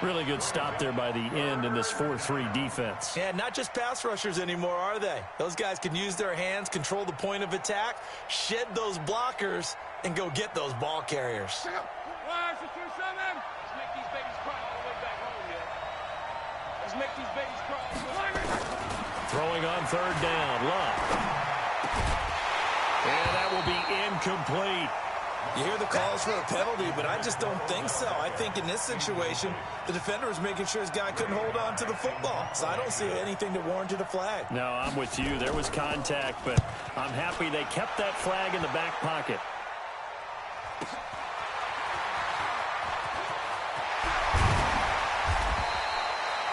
Really good stop there by the end in this 4-3 defense. Yeah, not just pass rushers anymore, are they? Those guys can use their hands, control the point of attack, shed those blockers, and go get those ball carriers. Let's make these babies cry all the way back home, yeah. Let's make these babies cry. Throwing on third down, Love. And that will be incomplete. You hear the calls for a penalty, but I just don't think so. I think in this situation, the defender was making sure his guy couldn't hold on to the football. So I don't see anything that warranted a flag. No, I'm with you. There was contact, but I'm happy they kept that flag in the back pocket.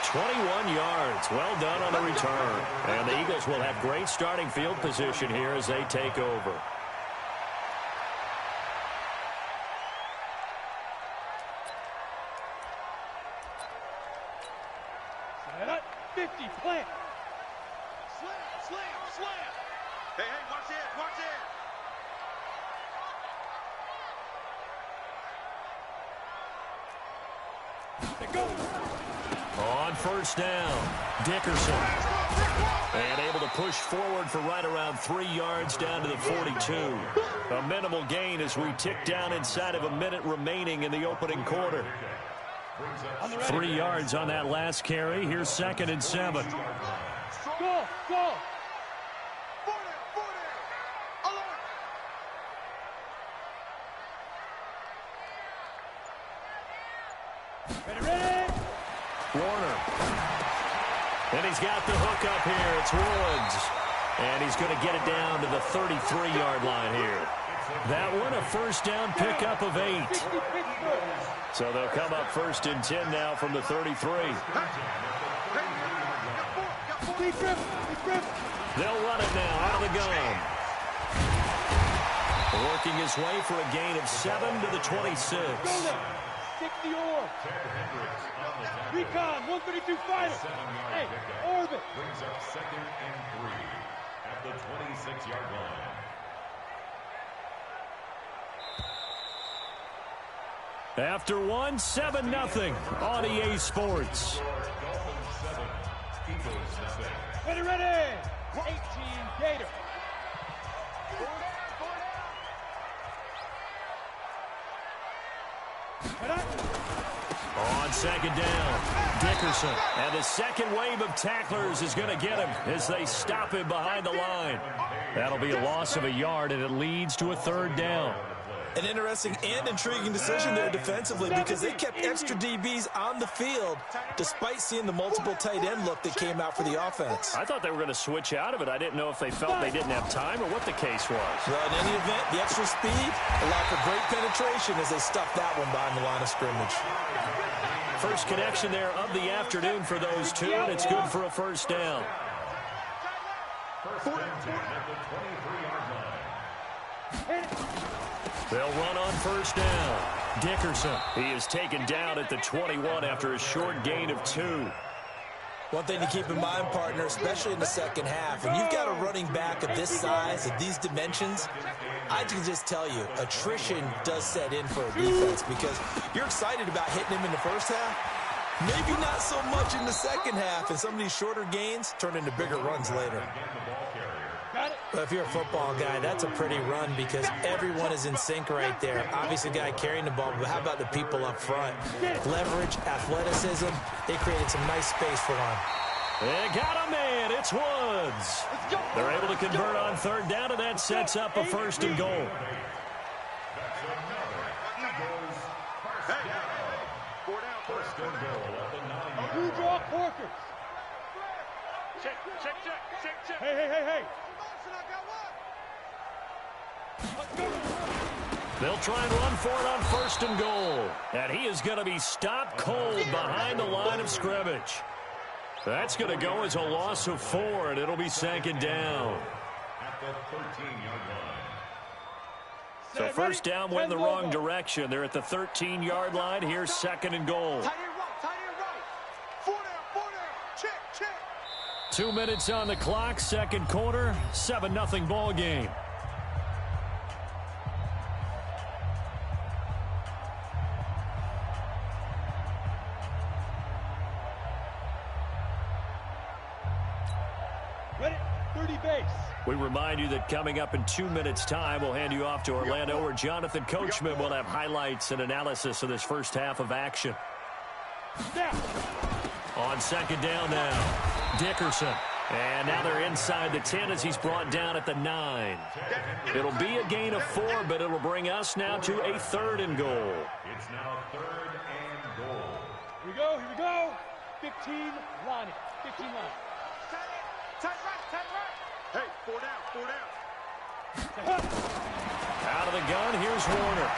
.21 yards. Well done on the return. And the Eagles will have great starting field position here as they take over. Set up, 50, plant. Slam, slam, slam. Hey, watch it, watch it. They go. On first down, Dickerson. And able to push forward for right around 3 yards down to the 42. A minimal gain as we tick down inside of a minute remaining in the opening quarter. 3 yards on that last carry. Here's 2nd and 7. Go, go. Ready. Warner. And he's got the hook up here. It's Woods. And he's going to get it down to the 33-yard line here. That one, a first down pickup of 8. So they'll come up 1st and 10 now from the 33. They'll run it now out of the gun. Working his way for a gain of 7 to the 26. 60 or. Recon, 132 fighter. Hey, orbit. Brings up 2nd and 3 at the 26-yard line. After one, 7-0 on EA Sports. Ready. 18 Gator. On 2nd down, Dickerson. And the second wave of tacklers is going to get him as they stop him behind the line. That'll be a loss of a yard, and it leads to a 3rd down. An interesting and intriguing decision there defensively because they kept extra DBs on the field despite seeing the multiple tight end look that came out for the offense. I thought they were going to switch out of it. I didn't know if they felt they didn't have time or what the case was. Well, in any event, the extra speed allowed for great penetration as they stuffed that one behind the line of scrimmage. First connection there of the afternoon for those two, and it's good for a first down. First and 10 at the 23-yard line. They'll run on first down. Dickerson. He is taken down at the 21 after a short gain of 2. One thing to keep in mind, partner, especially in the second half, when you've got a running back of this size, of these dimensions, I can just tell you, attrition does set in for a defense because you're excited about hitting him in the first half. Maybe not so much in the second half, and some of these shorter gains turn into bigger runs later. But if you're a football guy, that's a pretty run because everyone is in sync right there. Obviously, the guy carrying the ball, but how about the people up front? Leverage, athleticism, they created some nice space for one. They got a man. It's Woods. They're able to convert on 3rd down, and that sets up a 1st and goal. Who draw Corker? Check. Hey. They'll try and run for it on 1st and goal. And he is going to be stopped cold behind the line of scrimmage. That's going to go as a loss of 4, and it'll be 2nd down. At the 13-yard line. So first down went the wrong direction. They're at the 13-yard line. Here's 2nd and goal. Tight end right. 4 down. Check. 2 minutes on the clock, second quarter, 7-0 ball game. 30 base. We remind you that coming up in 2 minutes' time, we'll hand you off to Orlando, where Jonathan Coachman will have highlights and analysis of this first half of action. Now. On second down now, Dickerson. And now they're inside the 10 as he's brought down at the 9. It'll be a gain of 4, but it'll bring us now to a 3rd and goal. It's now 3rd and goal. Here we go. 15 line it. 15 line. Tight right. Hey, 4 down. Out of the gun, here's Warner.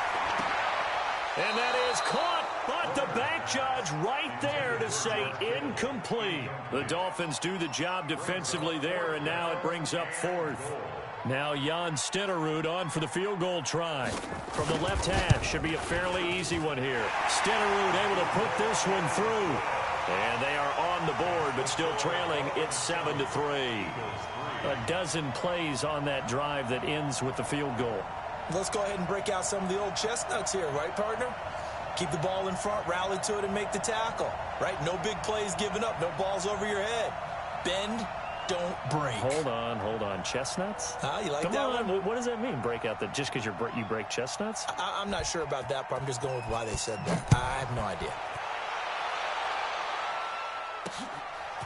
And that is caught, but the back judge right there to say incomplete. The Dolphins do the job defensively there, and now it brings up 4th. Now Jan Stenerud on for the field goal try. From the left hash, should be a fairly easy one here. Stenerud able to put this one through. And they are on the board, but still trailing. It's 7-3. A dozen plays on that drive that ends with the field goal. Let's go ahead and break out some of the old chestnuts here, right, partner? Keep the ball in front, rally to it, and make the tackle, right? No big plays given up, no balls over your head. Bend, don't break. Hold on. Chestnuts? You like Come that on. one? What does that mean, break out that just because you break chestnuts? I'm not sure about that, but I'm just going with why they said that. I have no idea.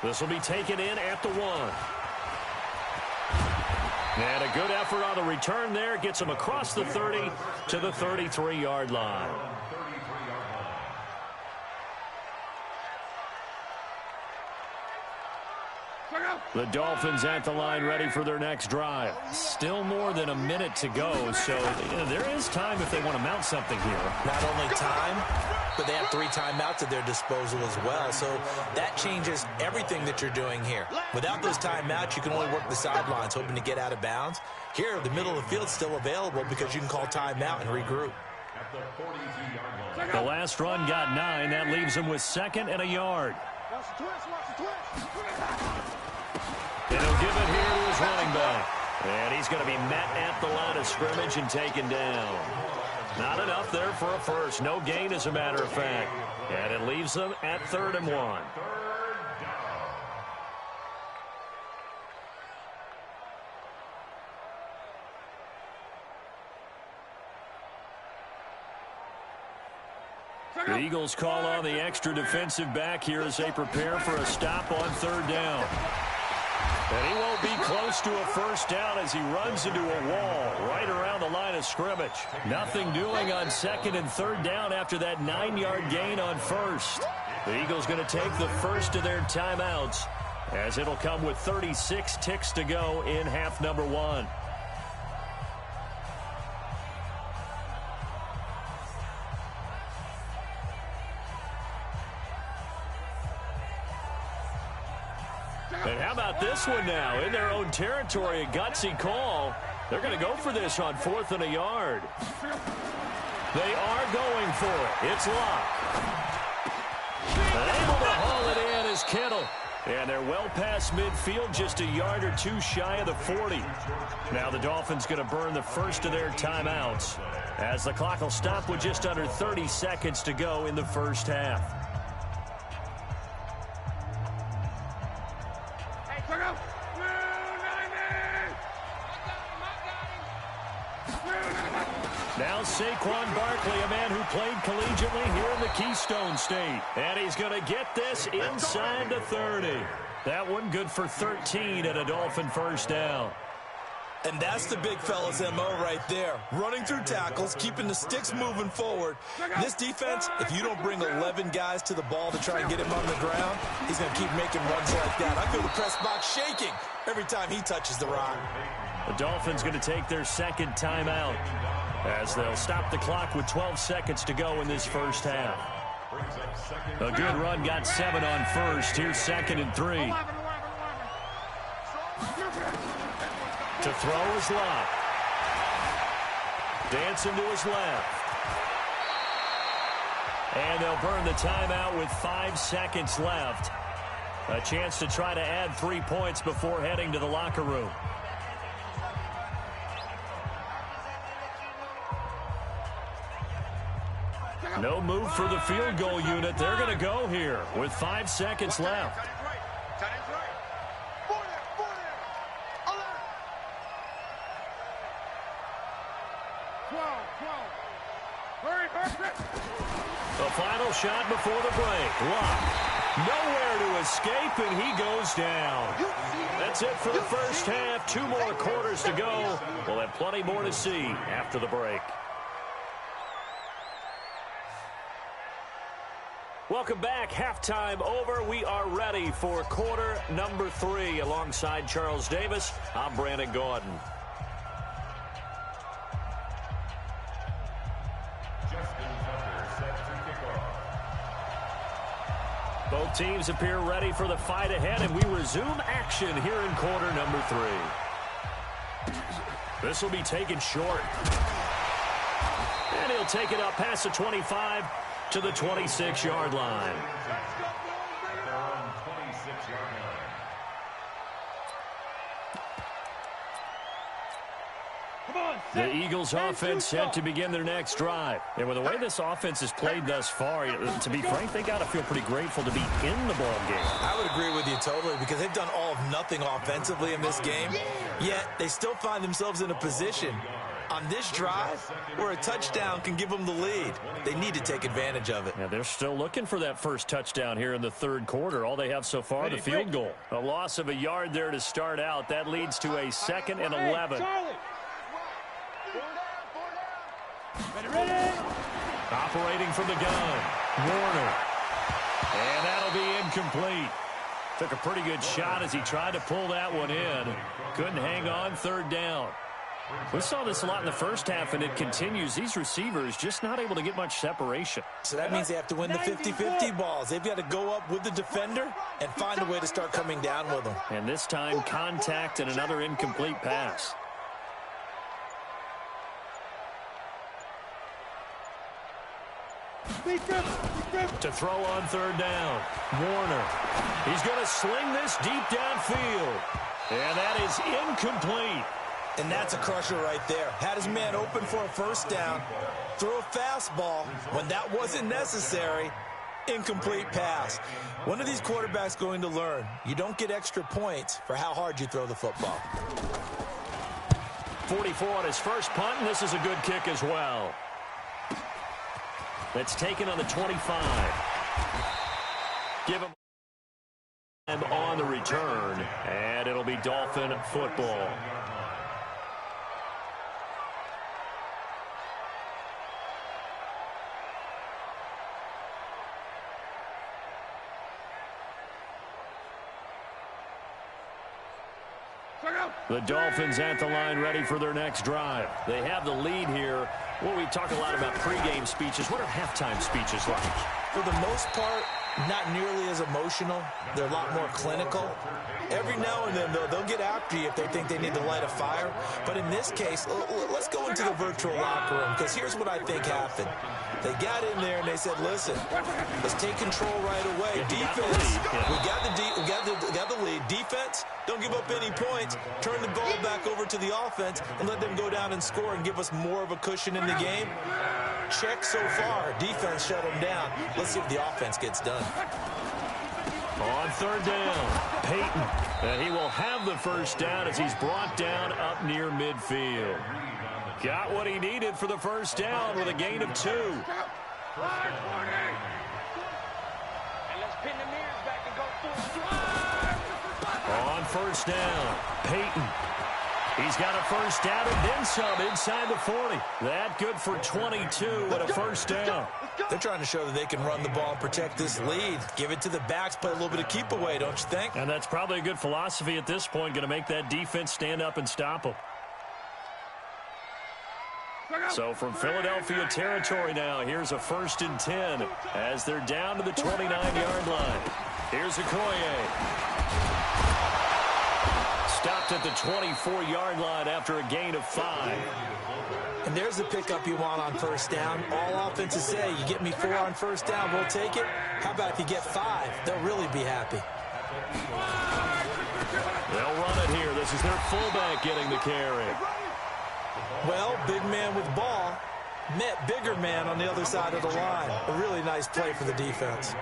This will be taken in at the 1. And a good effort on the return there. Gets him across the 30 to the 33-yard line. The Dolphins at the line ready for their next drive. Still more than a minute to go, so there is time if they want to mount something here. Not only time, but they have 3 timeouts at their disposal as well, so that changes everything that you're doing here. Without those timeouts, you can only work the sidelines, hoping to get out of bounds. Here, the middle of the field's still available because you can call timeout and regroup. The last run got 9. That leaves him with 2nd and a yard. And he'll give it here to his running back. And he's going to be met at the line of scrimmage and taken down. Not enough there for a first. No gain, as a matter of fact. And it leaves them at 3rd and 1. The Eagles call on the extra defensive back here as they prepare for a stop on 3rd down. And he won't be close to a first down as he runs into a wall right around the line of scrimmage. Nothing doing on 2nd and 3rd down after that 9-yard gain on 1st. The Eagles going to take the first of their timeouts as it'll come with 36 ticks to go in half number 1. And how about this one now? In their own territory, a gutsy call. They're going to go for this on 4th and a yard. They are going for it. It's locked. And able to haul it in is Kittle. And they're well past midfield, just a yard or 2 shy of the 40. Now the Dolphins going to burn the first of their timeouts as the clock will stop with just under 30 seconds to go in the first half. Now Saquon Barkley, a man who played collegiately here in the Keystone State. And he's going to get this inside the 30. That one good for 13 and a Dolphin first down. And that's the big fella's MO right there. Running through tackles, keeping the sticks moving forward. This defense, if you don't bring 11 guys to the ball to try and get him on the ground, he's going to keep making runs like that. I feel the press box shaking every time he touches the rock. The Dolphins going to take their 2nd timeout as they'll stop the clock with 12 seconds to go in this first half. A good run got 7 on 1st. Here's 2nd and 3. To throw is Locke. Dancing to his left. And they'll burn the timeout with 5 seconds left. A chance to try to add 3 points before heading to the locker room. No move for the field goal unit. They're going to go here with 5 seconds left. The final shot before the break. Lock. Nowhere to escape, and he goes down. That's it for the first half. 2 more quarters to go. We'll have plenty more to see after the break. Welcome back. Halftime over. We are ready for quarter number 3. Alongside Charles Davis, I'm Brandon Gordon. Both teams appear ready for the fight ahead, and we resume action here in quarter number 3. This will be taken short. And he'll take it up past the 25 to the 26-yard line. The Eagles offense set to begin their next drive. And with the way this offense has played thus far, to be frank, they got to feel pretty grateful to be in the ball game. I would agree with you totally, because they've done all of nothing offensively in this game, yet they still find themselves in a position on this drive where a touchdown can give them the lead. They need to take advantage of it. Yeah, they're still looking for that first touchdown here in the third quarter. All they have so far, the field goal. A loss of a yard there to start out. That leads to a 2nd and 11. Ready. Operating from the gun, Warner. And that'll be incomplete. Took a pretty good shot as he tried to pull that one in. Couldn't hang on, 3rd down. We saw this a lot in the first half, and it continues. These receivers just not able to get much separation. So that means they have to win the 50-50 balls. They've got to go up with the defender and find a way to start coming down with them. And this time, contact and another incomplete pass. To throw on 3rd down, Warner. He's going to sling this deep downfield. And that is incomplete. And that's a crusher right there. Had his man open for a 1st down. Threw a fastball when that wasn't necessary. Incomplete pass. When are these quarterbacks going to learn? You don't get extra points for how hard you throw the football. 44 on his first punt, and this is a good kick as well. That's taken on the 25. Give him on the return, and it'll be Dolphin football. The Dolphins at the line ready for their next drive. They have the lead here. Well, we talk a lot about pregame speeches. What are halftime speeches like? For the most part, not nearly as emotional. They're a lot more clinical. Every now and then, though, they'll get after you if they think they need to light a fire. But in this case, let's go into the virtual locker room, because here's what I think happened. They got in there and they said, listen, let's take control right away. Defense, we got the lead. Defense, don't give up any points. Turn the ball back over to the offense and let them go down and score and give us more of a cushion in the game. Check so far. Defense shut them down. Let's see if the offense gets done. On 3rd down, Peyton. And he will have the 1st down as he's brought down up near midfield. Got what he needed for the 1st down with a gain of 2. And let's pin the mirrors back and go full slide. On 1st down, Peyton. He's got a 1st down and then some inside the 40. That good for 22 and a 1st down. They're trying to show that they can run the ball and protect this lead. Give it to the backs, play a little bit of keep away, don't you think? And that's probably a good philosophy at this point, going to make that defense stand up and stop them. So from Philadelphia territory now, here's a 1st and 10 as they're down to the 29-yard line. Here's Okoye. Stopped at the 24-yard line after a gain of 5. And there's the pickup you want on 1st down. All offenses say, you get me 4 on 1st down, we'll take it. How about if you get 5? They'll really be happy. They'll run it here. This is their fullback getting the carry. Well, big man with ball met bigger man on the other side of the line. A really nice play for the defense.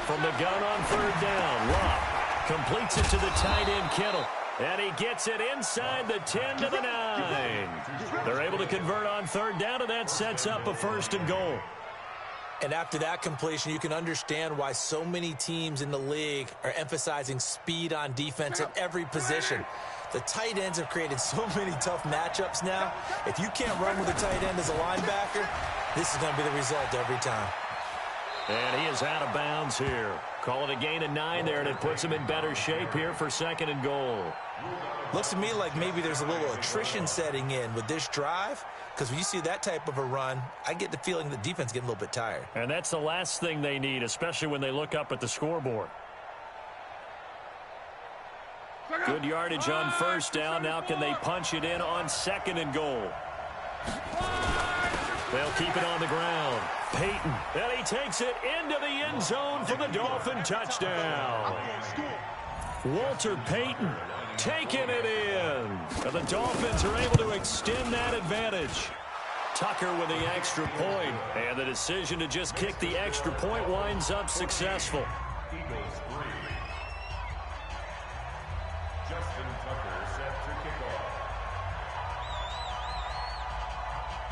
From the gun on 3rd down, Locke completes it to the tight end, Kittle. And he gets it inside the 10 to the 9. They're able to convert on third down, and that sets up a 1st and goal. And after that completion, you can understand why so many teams in the league are emphasizing speed on defense at every position. The tight ends have created so many tough matchups now. If you can't run with a tight end as a linebacker, this is going to be the result every time. And he is out of bounds here. Call it a gain of 9 there, and it puts him in better shape here for 2nd and goal. Looks to me like maybe there's a little attrition setting in with this drive, because when you see that type of a run, I get the feeling the defense is getting a little bit tired. And that's the last thing they need, especially when they look up at the scoreboard. Good yardage on 1st down. Now can they punch it in on 2nd and goal? They'll keep it on the ground. Peyton, and he takes it into the end zone for the Dolphin touchdown. Walter Payton taking it in. And the Dolphins are able to extend that advantage. Tucker with the extra point. And the decision to just kick the extra point winds up successful. Eagles 3. Justin Tucker set to kick off.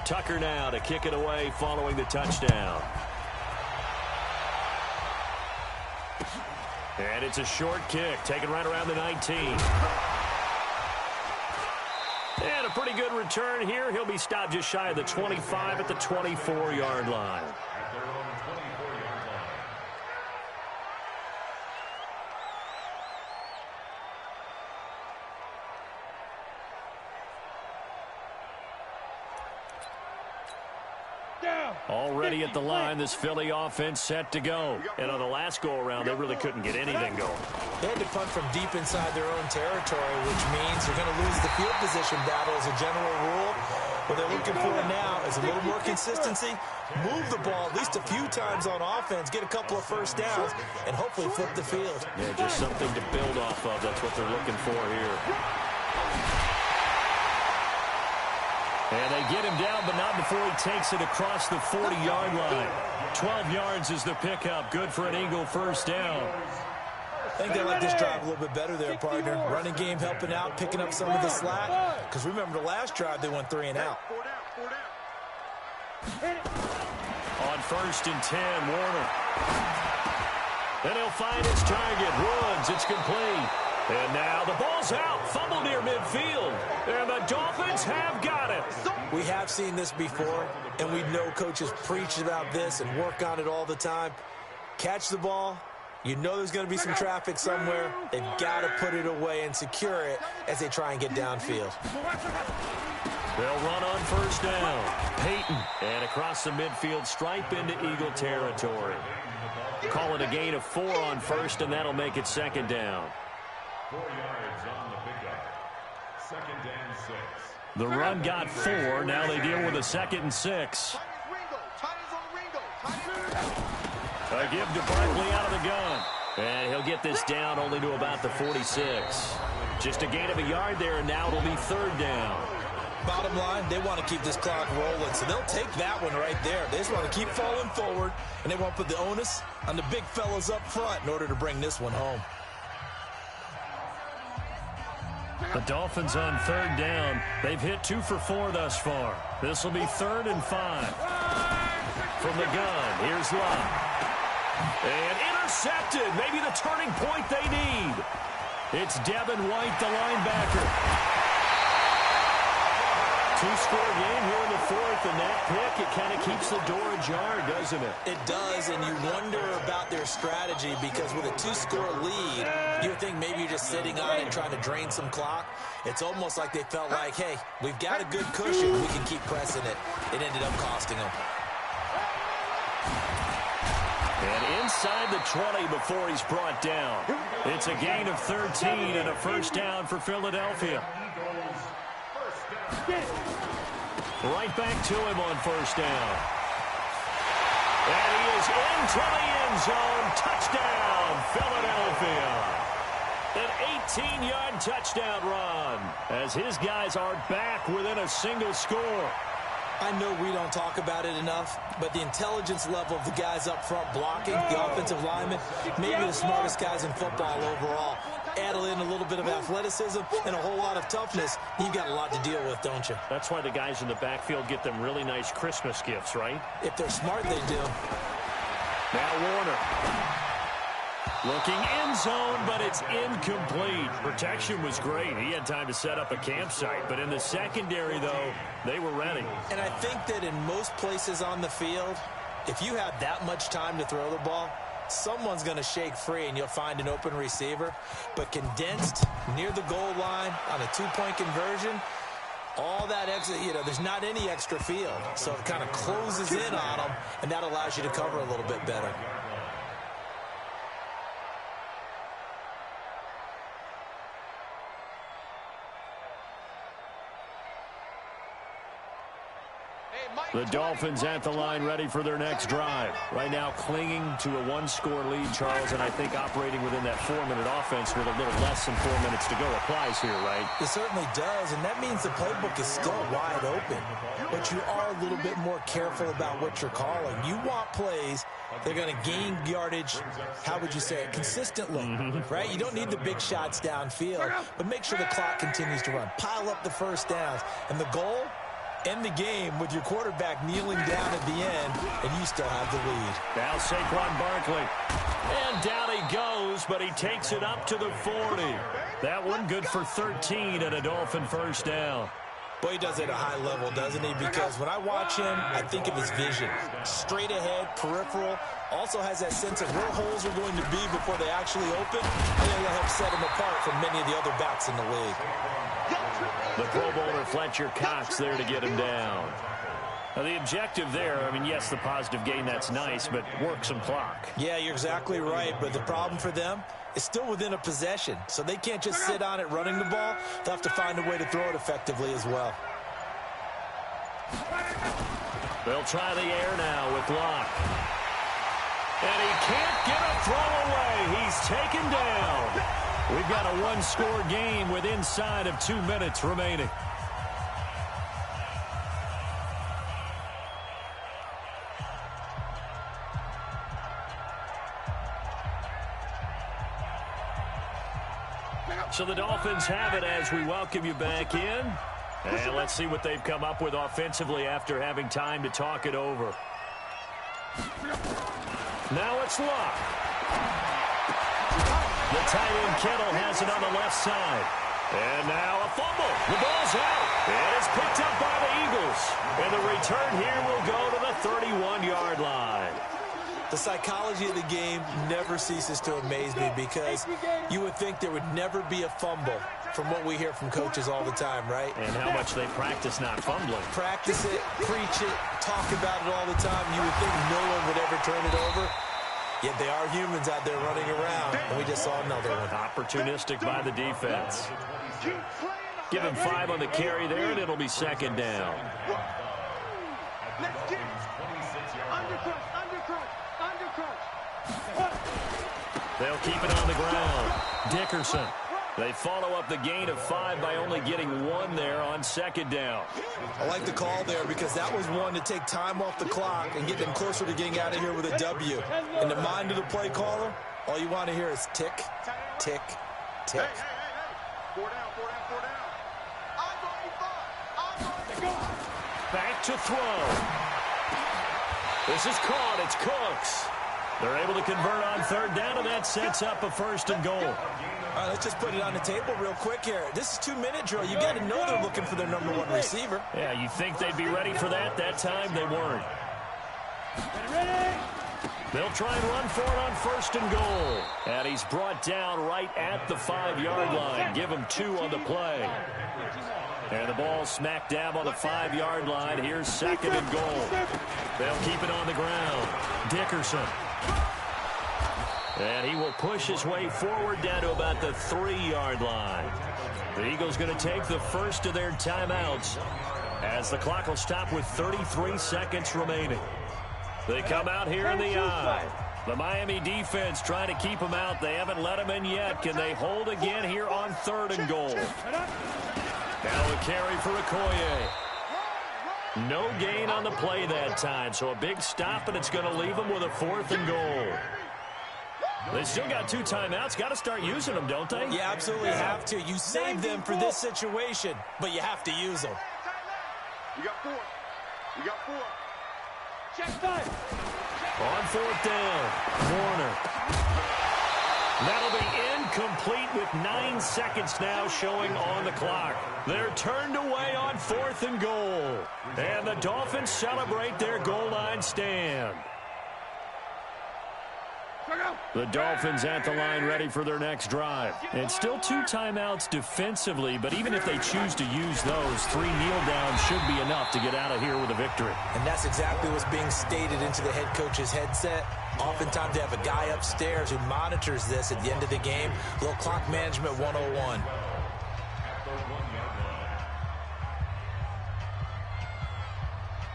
Tucker now to kick it away following the touchdown. And it's a short kick, taken right around the 19. And a pretty good return here. He'll be stopped just shy of the 25 at the 24-yard line. At their own 24-yard line. Already at the line, this Philly offense set to go. And on the last go-around, they really couldn't get anything going. They had to punt from deep inside their own territory, which means they're going to lose the field position battle as a general rule. What they're looking for now is a little more consistency, move the ball at least a few times on offense, get a couple of 1st downs, and hopefully flip the field. Yeah, just something to build off of. That's what they're looking for here. And they get him down, but not before he takes it across the 40-yard line. 12 yards is the pickup. Good for an Eagle 1st down. I think they like this drive a little bit better there, partner. Running game helping out, picking up some of the slack. Because remember, the last drive, they went 3 and out. On 1st and 10, Warner. Then he'll find his target. Woods, it's complete. And now the ball's out. Fumble near midfield. And the Dolphins have got it. We have seen this before, and we know coaches preach about this and work on it all the time. Catch the ball. You know there's going to be some traffic somewhere. They've got to put it away and secure it as they try and get downfield. They'll run on 1st down. Peyton. And across the midfield stripe into Eagle territory. Call it a gain of 4 on 1st, and that'll make it 2nd down. 4 yards on the pickup. 2nd and 6. The run got 4. Now they deal with a 2nd and 6. A give to Barkley out of the gun. And he'll get this down only to about the 46. Just a gain of a yard there, and now it'll be 3rd down. Bottom line, they want to keep this clock rolling, so they'll take that one right there. They just want to keep falling forward, and they want to put the onus on the big fellas up front in order to bring this one home. The Dolphins on 3rd down. They've hit 2 for 4 thus far. This will be 3rd and 5. From the gun, here's Love. And intercepted. Maybe the turning point they need. It's Devin White, the linebacker. 2-score game here in the 4th, and that pick, it kind of keeps the door ajar, doesn't it? It does, and you wonder about their strategy because with a 2-score lead, you would think maybe you're just sitting on it and trying to drain some clock. It's almost like they felt like, hey, we've got a good cushion. We can keep pressing it. It ended up costing them. And inside the 20 before he's brought down. It's a gain of 13 and a 1st down for Philadelphia. Right back to him on 1st down. And he is into the end zone. Touchdown, Philadelphia. An 18-yard touchdown run as his guys are back within a single score. I know we don't talk about it enough, but the intelligence level of the guys up front blocking, the offensive linemen, maybe the smartest guys in football overall. add in a little bit of athleticism and a whole lot of toughness, you've got a lot to deal with, don't you? That's why the guys in the backfield get them really nice Christmas gifts, right? If they're smart, they do. Now Warner. Looking end zone, but it's incomplete. Protection was great. He had time to set up a campsite. But in the secondary, though, they were ready. And I think that in most places on the field, if you have that much time to throw the ball, someone's going to shake free and you'll find an open receiver. But condensed near the goal line on a two-point conversion, all that extra, there's not any extra field. So it kind of closes in on them, and that allows you to cover a little bit better. The Dolphins at the line, ready for their next drive. Right now clinging to a one-score lead, Charles, and I think operating within that 4-minute offense with a little less than 4 minutes to go applies here, right? It certainly does, and that means the playbook is still wide open. But you are a little bit more careful about what you're calling. You want plays that are going to gain yardage, how would you say it, consistently, right? You don't need the big shots downfield, but make sure the clock continues to run. Pile up the first downs, and the goal, end the game with your quarterback kneeling down at the end, and you still have the lead. Now Saquon Barkley. And down he goes, but he takes it up to the 40. That one good for 13 and a Dolphin first down. Boy, he does it at a high level, doesn't he? Because when I watch him, I think of his vision. Straight ahead, peripheral. Also has that sense of where holes are going to be before they actually open. I think that'll help set him apart from many of the other backs in the league. The Pro Bowler Fletcher Cox there to get him down. Now the objective there, I mean, yes, the positive gain, that's nice, but work some clock. Yeah, you're exactly right, but the problem for them is still within a possession, so they can't just sit on it running the ball. They'll have to find a way to throw it effectively as well. They'll try the air now with Locke. And he can't get a throw away. He's taken down. We've got a one-score game with inside of 2 minutes remaining. So the Dolphins have it as we welcome you back in. And let's see what they've come up with offensively after having time to talk it over. Now it's Locke. The tight end Kittle has it on the left side. And now a fumble. The ball's out. And it's picked up by the Eagles. And the return here will go to the 31-yard line. The psychology of the game never ceases to amaze me because you would think there would never be a fumble from what we hear from coaches all the time, right? And how much they practice not fumbling. Practice it, preach it, talk about it all the time. You would think no one would ever turn it over. Yet they are humans out there running around, and we just saw another one. Opportunistic by the defense. Give him 5 on the carry there, and it'll be second down. Let's get undercrunch. They'll keep it on the ground. Dickerson. They follow up the gain of 5 by only getting 1 there on second down. I like the call there because that was one to take time off the clock and get them closer to getting out of here with a W. In the mind of the play caller, all you want to hear is tick, tick, tick. Hey. 4 down. I'm going. Back to throw. This is caught. It's Cooks. They're able to convert on third down, and that sets up a first and goal. All right, let's just put it on the table real quick here. This is 2-minute drill. You got to know they're looking for their #1 receiver. Yeah, you think they'd be ready for that? That time they weren't. Ready? They'll try and run for it on first and goal. And he's brought down right at the 5-yard line. Give him 2 on the play. And the ball smack dab on the 5-yard line. Here's second and goal. They'll keep it on the ground. Dickerson. And he will push his way forward down to about the 3-yard line. The Eagles going to take the first of their timeouts as the clock will stop with 33 seconds remaining. They come out here in the eye. The Miami defense trying to keep them out. They haven't let them in yet. Can they hold again here on third and goal? Now a carry for Okoye. No gain on the play that time, so a big stop, and it's going to leave them with a 4th and goal. They still got 2 timeouts. Got to start using them, don't they? You absolutely have to. You save them for this situation, but you have to use them. We got 4. We got 4. Check time. On 4th down, Warner. That'll be incomplete with 9 seconds now showing on the clock. They're turned away on 4th and goal. And the Dolphins celebrate their goal line stand. The Dolphins at the line ready for their next drive. And still 2 timeouts defensively, but even if they choose to use those, 3 kneel downs should be enough to get out of here with a victory. And that's exactly what's being stated into the head coach's headset. Oftentimes they have a guy upstairs who monitors this at the end of the game. A little clock management 101.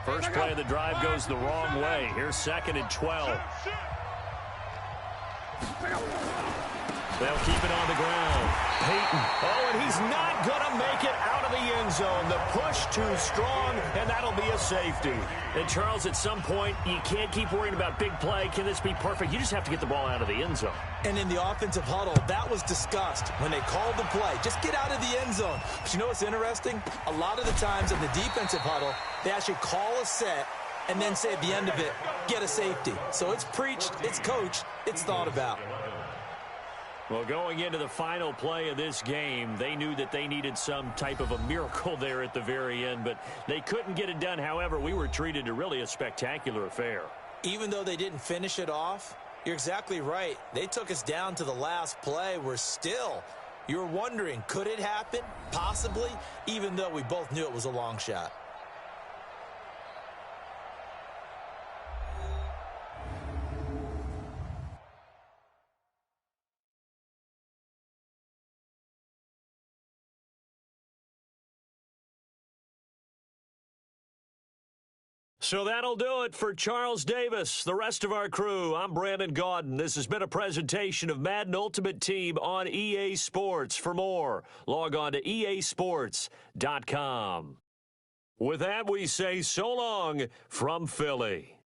First play of the drive goes the wrong way. Here's 2nd and 12. They'll keep it on the ground. Peyton. Oh, and he's not going to make it out of the end zone. The push too strong, and that'll be a safety. And, Charles, at some point, you can't keep worrying about big play. Can this be perfect? You just have to get the ball out of the end zone. And in the offensive huddle, that was discussed when they called the play. Just get out of the end zone. But you know what's interesting? A lot of the times in the defensive huddle, they actually call a set and then say at the end of it, get a safety. So it's preached, it's coached, it's thought about. Well, going into the final play of this game, they knew that they needed some type of a miracle there at the very end, but they couldn't get it done. However, we were treated to really a spectacular affair. Even though they didn't finish it off, you're exactly right. They took us down to the last play. We're still, you're wondering, could it happen? Possibly, even though we both knew it was a long shot. So that'll do it for Charles Davis, the rest of our crew. I'm Brandon Gaudin. This has been a presentation of Madden Ultimate Team on EA Sports. For more, log on to easports.com. With that, we say so long from Philly.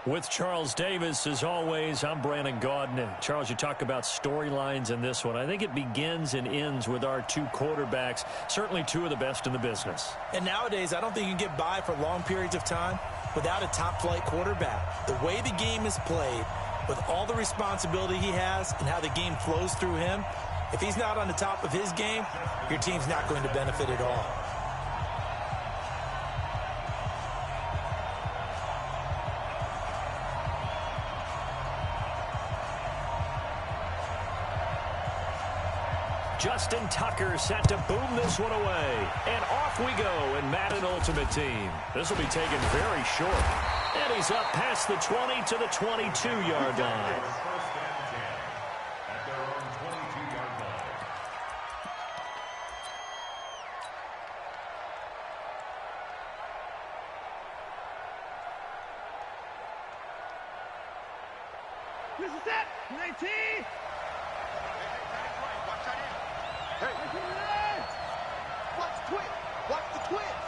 With Charles Davis, as always, I'm Brandon Gaudin. Charles, you talk about storylines in this one. I think it begins and ends with our two quarterbacks, certainly two of the best in the business. And nowadays, I don't think you can get by for long periods of time without a top-flight quarterback. The way the game is played, with all the responsibility he has and how the game flows through him, if he's not on the top of his game, your team's not going to benefit at all. Justin Tucker set to boom this one away. And off we go in Madden Ultimate Team. This will be taken very short. And he's up past the 20 to the 22-yard line. This is it. 19. Hey, watch the twins. Watch the twins.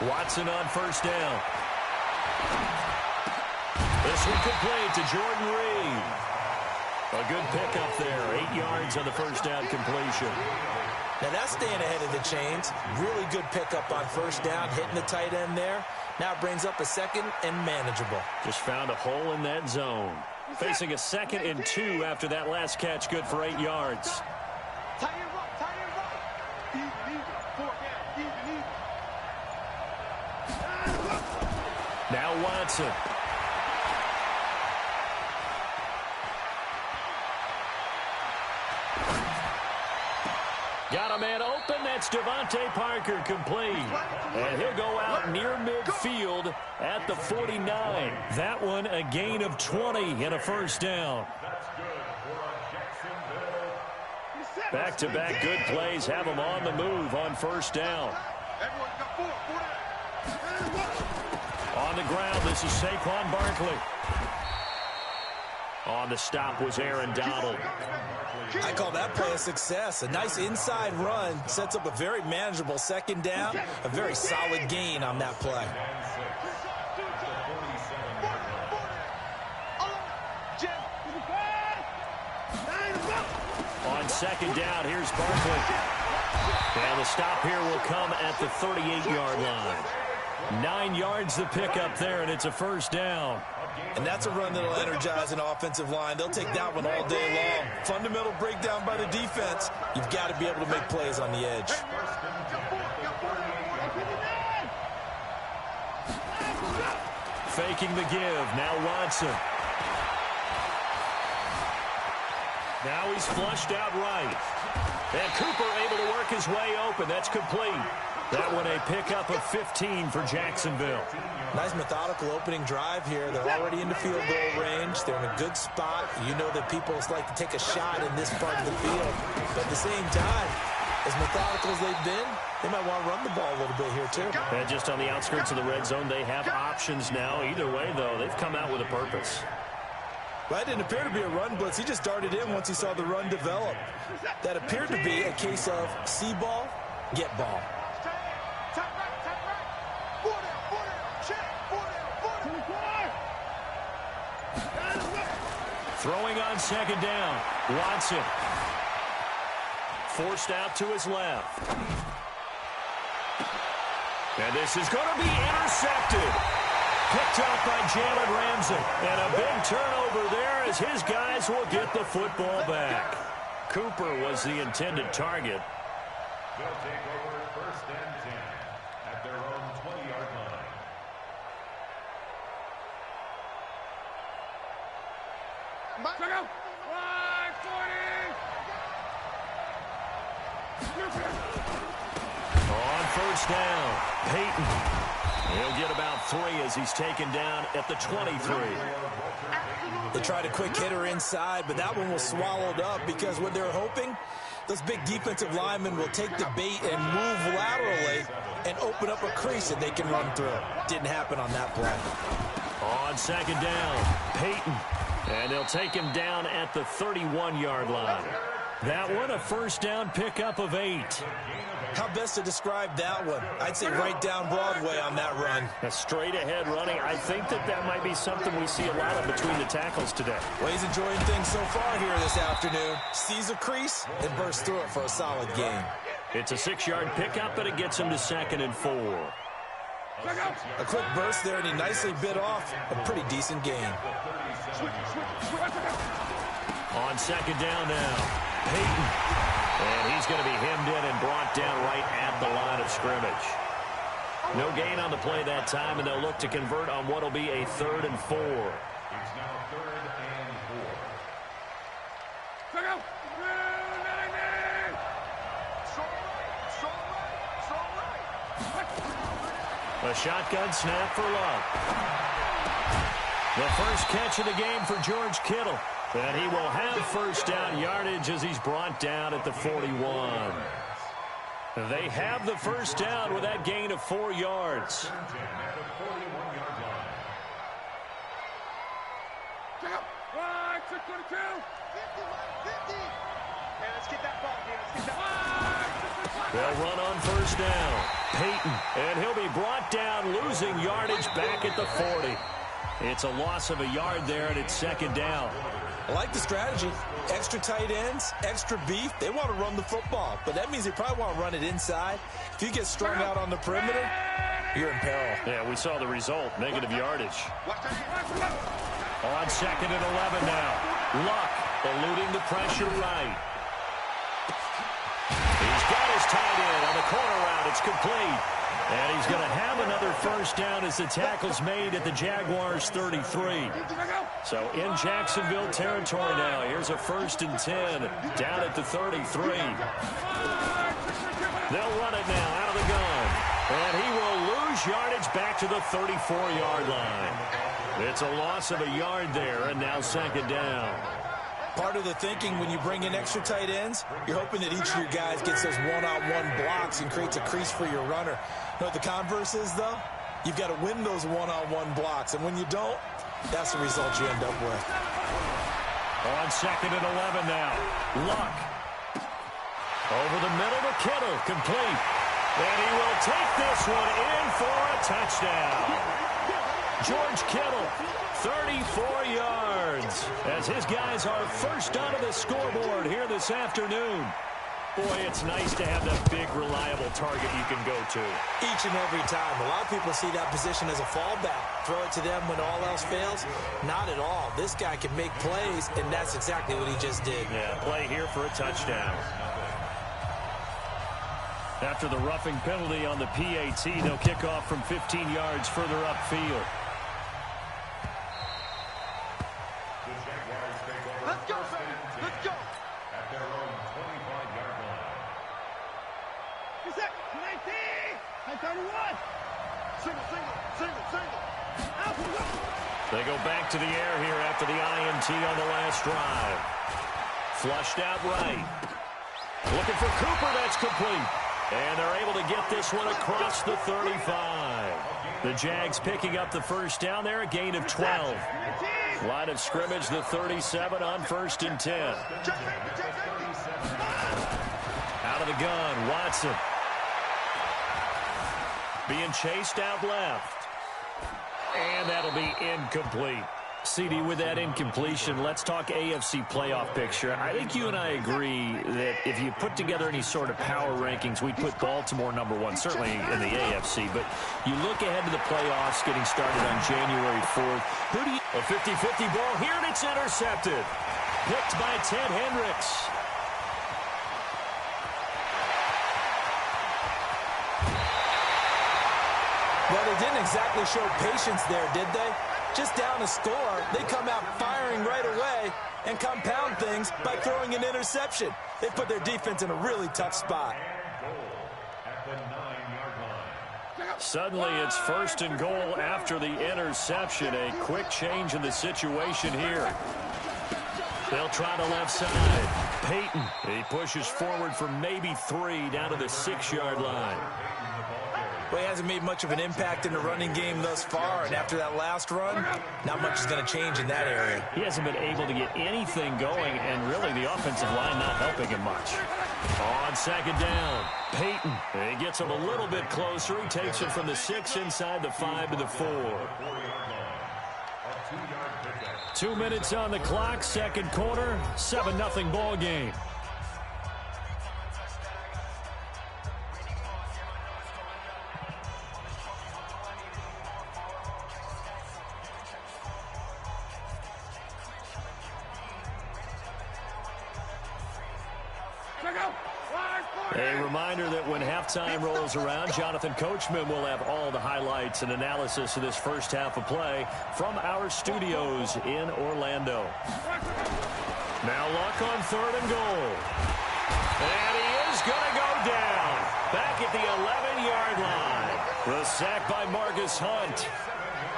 Watson on first down. This one complete to Jordan Reed. A good pickup there. 8 yards on the first down completion. Now that's staying ahead of the chains. Really good pickup on first down, hitting the tight end there. Now it brings up a second and manageable. Just found a hole in that zone. Facing a 2nd and 2 after that last catch, good for 8 yards. Tight end right. Even. 4 down. Even. Now Watson. Got a man open. That's Devontae Parker complete. And he'll go out near midfield at the 49. That one a gain of 20 and a first down. Back-to-back good plays have them on the move on first down. On the ground, this is Saquon Barkley. On the stop was Aaron Donald. I call that play a success. A nice inside run sets up a very manageable second down. A very solid gain on that play. On second down, here's Barkley. And the stop here will come at the 38-yard line. 9 yards the pickup there, and it's a first down. And that's a run that'll energize an offensive line. They'll take that one all day long. Fundamental breakdown by the defense. You've got to be able to make plays on the edge. Faking the give. Now Watson. Now he's flushed out right. And Cooper able to work his way open. That's complete. That one a pickup of 15 for Jacksonville. Nice methodical opening drive here. They're already in the field goal range. They're in a good spot. You know that people like to take a shot in this part of the field. But at the same time, as methodical as they've been, they might want to run the ball a little bit here too. And just on the outskirts of the red zone, they have options now. Either way, though, they've come out with a purpose. Well, that didn't appear to be a run blitz. He just darted in once he saw the run develop. That appeared to be a case of see ball, get ball. Throwing on second down. Watson. Forced out to his left. And this is going to be intercepted. Picked up by Jalen Ramsey. And a big turnover there as his guys will get the football back. Cooper was the intended target. They'll take over first and 10 at their own 20-yard line. On first down, Peyton. He'll get about 3 as he's taken down at the 23. They tried a quick hitter inside, but that one was swallowed up because what they're hoping, those big defensive linemen will take the bait and move laterally and open up a crease that they can run through. Didn't happen on that play. On second down, Peyton. And they'll take him down at the 31-yard line. That one, a first down pickup of 8. How best to describe that one? I'd say right down Broadway on that run. A straight-ahead running. I think that might be something we see a lot of between the tackles today. Well, he's enjoying things so far here this afternoon. Sees a crease and bursts through it for a solid gain. It's a 6-yard pickup, but it gets him to 2nd and 4. A quick burst there, and he nicely bit off a pretty decent gain. On 2nd down now, Peyton. And he's going to be hemmed in and brought down right at the line of scrimmage. No gain on the play that time, and they'll look to convert on what will be a 3rd and 4. It's now 3rd and 4. A shotgun snap for Love. The first catch of the game for George Kittle. And he will have first down yardage as he's brought down at the 41. They have the first down with that gain of 4 yards. They'll run on first down. Peyton, and he'll be brought down, losing yardage back at the 40. It's a loss of a yard there, and it's 2nd down. I like the strategy. Extra tight ends, extra beef. They want to run the football, but that means they probably want to run it inside. If you get strung out on the perimeter, you're in peril. Yeah, we saw the result, negative yardage. On 2nd and 11 now. Luck eluding the pressure right. He's got his tight end on the corner route. It's complete. And he's going to have another first down as the tackle's made at the Jaguars' 33. So in Jacksonville territory now. Here's a 1st and 10 down at the 33. They'll run it now out of the gun. And he will lose yardage back to the 34-yard line. It's a loss of a yard there, and now 2nd down. Part of the thinking when you bring in extra tight ends, you're hoping that each of your guys gets those one-on-one blocks and creates a crease for your runner. You know what the converse is, though? You've got to win those one-on-one blocks, and when you don't, that's the result you end up with. On 2nd and 11 now. Luck. Over the middle to Kittle. Complete. And he will take this one in for a touchdown. George Kittle, 34 yards, as his guys are first onto the scoreboard here this afternoon. Boy, it's nice to have that big, reliable target you can go to. Each and every time. A lot of people see that position as a fallback. Throw it to them when all else fails. Not at all. This guy can make plays, and that's exactly what he just did. Yeah, play here for a touchdown. After the roughing penalty on the PAT, they'll kick off from 15 yards further upfield. Let's go, baby. Let's go. At their own 25-yard line. Is that 19? 31. Single. They go back to the air here after the INT on the last drive. Flushed out right. Looking for Cooper. That's complete. And they're able to get this one across the 35. The Jags picking up the first down there, a gain of 12. Line of scrimmage, the 37 on 1st and 10. Out of the gun, Watson. Being chased out left. And that'll be incomplete. CD, with that incompletion, let's talk AFC playoff picture. I think you and I agree that if you put together any sort of power rankings, we'd put Baltimore #1, certainly in the AFC. But you look ahead to the playoffs getting started on January 4th. Who do you... A 50-50 ball here, and it's intercepted. Picked by Ted Hendricks. Well, they didn't exactly show patience there, did they? Just down a score, they come out firing right away and compound things by throwing an interception. They put their defense in a really tough spot. At the 9-yard line. Suddenly, it's 1st and goal after the interception. A quick change in the situation here. They'll try the left side. Peyton, he pushes forward for maybe 3 down to the 6-yard line. Well, he hasn't made much of an impact in the running game thus far, and after that last run, not much is going to change in that area. He hasn't been able to get anything going, and really the offensive line not helping him much. On second down, Peyton. He gets him a little bit closer. He takes it from the 6 inside the 5 to the 4. 2 minutes on the clock, second quarter, 7-0 ball game. A reminder that when halftime rolls around, Jonathan Coachman will have all the highlights and analysis of this first half of play from our studios in Orlando. Now Luck on 3rd and goal. And he is going to go down. Back at the 11-yard line. The sack by Marcus Hunt.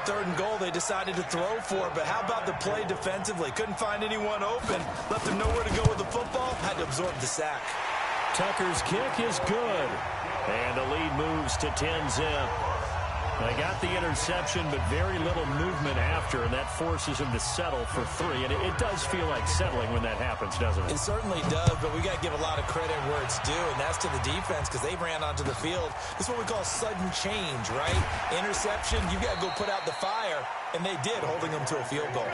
3rd and goal, they decided to throw for it, but how about the play defensively? Couldn't find anyone open. Left him nowhere to go with the football. Had to absorb the sack. Tucker's kick is good. And the lead moves to 10-zip. They got the interception, but very little movement after, and that forces him to settle for 3. And it does feel like settling when that happens, doesn't it? It certainly does, but we got to give a lot of credit where it's due, and that's to the defense because they ran onto the field. This is what we call sudden change, right? Interception, you got to go put out the fire, and they did, holding them to a field goal.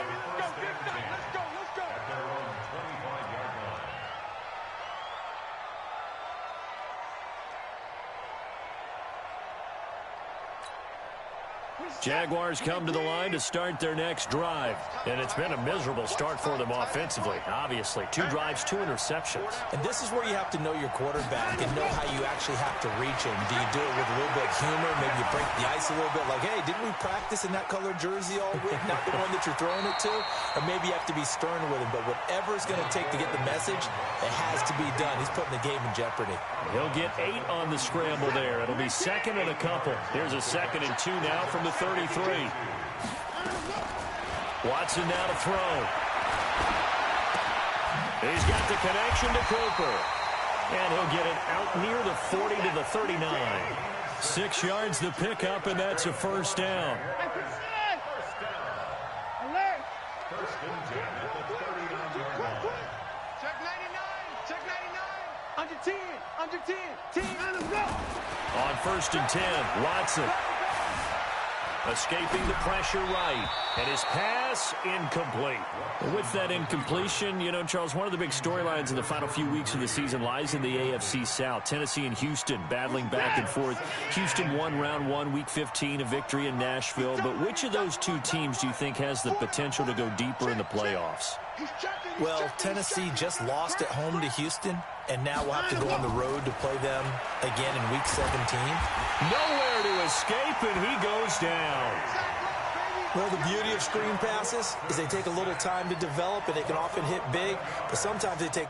Jaguars come to the line to start their next drive. And it's been a miserable start for them offensively, obviously. 2 drives, 2 interceptions. And this is where you have to know your quarterback and know how you actually have to reach him. Do you do it with a little bit of humor? Maybe you break the ice a little bit like, hey, didn't we practice in that colored jersey all week? Not the one that you're throwing it to? Or maybe you have to be stern with him. But whatever it's going to take to get the message, it has to be done. He's putting the game in jeopardy. He'll get 8 on the scramble there. It'll be 2nd and a couple. Here's a 2nd and 2 now from the 33. Watson now to throw. He's got the connection to Cooper. And he'll get it out near the 40 to the 39. 6 yards the pickup, and that's a first down. First and 10 at the 39-yard line. Check 99. Check 99. Under 10. Under 10. 10. Let's go. On 1st and 10, Watson. Escaping the pressure right. And his pass incomplete. With that incompletion, you know, Charles, one of the big storylines in the final few weeks of the season lies in the AFC South. Tennessee and Houston battling back and forth. Houston won round 1, week 15, a victory in Nashville. But which of those 2 teams do you think has the potential to go deeper in the playoffs? Well, Tennessee just lost at home to Houston, and now we'll have to go on the road to play them again in week 17. Nowhere to escape, and he goes down. Well, the beauty of screen passes is they take a little time to develop, and they can often hit big, but sometimes they take...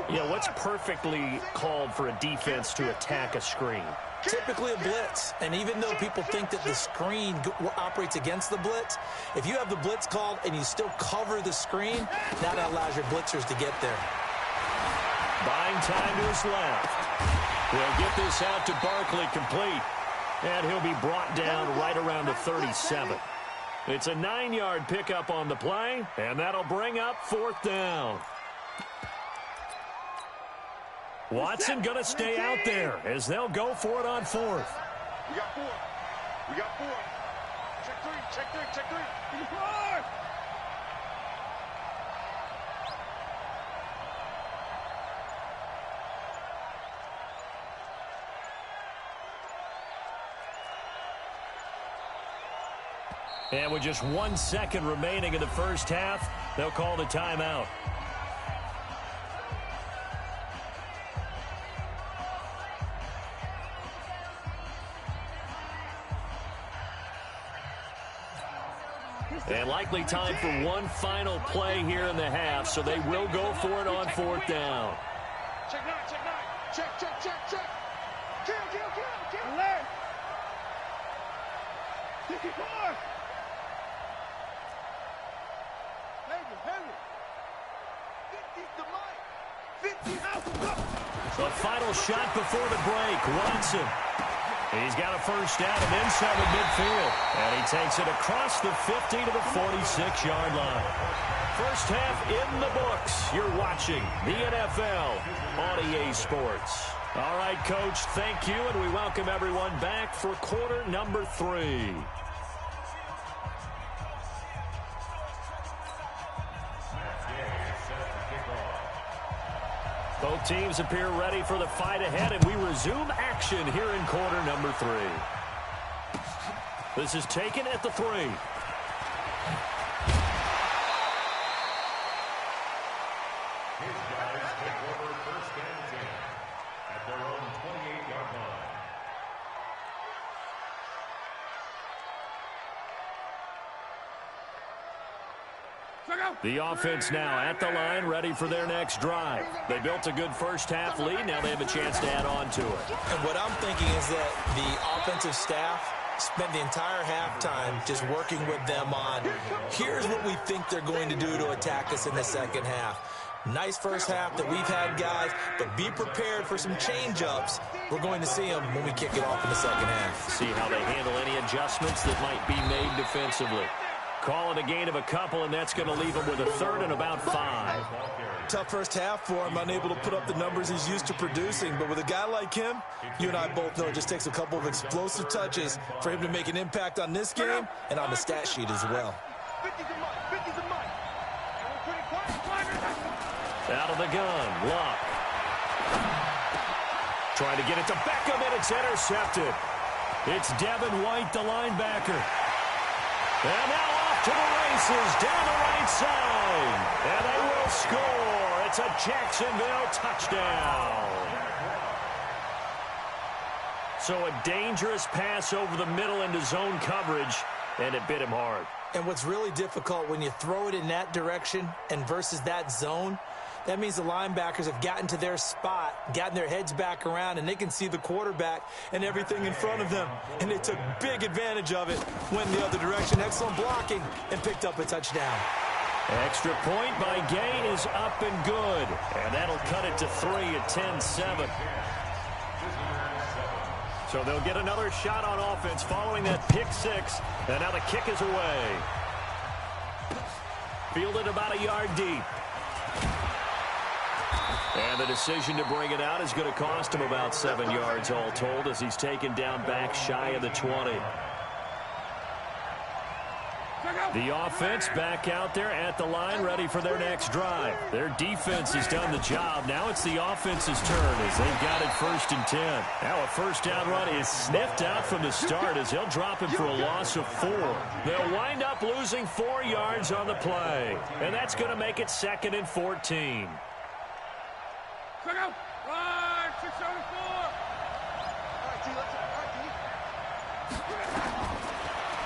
Yeah, what's perfectly called for a defense to attack a screen? Typically a blitz, and even though people think that the screen operates against the blitz, if you have the blitz called and you still cover the screen, now that allows your blitzers to get there. Buying time to his left. He'll get this out to Barkley complete, and he'll be brought down right around the 37. It's a 9-yard pickup on the play, and that'll bring up 4th down. Watson going to stay out there as they'll go for it on 4th. We got 4. We got 4. Check 3. Check 3. Check 3. Give me 4. And with just 1 second remaining in the first half, they'll call the timeout. And likely time for one final play here in the half, so they will go for it on 4th down. Check 9. Check 9. Check, check, check, check. Kill, kill, kill, kill. Alert. 54. Henry. Get the mic. The final shot before the break. Watson. He's got a first down and inside the midfield. And he takes it across the 50 to the 46-yard line. First half in the books. You're watching the NFL on EA Sports. All right, Coach, thank you, and we welcome everyone back for quarter number 3. Both teams appear ready for the fight ahead, and we resume action here in quarter number 3. This is taken at the 3. His guys take over first and 10 at their own 28-yard line. The offense now at the line, ready for their next drive. They built a good first-half lead. Now they have a chance to add on to it. And what I'm thinking is that the offensive staff spent the entire halftime just working with them on, here's what we think they're going to do to attack us in the second half. Nice first half that we've had, guys, but be prepared for some change-ups. We're going to see them when we kick it off in the second half. See how they handle any adjustments that might be made defensively. Call it a gain of a couple, and that's going to leave him with a third and about 5. Tough first half for him, unable to put up the numbers he's used to producing. But with a guy like him, you and I both know it just takes a couple of explosive touches for him to make an impact on this game and on the stat sheet as well. Out of the gun, Luck. Trying to get it to Beckham, and it's intercepted. It's Devin White, the linebacker. And now off to the races, down the right side. And they will score. It's a Jacksonville touchdown. So a dangerous pass over the middle into zone coverage, and it bit him hard. And what's really difficult when you throw it in that direction and versus that zone, that means the linebackers have gotten to their spot, gotten their heads back around, and they can see the quarterback and everything in front of them. And they took big advantage of it, went the other direction, excellent blocking, and picked up a touchdown. Extra point by Gay is up and good. And that'll cut it to 3 at 10-7. So they'll get another shot on offense following that pick 6. And now the kick is away. Fielded about a yard deep. And the decision to bring it out is going to cost him about 7 yards all told as he's taken down back shy of the 20. The offense back out there at the line, ready for their next drive. Their defense has done the job. Now it's the offense's turn as they've got it 1st and 10. Now a first down run is sniffed out from the start as they'll drop him for a loss of 4. They'll wind up losing 4 yards on the play. And that's going to make it 2nd and 14.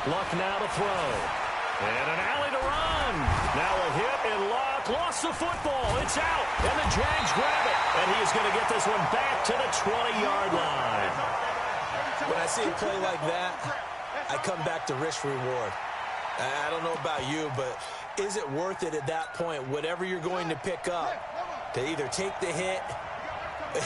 Luck now to throw. And an alley to run. Now a hit, and Luck lost the football. It's out, and the Jags grab it. And he is going to get this one back to the 20-yard line. When I see a play like that, I come back to risk reward. I don't know about you, but is it worth it at that point, whatever you're going to pick up, to either take the hit,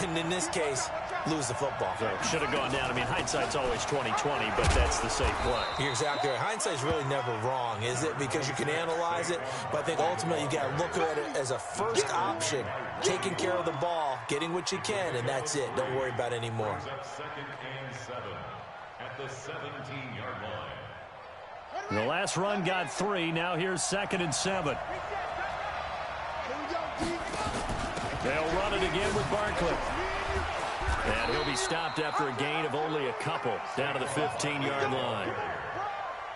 and in this case, lose the football? So should have gone down. I mean, hindsight's always 20/20, but that's the safe play. You're exactly right. Hindsight's really never wrong, is it? Because you can analyze it, but I think ultimately you got to look at it as a first option, taking care of the ball, getting what you can, and that's it. Don't worry about it anymore. 2nd and 7 at the 17-yard line. The last run got 3. Now here's 2nd and 7. They'll run it again with Barkley. And he'll be stopped after a gain of only a couple down to the 15-yard line.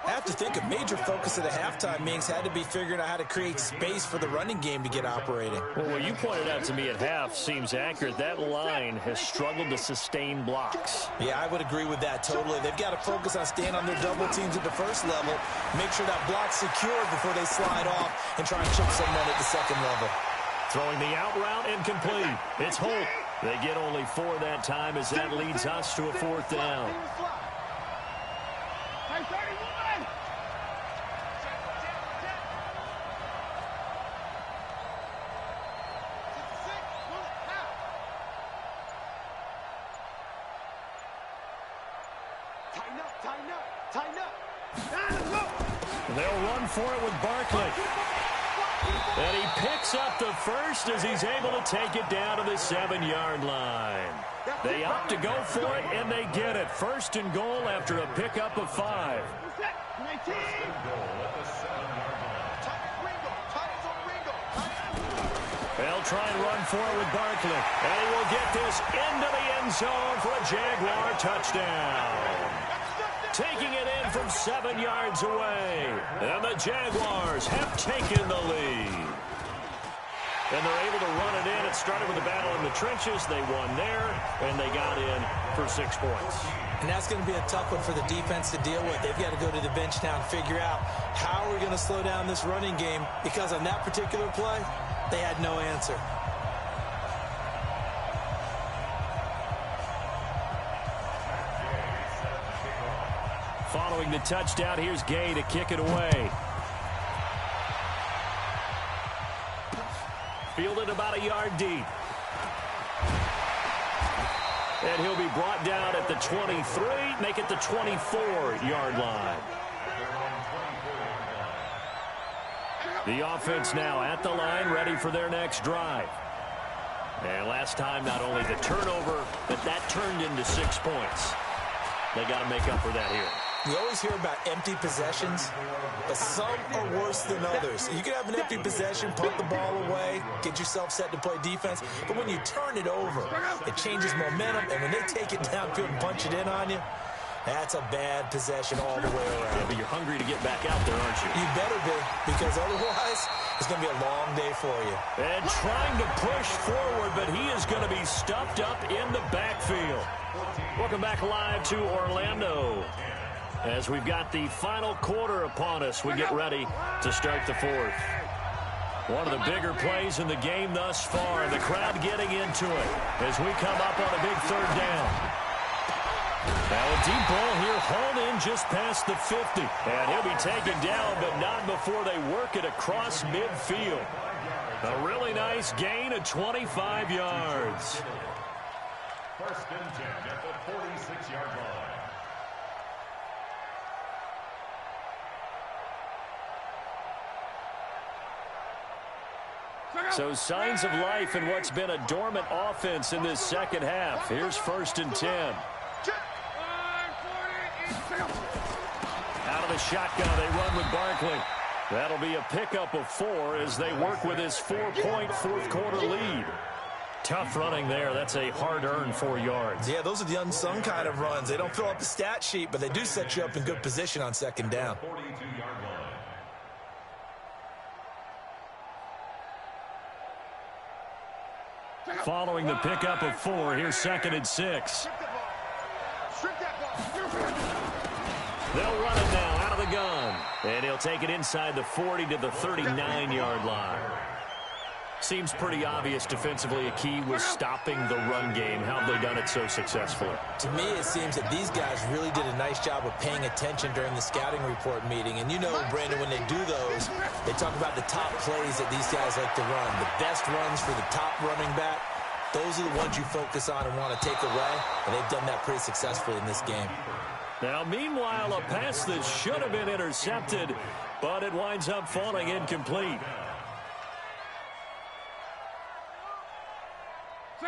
I have to think a major focus of the halftime meetings had to be figuring out how to create space for the running game to get operating. Well, what you pointed out to me at half seems accurate. That line has struggled to sustain blocks. Yeah, I would agree with that totally. They've got to focus on staying on their double teams at the first level, make sure that block's secured before they slide off and try and chip someone at the second level. Throwing the out route incomplete. It's Holt. They get only 4 that time as that leads us to a 4th down. They'll run for it with Barkley. And he picks up the first as he's able to take it down to the 7-yard line. They opt to go for it, and they get it. First and goal after a pickup of 5. They'll try and run for it with Barkley. And he will get this into the end zone for a Jaguar touchdown. Taking it in from 7 yards away. And the Jaguars have taken the lead. And they're able to run it in. It started with a battle in the trenches. They won there, and they got in for 6 points. And that's going to be a tough one for the defense to deal with. They've got to go to the bench now and figure out how we're going to slow down this running game, because on that particular play, they had no answer. Following the touchdown, here's Gay to kick it away. Fielded about a yard deep. And he'll be brought down at the 23, make it the 24-yard line. The offense now at the line, ready for their next drive. And last time, not only the turnover, but that turned into 6 points. They got to make up for that here. You always hear about empty possessions, but some are worse than others. You can have an empty possession, punt the ball away, get yourself set to play defense, but when you turn it over, it changes momentum, and when they take it downfield and punch it in on you, that's a bad possession all the way around. Yeah, but you're hungry to get back out there, aren't you? You better be, because otherwise, it's going to be a long day for you. And trying to push forward, but he is going to be stuffed up in the backfield. Welcome back live to Orlando. As we've got the final quarter upon us, we get ready to start the fourth. One of the bigger plays in the game thus far, and the crowd getting into it as we come up on a big 3rd down. Now a deep ball here, hauled in just past the 50. And he'll be taken down, but not before they work it across midfield. A really nice gain of 25 yards. 1st and 10 at the 46-yard line. So signs of life in what's been a dormant offense in this second half. Here's 1st and 10. Out of the shotgun, they run with Barkley. That'll be a pickup of 4 as they work with his 4-point 4th quarter lead. Tough running there. That's a hard-earned 4 yards. Yeah, those are the unsung kind of runs. They don't fill up the stat sheet, but they do set you up in good position on 2nd down. 42-yard line. Following the pickup of 4, here's 2nd and 6. They'll run it now out of the gun. And he'll take it inside the 40 to the 39-yard line. Seems pretty obvious defensively a key was stopping the run game. How have they done it so successfully? To me, it seems that these guys really did a nice job of paying attention during the scouting report meeting. And you know, Brandon, when they do those, they talk about the top plays that these guys like to run. The best runs for the top running back, those are the ones you focus on and want to take away. And they've done that pretty successfully in this game. Now, meanwhile, a pass that should have been intercepted, but it winds up falling incomplete.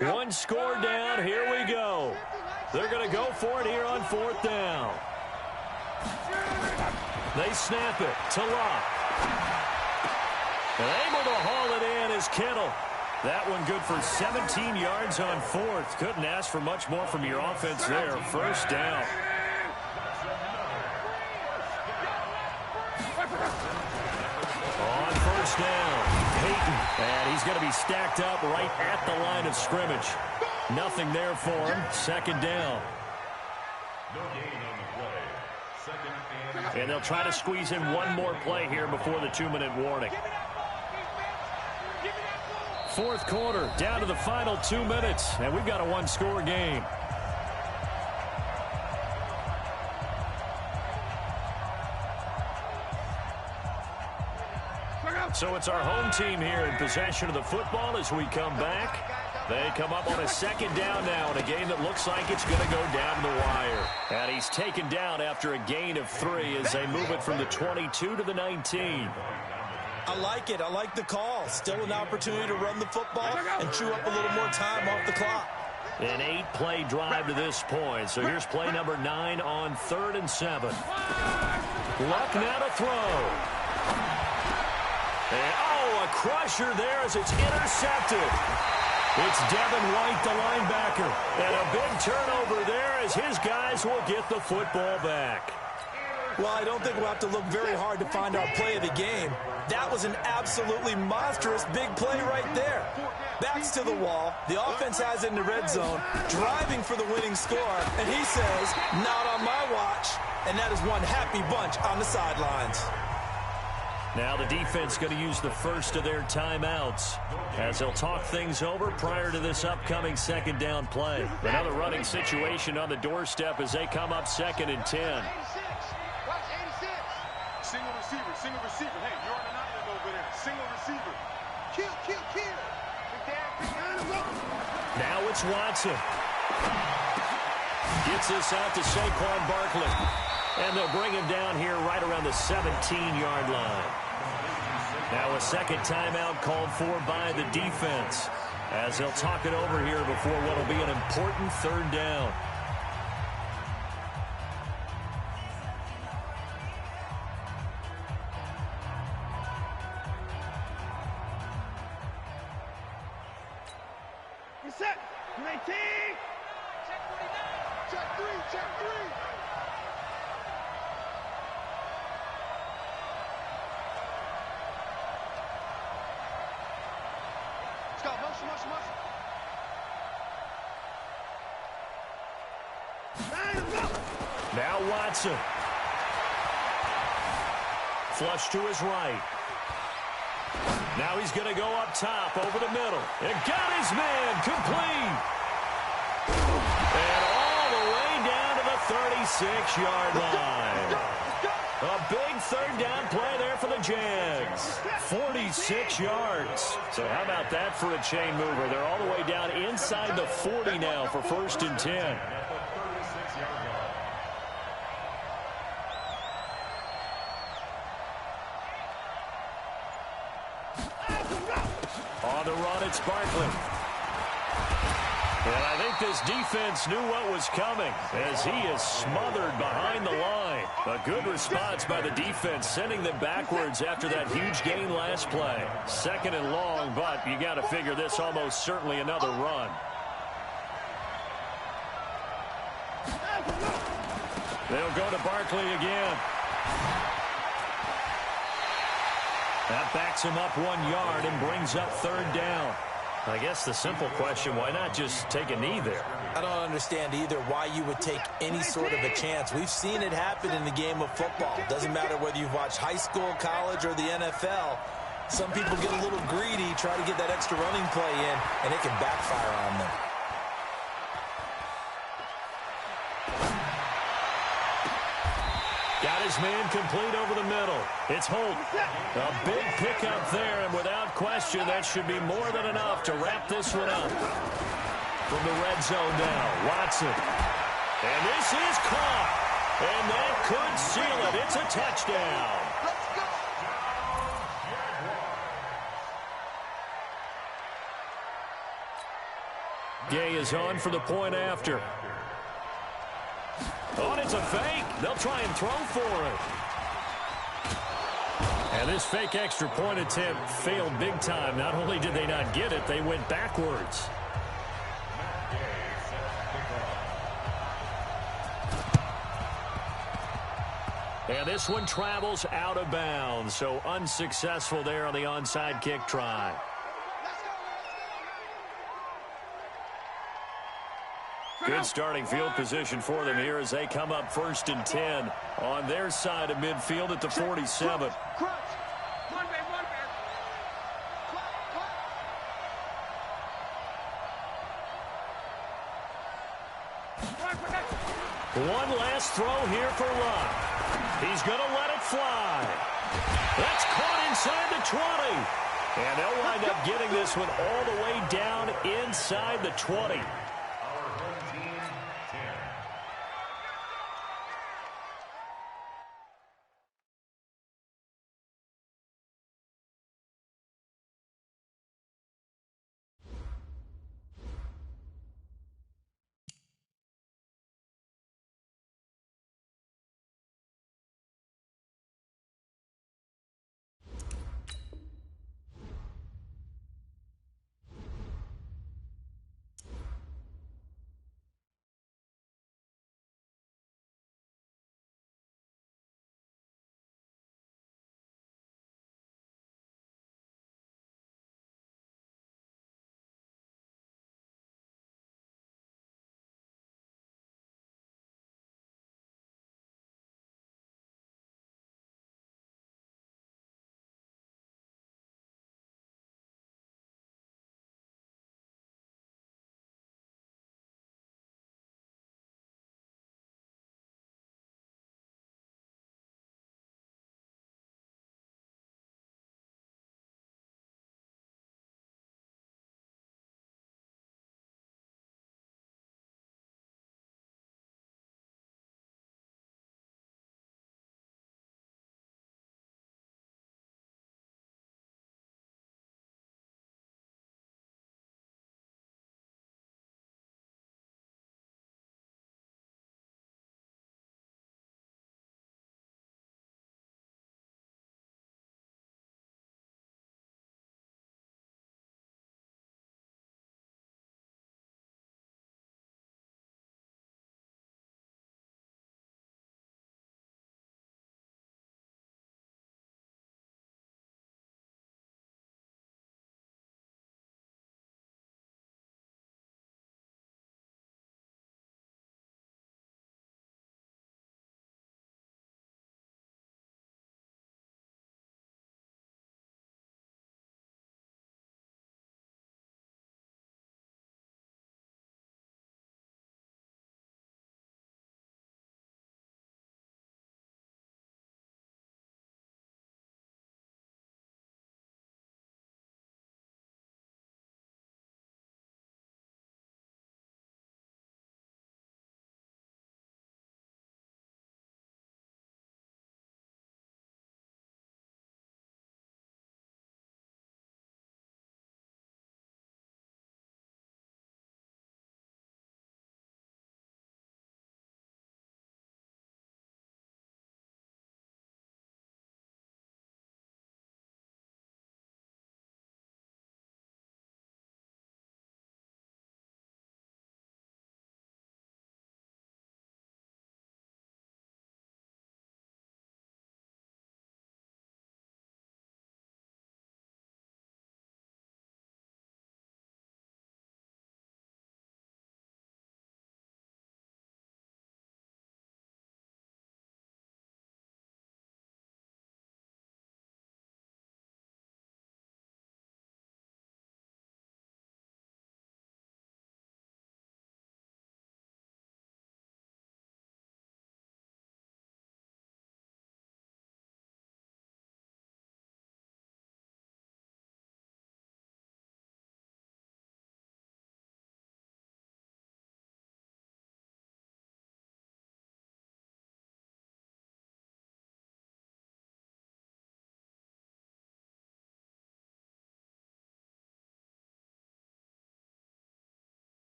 One score down. Here we go. They're going to go for it here on 4th down. They snap it to Locke. And able to haul it in is Kittle. That one good for 17 yards on 4th. Couldn't ask for much more from your offense there. 1st down. On 1st down. Peyton, and he's going to be stacked up right at the line of scrimmage. Nothing there for him. 2nd down. No gain on the play. 2nd and they'll try to squeeze in one more play here before the 2-minute warning. 4th quarter, down to the final 2 minutes, and we've got a 1-score game. So it's our home team here in possession of the football as we come back. They come up on a second down now in a game that looks like it's going to go down to the wire. And he's taken down after a gain of 3 as they move it from the 22 to the 19. I like it. I like the call. Still an opportunity to run the football and chew up a little more time off the clock. An 8-play drive to this point. So here's play number 9 on 3rd and 7. Luck now to throw. And, a crusher there as it's intercepted. It's Devin White, the linebacker. And a big turnover there as his guys will get the football back. Well, I don't think we'll have to look very hard to find our play of the game. That was an absolutely monstrous big play right there. Backs to the wall. The offense has it in the red zone, driving for the winning score. And he says, not on my watch. And that is one happy bunch on the sidelines. Now the defense going to use the first of their timeouts as they'll talk things over prior to this upcoming second down play. Another running situation on the doorstep as they come up 2nd and 10. Single receiver. Hey, you're on an island over there. Single receiver. Kill. Now it's Watson. Gets this out to Saquon Barkley. And they'll bring him down here right around the 17-yard line. Now a second timeout called for by the defense as they'll talk it over here before what will be an important 3rd down. Set. 19. Check 3. Let's go. Motion. Now Watson. Flush to his right. Now he's going to go up top over the middle. And got his man complete. And all the way down to the 36-yard line. A big 3rd down play there for the Jags. 46 yards. So how about that for a chain mover? They're all the way down inside the 40 now for 1st and 10. On the run, it's Barkley. And I think this defense knew what was coming as he is smothered behind the line. A good response by the defense, sending them backwards after that huge gain last play. 2nd and long, but you got to figure this almost certainly another run. They'll go to Barkley again. That backs him up 1 yard and brings up 3rd down. I guess the simple question, why not just take a knee there? I don't understand either why you would take any sort of a chance. We've seen it happen in the game of football. Doesn't matter whether you've watched high school, college, or the NFL. Some people get a little greedy, try to get that extra running play in, and it can backfire on them. Got his man complete over the middle. It's Holt. A big pickup there, and without question, that should be more than enough to wrap this one up. From the red zone now, Watson. And this is caught. And that could seal it. It's a touchdown. Gay is on for the point after. Oh, and it's a fake. They'll try and throw for it. And this fake extra point attempt failed big time. Not only did they not get it, they went backwards. And this one travels out of bounds, so unsuccessful there on the onside kick try. Good starting field position for them here as they come up 1st and 10 on their side of midfield at the 47. One last throw here for Luck. He's going to let it fly. That's caught inside the 20. And they'll wind up getting this one all the way down inside the 20.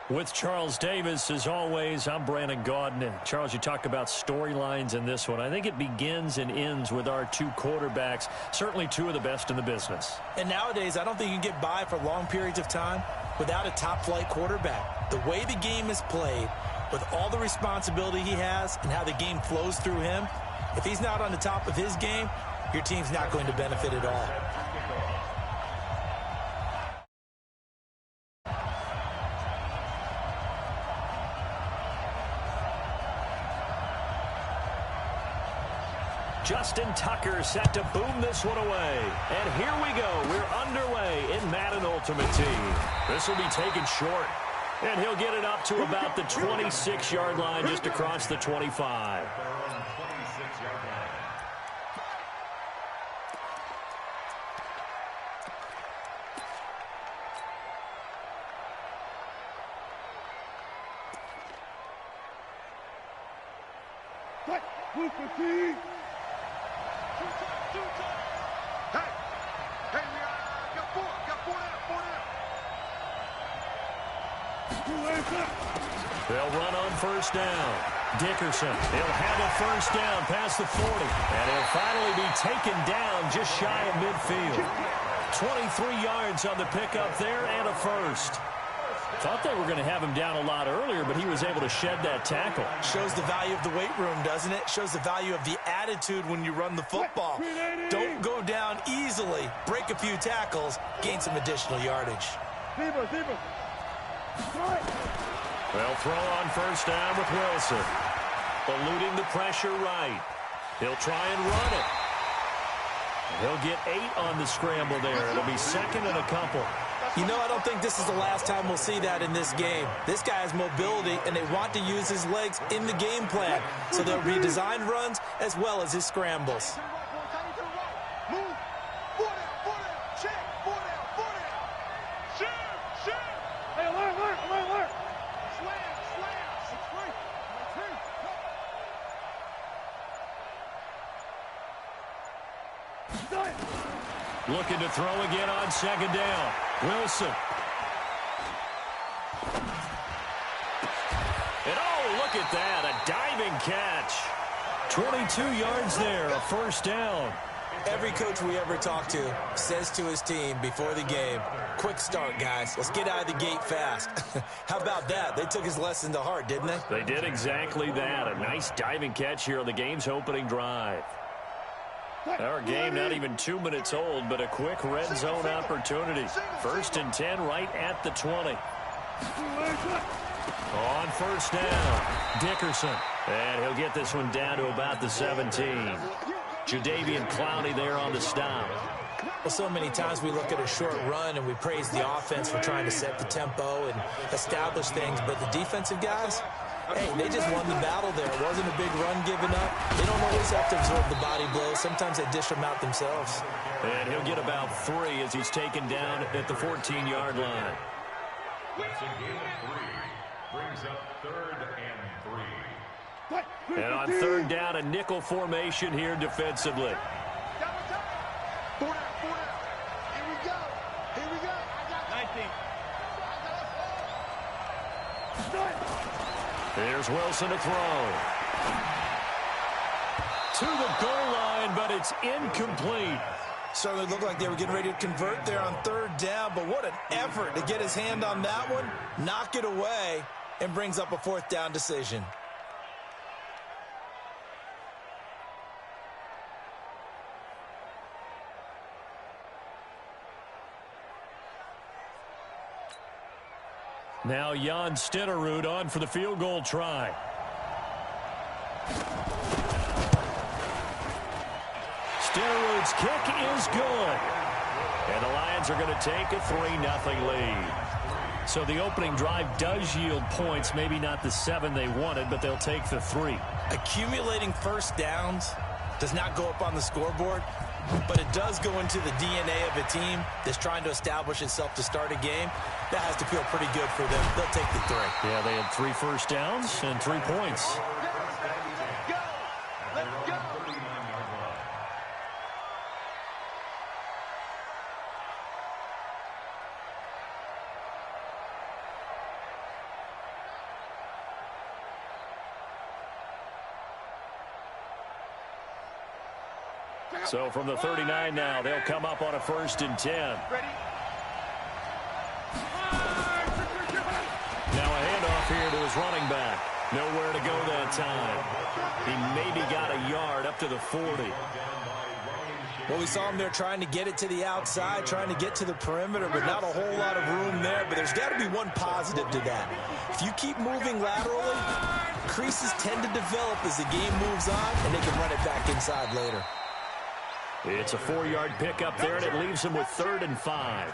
With Charles Davis, as always, I'm Brandon Gaudin. Charles, you talk about storylines in this one. I think it begins and ends with our two quarterbacks, certainly two of the best in the business. And nowadays, I don't think you can get by for long periods of time without a top-flight quarterback. The way the game is played, with all the responsibility he has and how the game flows through him, if he's not on the top of his game, your team's not going to benefit at all. Justin Tucker set to boom this one away. And here we go. We're underway in Madden Ultimate Team. This will be taken short. And he'll get it up to about the 26-yard line, just across the 25. Hey, we got four down. They'll run on first down. Dickerson, he'll have a first down past the 40. And he'll finally be taken down just shy of midfield. 23 yards on the pickup there and a first. Thought they were going to have him down a lot earlier, but he was able to shed that tackle. Shows the value of the weight room, doesn't it? Shows the value of the attitude when you run the football. Don't go down easily. Break a few tackles. Gain some additional yardage. They'll throw on first down with Wilson. Eluding the pressure right. He'll try and run it. He'll get 8 on the scramble there. It'll be second and a couple. You know, I don't think this is the last time we'll see that in this game. This guy has mobility, and they want to use his legs in the game plan. So there'll be designed runs as well as his scrambles. Move. 4 down. Check. 4 down. Shoot. Hey, alert. Slam. Looking to throw again on second down. Wilson. And oh, look at that. A diving catch. 22 yards there, a first down. Every coach we ever talk to says to his team before the game, quick start, guys. Let's get out of the gate fast. How about that? They took his lesson to heart, didn't they? They did exactly that. A nice diving catch here on the game's opening drive. Our game not even 2 minutes old, but a quick red zone opportunity. First and 10 right at the 20. On first down, Dickerson. And he'll get this one down to about the 17. Jadeveon Clowney there on the stop. Well, so many times we look at a short run and we praise the offense for trying to set the tempo and establish things, but the defensive guys, hey, they just won the battle there. It wasn't a big run given up. They don't always have to absorb the body blows. Sometimes they dish them out themselves. And he'll get about 3 as he's taken down at the 14-yard line. That's a gain of 3. Brings up 3rd and 3. And on third down, a nickel formation here defensively. 4 down. Here we go. 19. Here's Wilson to throw. To the goal line, but it's incomplete. Certainly looked like they were getting ready to convert there on third down, but what an effort to get his hand on that one, knock it away, and brings up a 4th down decision. Now Jan Stenerud on for the field goal try. Stenerud's kick is good. And the Lions are going to take a 3-0 lead. So the opening drive does yield points, maybe not the 7 they wanted, but they'll take the 3. Accumulating first downs does not go up on the scoreboard, but it does go into the DNA of a team that's trying to establish itself to start a game. That has to feel pretty good for them. They'll take the 3. Yeah, they had 3 first downs and 3 points. So from the 39 now, they'll come up on a 1st and 10. Now a handoff here to his running back. Nowhere to go that time. He maybe got a yard up to the 40. Well, we saw him there trying to get it to the outside, trying to get to the perimeter, but not a whole lot of room there. But there's got to be one positive to that. If you keep moving laterally, creases tend to develop as the game moves on, and they can run it back inside later. It's a 4-yard pickup there, and it leaves him with 3rd and 5.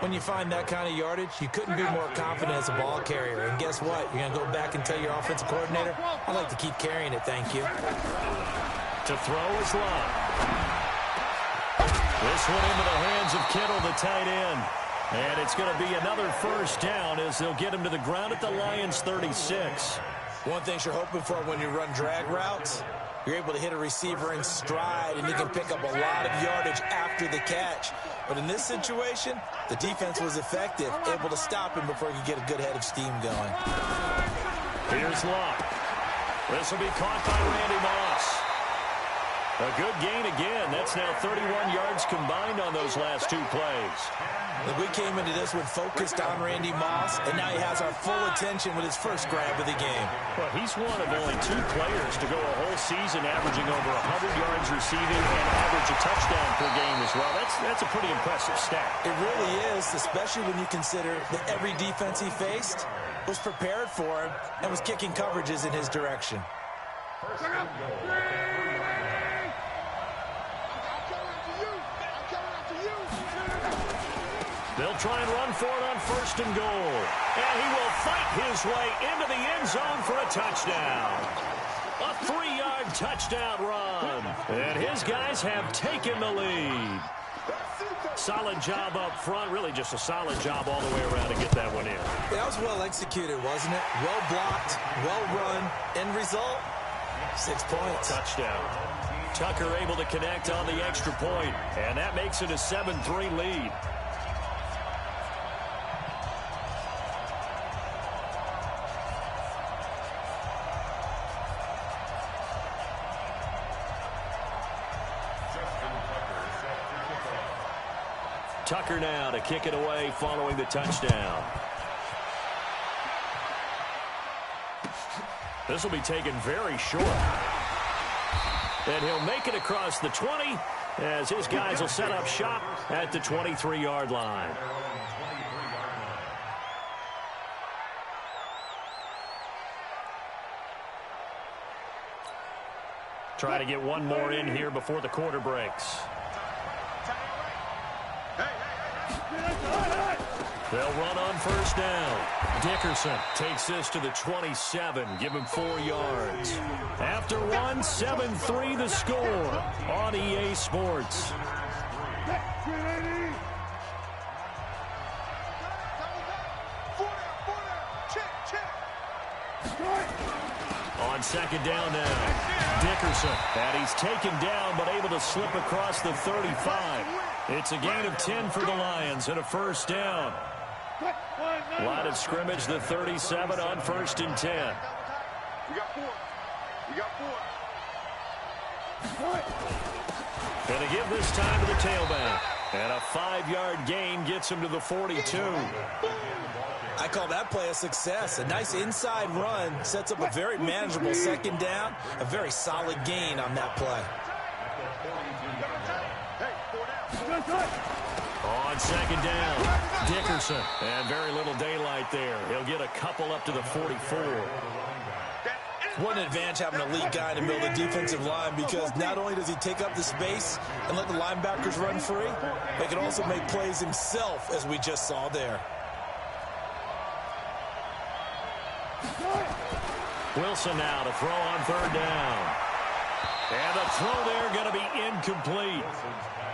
When you find that kind of yardage, you couldn't be more confident as a ball carrier. And guess what? You're going to go back and tell your offensive coordinator, I'd like to keep carrying it, thank you. To throw is Love. This one into the hands of Kittle, the tight end. And it's going to be another first down as they'll get him to the ground at the Lions' 36. One thing you're hoping for when you run drag routes, You're able to hit a receiver in stride, and you can pick up a lot of yardage after the catch. But in this situation, the defense was effective, able to stop him before he could get a good head of steam going. Here's Luck. This will be caught by Randy Moss. A good gain again. That's now 31 yards combined on those last 2 plays. We came into this one focused on Randy Moss, and now he has our full attention with his first grab of the game. Well, he's one of only 2 players to go a whole season averaging over 100 yards receiving and average a touchdown per game as well. That's a pretty impressive stat. It really is, especially when you consider that every defense he faced was prepared for him and was kicking coverages in his direction. They'll try and run for it on 1st and goal. And he will fight his way into the end zone for a touchdown. A 3-yard touchdown run. And his guys have taken the lead. Solid job up front. Really just a solid job all the way around to get that one in. That was well executed, wasn't it? Well blocked, well run. End result, 6 points. Touchdown. Tucker able to connect on the extra point. And that makes it a 7-3 lead. Tucker now to kick it away following the touchdown. This will be taken very short. And he'll make it across the 20 as his guys will set up shop at the 23-yard line. Try to get one more in here before the quarter breaks. They'll run on 1st down. Dickerson takes this to the 27. Give him 4 yards. After 1, 7-3 the score on EA Sports. On 2nd down now. Dickerson. And he's taken down but able to slip across the 35. It's a gain of 10 for the Lions and a 1st down. Line of scrimmage, the 37 on 1st and 10. We got 4. We got 4. Going to give this time to the tailback. And a 5-yard gain gets him to the 42. I call that play a success. A nice inside run sets up a very manageable 2nd down. A very solid gain on that play. On 2nd down, Dickerson. And very little daylight there. He'll get a couple up to the 44. What an advantage having a lead guy in the middle of the defensive line, because not only does he take up the space and let the linebackers run free, but he can also make plays himself, as we just saw there. Wilson now to throw on 3rd down. And the throw there going to be incomplete.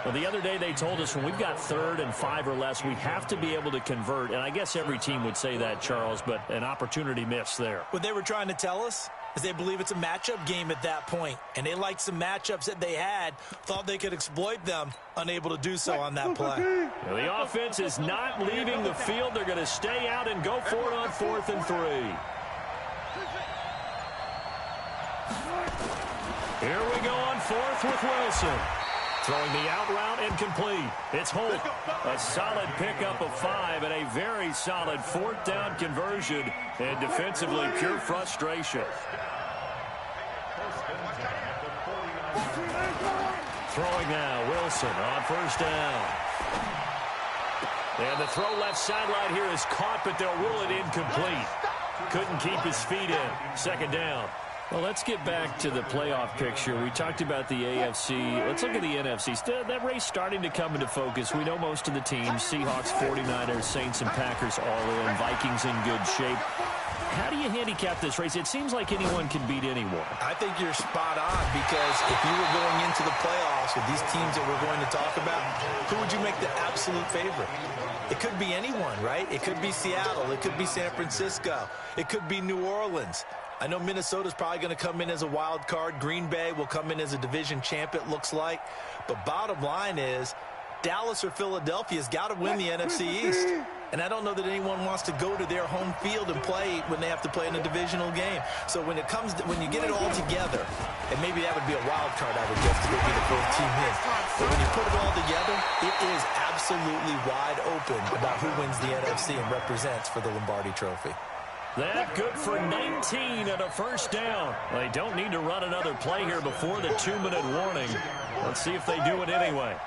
Well, the other day they told us when we've got 3rd and 5 or less, we have to be able to convert. And I guess every team would say that, Charles, but an opportunity missed there. What they were trying to tell us is they believe it's a matchup game at that point. And they liked some matchups that they had, thought they could exploit them, unable to do so on that play. Well, the offense is not leaving the field. They're going to stay out and go for it on 4th and 3. Here we go on 4th with Wilson. Throwing the out route incomplete. It's Holt. A solid pickup of 5 and a very solid 4th down conversion. And defensively, pure frustration. Throwing now, Wilson on 1st down. And the throw left sideline here is caught, but they'll rule it incomplete. Couldn't keep his feet in. 2nd down. Well, let's get back to the playoff picture. We talked about the AFC. Let's look at the NFC. That race starting to come into focus. We know most of the teams, Seahawks, 49ers, Saints, and Packers all in. Vikings in good shape. How do you handicap this race? It seems like anyone can beat anyone. I think you're spot on, because if you were going into the playoffs with these teams that we're going to talk about, who would you make the absolute favorite? It could be anyone, right? It could be Seattle. It could be San Francisco. It could be New Orleans. I know Minnesota's probably going to come in as a wild card. Green Bay will come in as a division champ, it looks like. But bottom line is, Dallas or Philadelphia's got to win the NFC East. And I don't know that anyone wants to go to their home field and play when they have to play in a divisional game. So when you get it all together, and maybe that would be a wild card, I would guess, because they'd be the fourth team in. But when you put it all together, it is absolutely wide open about who wins the NFC and represents for the Lombardi Trophy. That good for 19 and a first down. They don't need to run another play here before the 2-minute warning. Let's see if they do it anyway.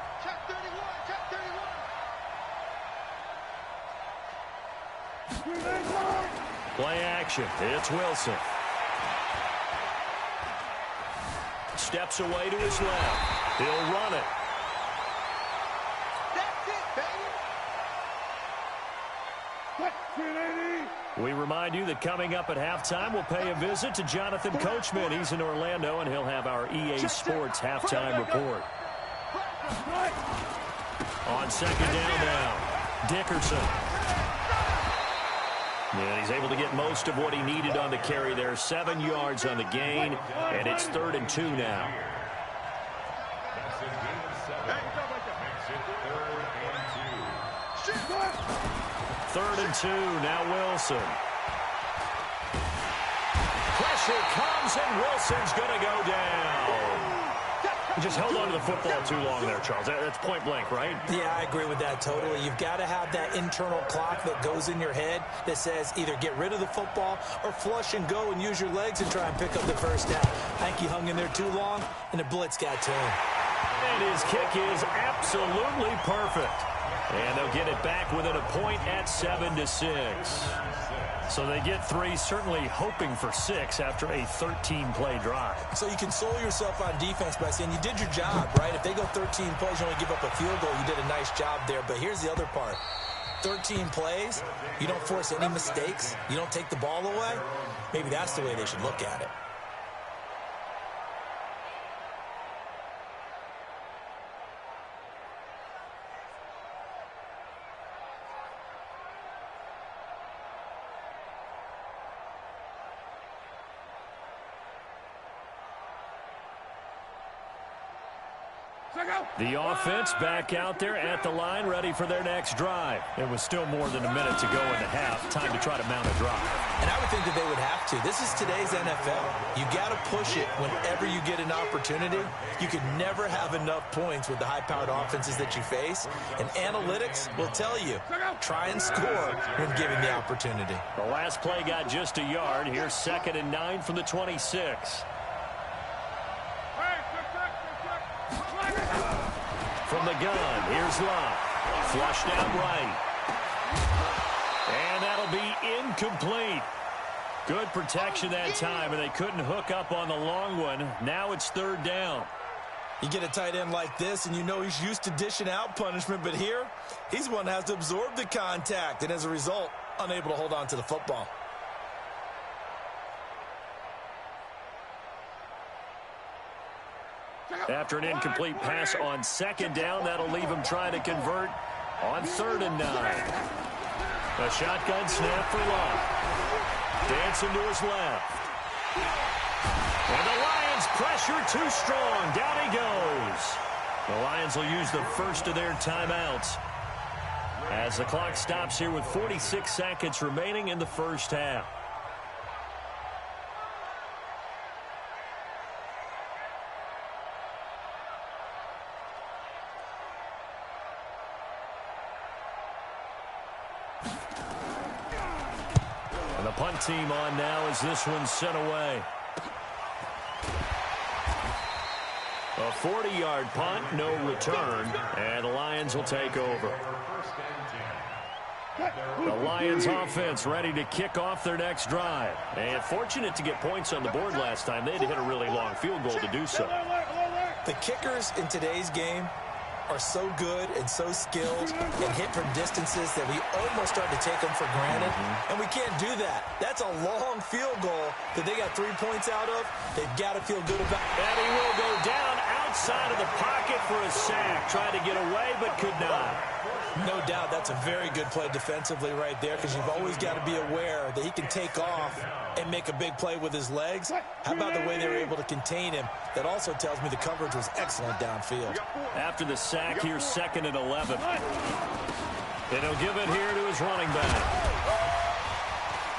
Play action. It's Wilson. Steps away to his left. He'll run it. That's it, baby. We remind you that coming up at halftime, we'll pay a visit to Jonathan Coachman. He's in Orlando, and he'll have our EA Sports halftime report. On second down now, Dickerson. And he's able to get most of what he needed on the carry there. 7 yards on the gain, and it's 3rd and 2 now. Third and 2, now Wilson. Pressure comes, and Wilson's going to go down. He just held on to the football too long there, Charles. That's point blank, right? Yeah, I agree with that totally. You've got to have that internal clock that goes in your head that says either get rid of the football or flush and go and use your legs and try and pick up the first down. I think he hung in there too long, and the blitz got to him. And his kick is absolutely perfect. And they'll get it back within a point at 7-6. So they get 3, certainly hoping for 6 after a 13-play drive. So you console yourself on defense by saying you did your job, right? If they go 13 plays, you only give up a field goal, you did a nice job there. But here's the other part. 13 plays, you don't force any mistakes, you don't take the ball away. Maybe that's the way they should look at it. The offense back out there at the line, ready for their next drive. It was still more than a minute to go in the half. Time to try to mount a drive. And I would think that they would have to. This is today's NFL. You got to push it whenever you get an opportunity. You can never have enough points with the high-powered offenses that you face. And analytics will tell you, try and score when given the opportunity. The last play got just a yard. Here's 2nd and 9 from the 26. From the gun, here's Love. Flushed out right. And that'll be incomplete. Good protection that time, and they couldn't hook up on the long one. Now it's 3rd down. You get a tight end like this, and you know he's used to dishing out punishment, but here, he's one that has to absorb the contact, and as a result, unable to hold on to the football. After an incomplete pass on 2nd down, that'll leave him trying to convert on 3rd and 9. A shotgun snap for Love. Dancing to his left. And the Lions pressure too strong. Down he goes. The Lions will use the first of their timeouts as the clock stops here with 46 seconds remaining in the first half. And the punt team on now as this one's sent away. A 40-yard punt, no return, and the Lions will take over. The Lions offense ready to kick off their next drive. And fortunate to get points on the board last time. They had to hit a really long field goal to do so. The kickers in today's game are so good and so skilled and hit from distances that we almost start to take them for granted. And we can't do that. That's a long field goal that they got 3 points out of. They've got to feel good about it. And he will go down outside of the pocket for a sack. Tried to get away, but could not. No doubt that's a very good play defensively right there, because you've always got to be aware that he can take off and make a big play with his legs. How about the way they were able to contain him? That also tells me the coverage was excellent downfield. After the sack, here's 2nd and 11. And he'll give it here to his running back.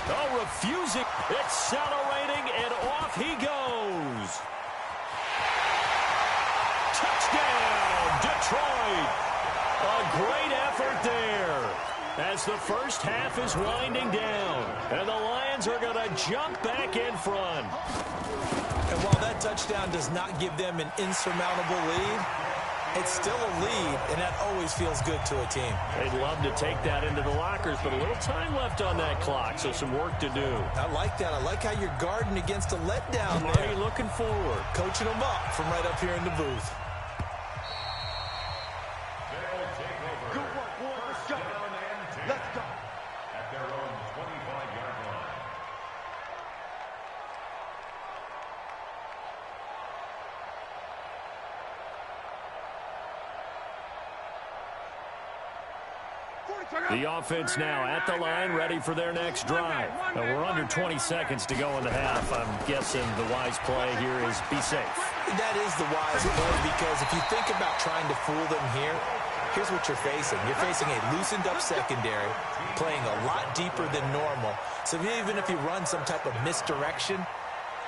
Oh, refusing, accelerating, and off he goes. Touchdown, Detroit. A great effort there as the first half is winding down. And the Lions are going to jump back in front. And while that touchdown does not give them an insurmountable lead, it's still a lead, and that always feels good to a team. They'd love to take that into the lockers, but a little time left on that clock, so some work to do. I like that. I like how you're guarding against a letdown there. Already looking forward. Coaching them up from right up here in the booth. Good work, boy. Let's go. Let's go. At their own 25-yard line. The offense now at the line, ready for their next drive. Now, we're under 20 seconds to go in the half. I'm guessing the wise play here is be safe. That is the wise play, because if you think about trying to fool them here, here's what you're facing. You're facing a loosened-up secondary, playing a lot deeper than normal. So even if you run some type of misdirection,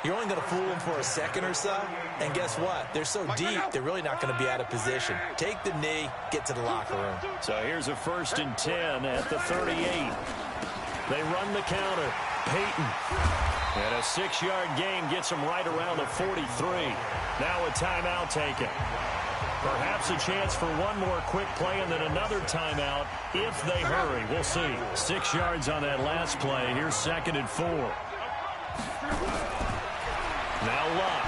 you're only going to fool them for a second or so. And guess what? They're so deep, they're really not going to be out of position. Take the knee, get to the locker room. So here's a 1st and 10 at the 38. They run the counter. Peyton. And a 6-yard gain gets them right around the 43. Now a timeout taken. Perhaps a chance for one more quick play and then another timeout if they hurry. We'll see. 6 yards on that last play. Here's 2nd and 4. Now Luck.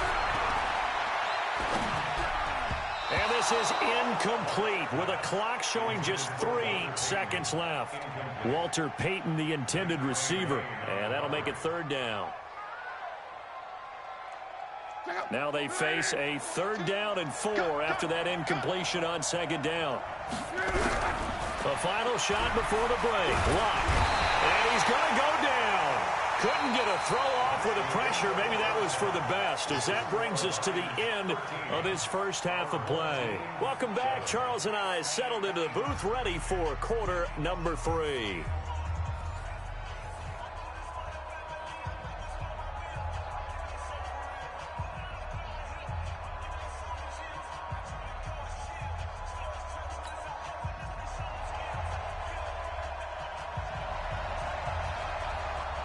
And this is incomplete with a clock showing just 3 seconds left. Walter Payton, the intended receiver. And that'll make it 3rd down. Now they face a 3rd down and 4 after that incompletion on 2nd down. The final shot before the break. Luck. And he's going to go down. Couldn't get a throw off with the pressure. Maybe that was for the best, as that brings us to the end of this first half of play. Welcome back. Charles and I settled into the booth, ready for quarter number 3.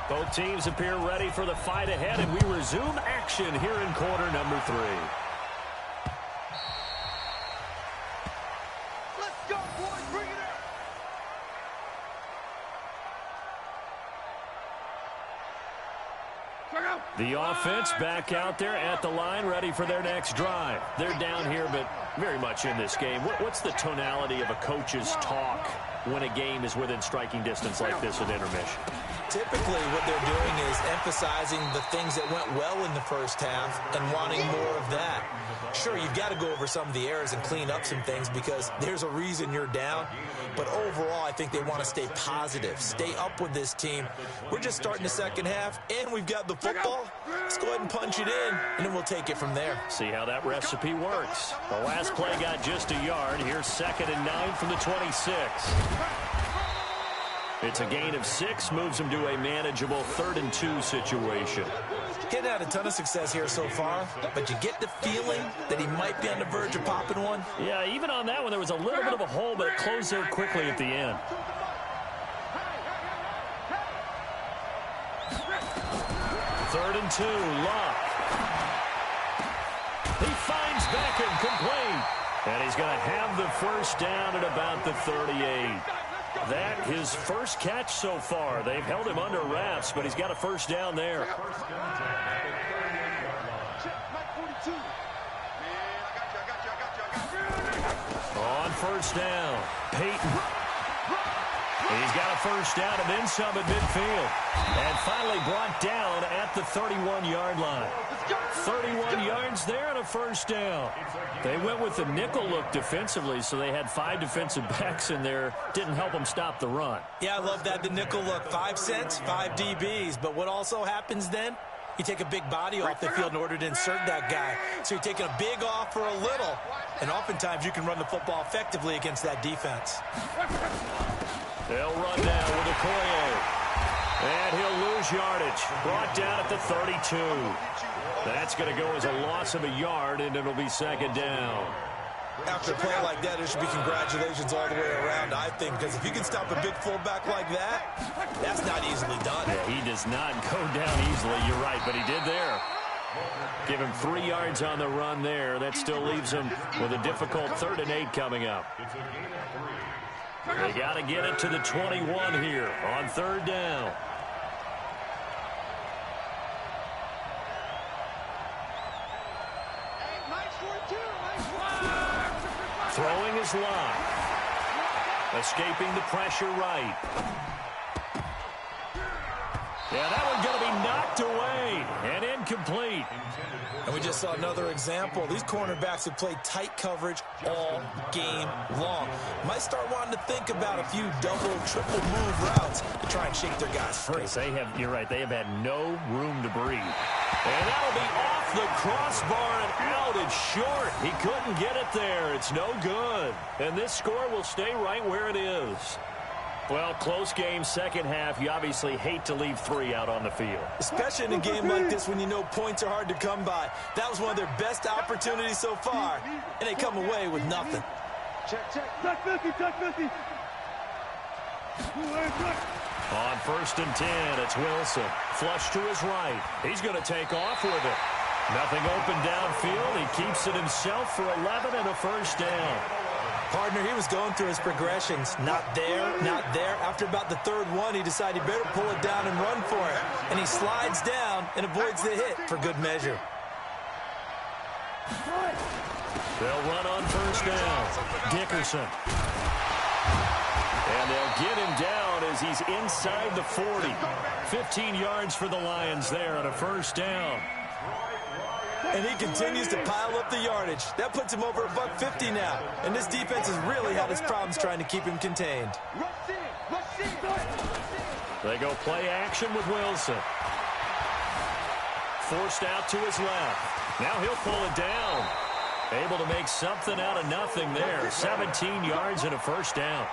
Both teams appear ready for the fight ahead, and we resume action here in quarter number 3. Let's go, boys. Bring it up. The offense back out there at the line, ready for their next drive. They're down here, but very much in this game. What's the tonality of a coach's talk when a game is within striking distance like this at intermission? Typically, what they're doing is emphasizing the things that went well in the first half and wanting more of that. Sure, you've got to go over some of the errors and clean up some things because there's a reason you're down. But overall, I think they want to stay positive, stay up with this team. We're just starting the second half, and we've got the football. Let's go ahead and punch it in, and then we'll take it from there. See how that recipe works. The last play got just a yard. Here's 2nd and 9 from the 26. It's a gain of 6, moves them to a manageable 3rd and 2 situation. Getting had a ton of success here so far, but you get the feeling that he might be on the verge of popping one. Yeah, even on that one, there was a little bit of a hole, but it closed there quickly at the end. 3rd and 2, Luck. He finds Beckham complete. And he's going to have the first down at about the 38. That his first catch so far. They've held him under wraps, but he's got a first down there. On first down, Peyton. He's got a first down and then some at midfield. And finally brought down at the 31-yard line. 31 yards there and a first down. They went with the nickel look defensively, so they had 5 defensive backs in there. Didn't help them stop the run. Yeah, I love that, the nickel look. 5 cents, 5 DBs. But what also happens then? You take a big body off the field in order to insert that guy. So you're taking a big off for a little. And oftentimes you can run the football effectively against that defense. They'll run down with Okoye. And he'll lose yardage. Brought down at the 32. That's going to go as a loss of a yard, and it'll be second down. After a play like that, there should be congratulations all the way around, I think, because if you can stop a big fullback like that, that's not easily done. Yeah, he does not go down easily, you're right, but he did there. Give him 3 yards on the run there. That still leaves him with a difficult 3rd and 8 coming up. They got to get it to the 21 here on 3rd down. Throwing his line. Escaping the pressure right. Yeah, that one's going to be knocked away and incomplete. And we just saw another example. These cornerbacks have played tight coverage all game long. Might start wanting to think about a few double, triple move routes to try and shake their guys free. You're right, they have had no room to breathe. And that'll be off the crossbar and out. It's short. He couldn't get it there. It's no good. And this score will stay right where it is. Well, close game, second half. You obviously hate to leave 3 out on the field. Especially in a game like this when you know points are hard to come by. That was one of their best opportunities so far, and they come away with nothing. Check. Tuck 50. On 1st and 10, it's Wilson. Flush to his right. He's going to take off with it. Nothing open downfield. He keeps it himself for 11 and a first down. Partner, he was going through his progressions. Not there, not there. After about the 3rd one, he decided he better pull it down and run for it. And he slides down and avoids the hit for good measure. They'll run on 1st down. Dickerson. And they'll get him down as he's inside the 40. 15 yards for the Lions there on a first down. And he continues to pile up the yardage. That puts him over $150 now. And this defense has really had its problems trying to keep him contained. They go play action with Wilson. Forced out to his left. Now he'll pull it down. Able to make something out of nothing there. 17 yards and a first down.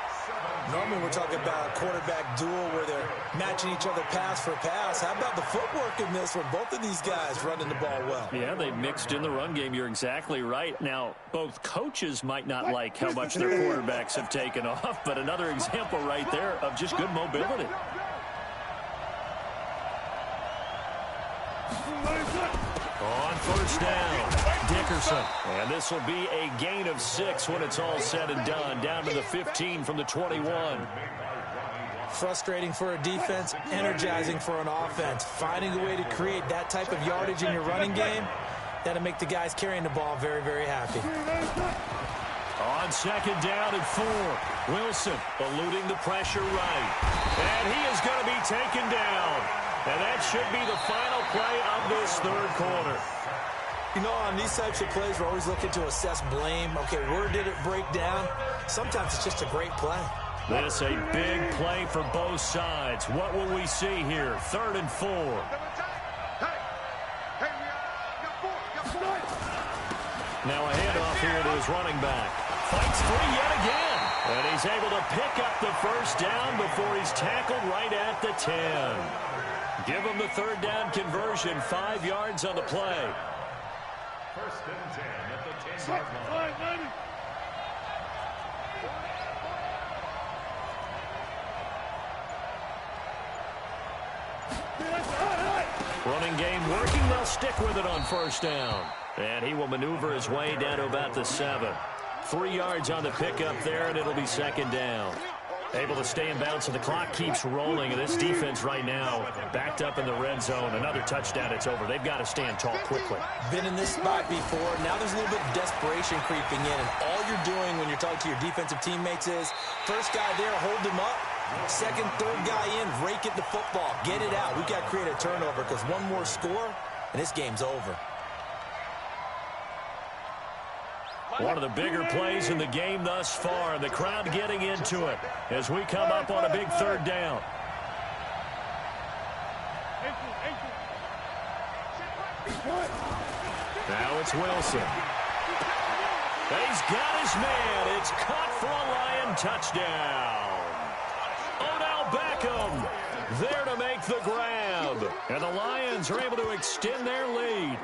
Normally we're talking about a quarterback duel where they're matching each other pass for pass. How about the footwork in this one? Both of these guys running the ball well. Yeah, they mixed in the run game. You're exactly right. Now, both coaches might not like how much their quarterbacks have taken off, but another example right there of just good mobility. On 1st down, Dickerson. And this will be a gain of 6 when it's all said and done. Down to the 15 from the 21. Frustrating for a defense, energizing for an offense. Finding a way to create that type of yardage in your running game, that'll make the guys carrying the ball very, very happy. On 2nd down and 4, Wilson eluding the pressure right. And he is going to be taken down. And that should be the final play of this 3rd quarter. You know, on these types of plays, we're always looking to assess blame. Okay, where did it break down? Sometimes it's just a great play. This a big play for both sides. What will we see here? 3rd and 4. Now a handoff here to his running back. Fights free yet again. And he's able to pick up the first down before he's tackled right at the 10. Give him the 3rd down conversion. 5 yards on the play. 1st and 10 at the 10-yard line. Running game working. They'll stick with it on 1st down. And he will maneuver his way down to about the 7. 3 yards on the pickup there, and it'll be 2nd down. Able to stay in bounds, so the clock keeps rolling. And this defense right now backed up in the red zone. Another touchdown, it's over. They've got to stand tall quickly. Been in this spot before. Now there's a little bit of desperation creeping in. And all you're doing when you're talking to your defensive teammates is, first guy there, hold him up. 2nd, 3rd guy in, rake at the football. Get it out. We've got to create a turnover because one more score, and this game's over. One of the bigger plays in the game thus far. The crowd getting into it as we come up on a big third down. Now it's Wilson. He's got his man. It's caught for a Lion touchdown. Odell Beckham there to make the grab. And the Lions are able to extend their lead.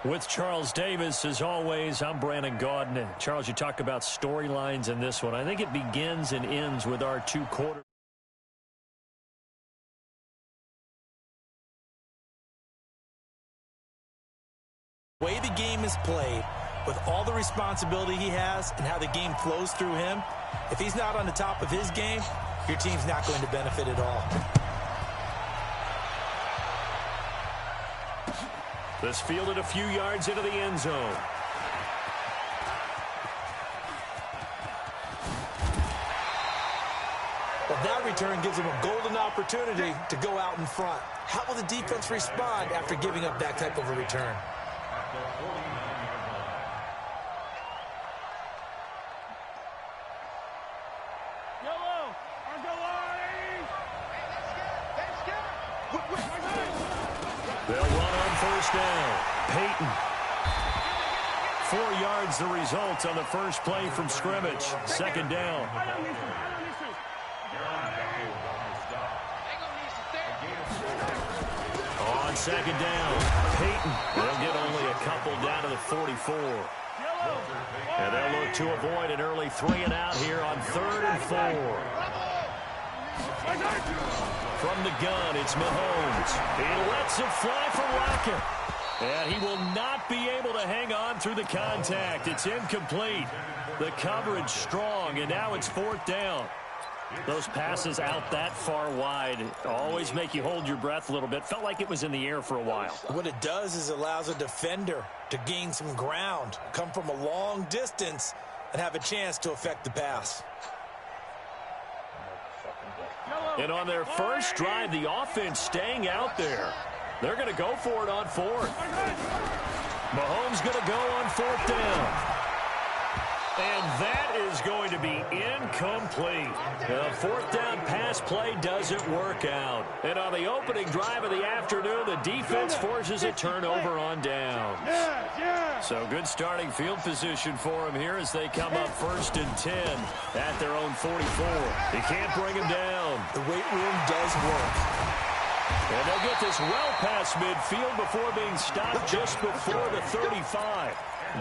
With Charles Davis, as always, I'm Brandon Gaudin. And Charles, you talk about storylines in this one. I think it begins and ends with our two quarters. The way the game is played, with all the responsibility he has and how the game flows through him, if he's not on the top of his game, your team's not going to benefit at all. This fielded a few yards into the end zone. But that return gives him a golden opportunity to go out in front. How will the defense respond after giving up that type of a return? They'll run on first down. Peyton. 4 yards the result on the first play from scrimmage. Second down. On second down, Peyton. They'll get only a couple down to the 44. And they'll look to avoid an early 3-and-out here on 3rd and 4. From the gun, it's Mahomes. He lets it fly for Rocket. And he will not be able to hang on through the contact. It's incomplete. The coverage strong, and now it's 4th down. Those passes out that far wide always make you hold your breath a little bit. Felt like it was in the air for a while. What it does is it allows a defender to gain some ground, come from a long distance, and have a chance to affect the pass. And on their first drive, the offense staying out there. They're going to go for it on 4th. Mahomes going to go on 4th down. And that is going to be incomplete. The 4th down pass play doesn't work out. And on the opening drive of the afternoon, the defense forces a turnover on downs. So good starting field position for them here as they come up 1st and 10 at their own 44. They can't bring him down. The weight room does work. And they'll get this well past midfield before being stopped just before the 35.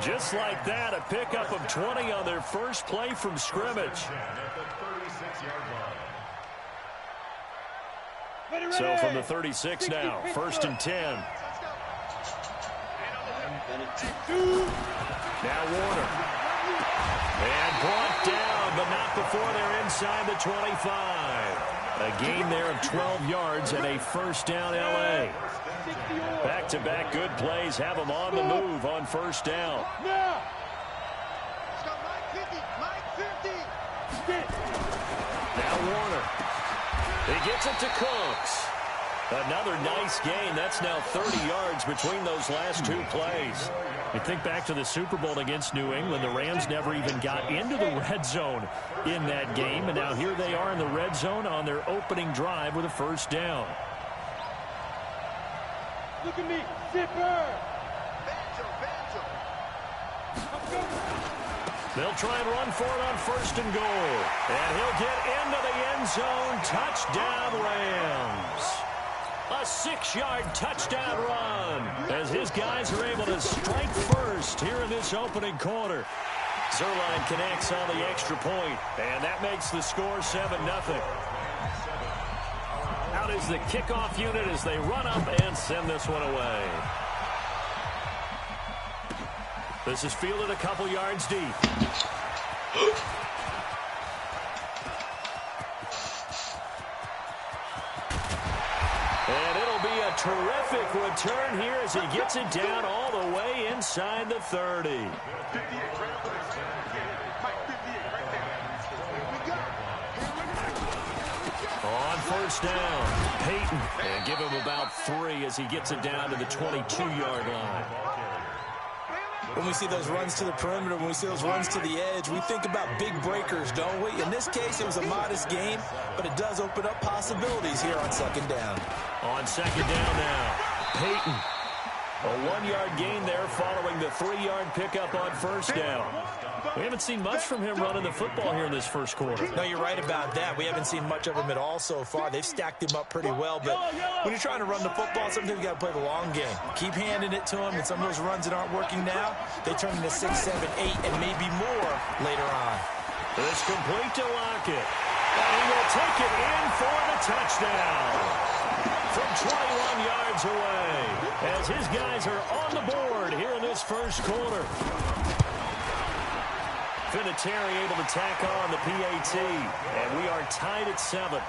Just like that, a pickup of 20 on their first play from scrimmage. So from the 36 now, 1st and 10. Now Warner. And brought down, but not before they're inside the 25. A gain there of 12 yards and a first down L.A. Back-to-back good plays have them on the move on first down. Now Warner. He gets it to Cooks. Another nice gain. That's now 30 yards between those last two plays. You think back to the Super Bowl against New England, the Rams never even got into the red zone in that game, and now here they are in the red zone on their opening drive with a first down. Look at me, zipper. They'll try and run for it on first and goal. And he'll get into the end zone. Touchdown, Rams. A 6-yard touchdown run as his guys are able to strike first here in this opening quarter. Zerline connects on the extra point, and that makes the score 7-0. Out is the kickoff unit as they run up and send this one away. This is fielded a couple yards deep. And it'll be a terrific return here as he gets it down all the way inside the 30. On first down, Peyton. And give him about 3 as he gets it down to the 22-yard line. When we see those runs to the perimeter, when we see those runs to the edge, we think about big breakers, don't we? In this case, it was a modest gain, but it does open up possibilities here on second down. On second down now, Peyton. A 1-yard gain there following the 3-yard pickup on first down. We haven't seen much from him running the football here in this first quarter. No, you're right about that. We haven't seen much of him at all so far. They've stacked him up pretty well, but when you're trying to run the football, sometimes you got to play the long game. Keep handing it to him, and some of those runs that aren't working now, they turn into 6, 7, 8, and maybe more later on. It's complete to Lockett. And he will take it in for the touchdown. From 21 yards away, as his guys are on the board here in this first quarter. Vinatieri able to tack on the PAT, and we are tied at 7.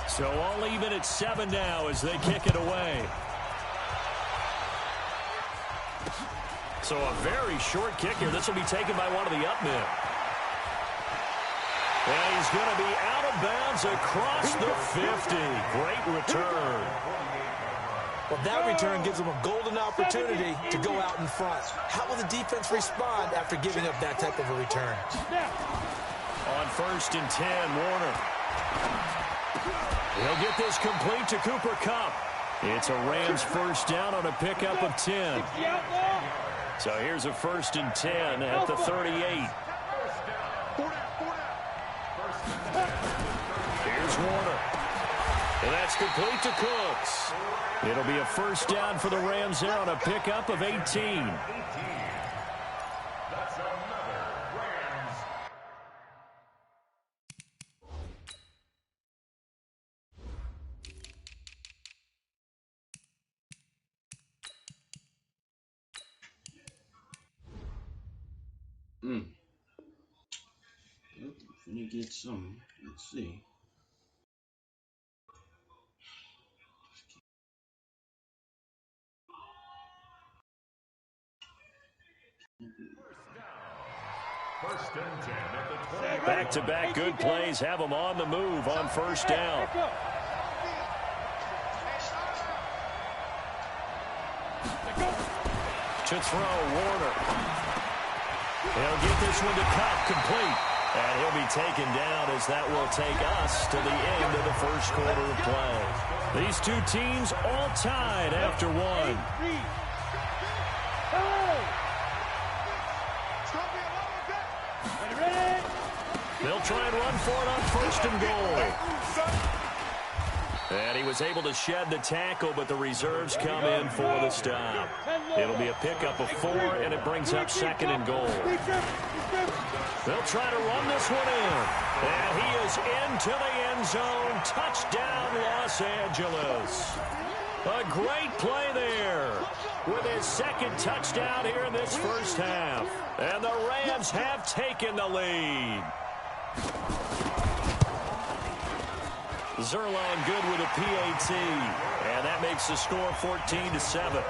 So all even at 7 now as they kick it away. So a very short kick here. This will be taken by one of the up men. And he's going to be out of bounds across the 50. Great return. Well, that return gives them a golden opportunity to go out in front. How will the defense respond after giving up that type of a return? On first and 10, Warner. He'll get this complete to Cooper Kupp. It's a Rams first down on a pickup of 10. So here's a first and 10 at the 38. Here's Warner. And that's complete to Cooks. It'll be a first down for the Rams there on a pickup of 18. That's another Rams. Yep, finna get some. Let's see. First and 10 at the 20. Back-to-back good plays have them on the move on first down. To throw, Warner. He'll get this one to Kupp, complete. And he'll be taken down as that will take us to the end of the first quarter of play. These two teams all tied after one. They'll try and run for it on first and goal. And he was able to shed the tackle, but the reserves come in for the stop. It'll be a pickup of 4, and it brings up second and goal. They'll try to run this one in. And he is into the end zone. Touchdown, Los Angeles. A great play there with his second touchdown here in this first half. And the Rams have taken the lead. Zerline good with a PAT. And that makes the score 14-7.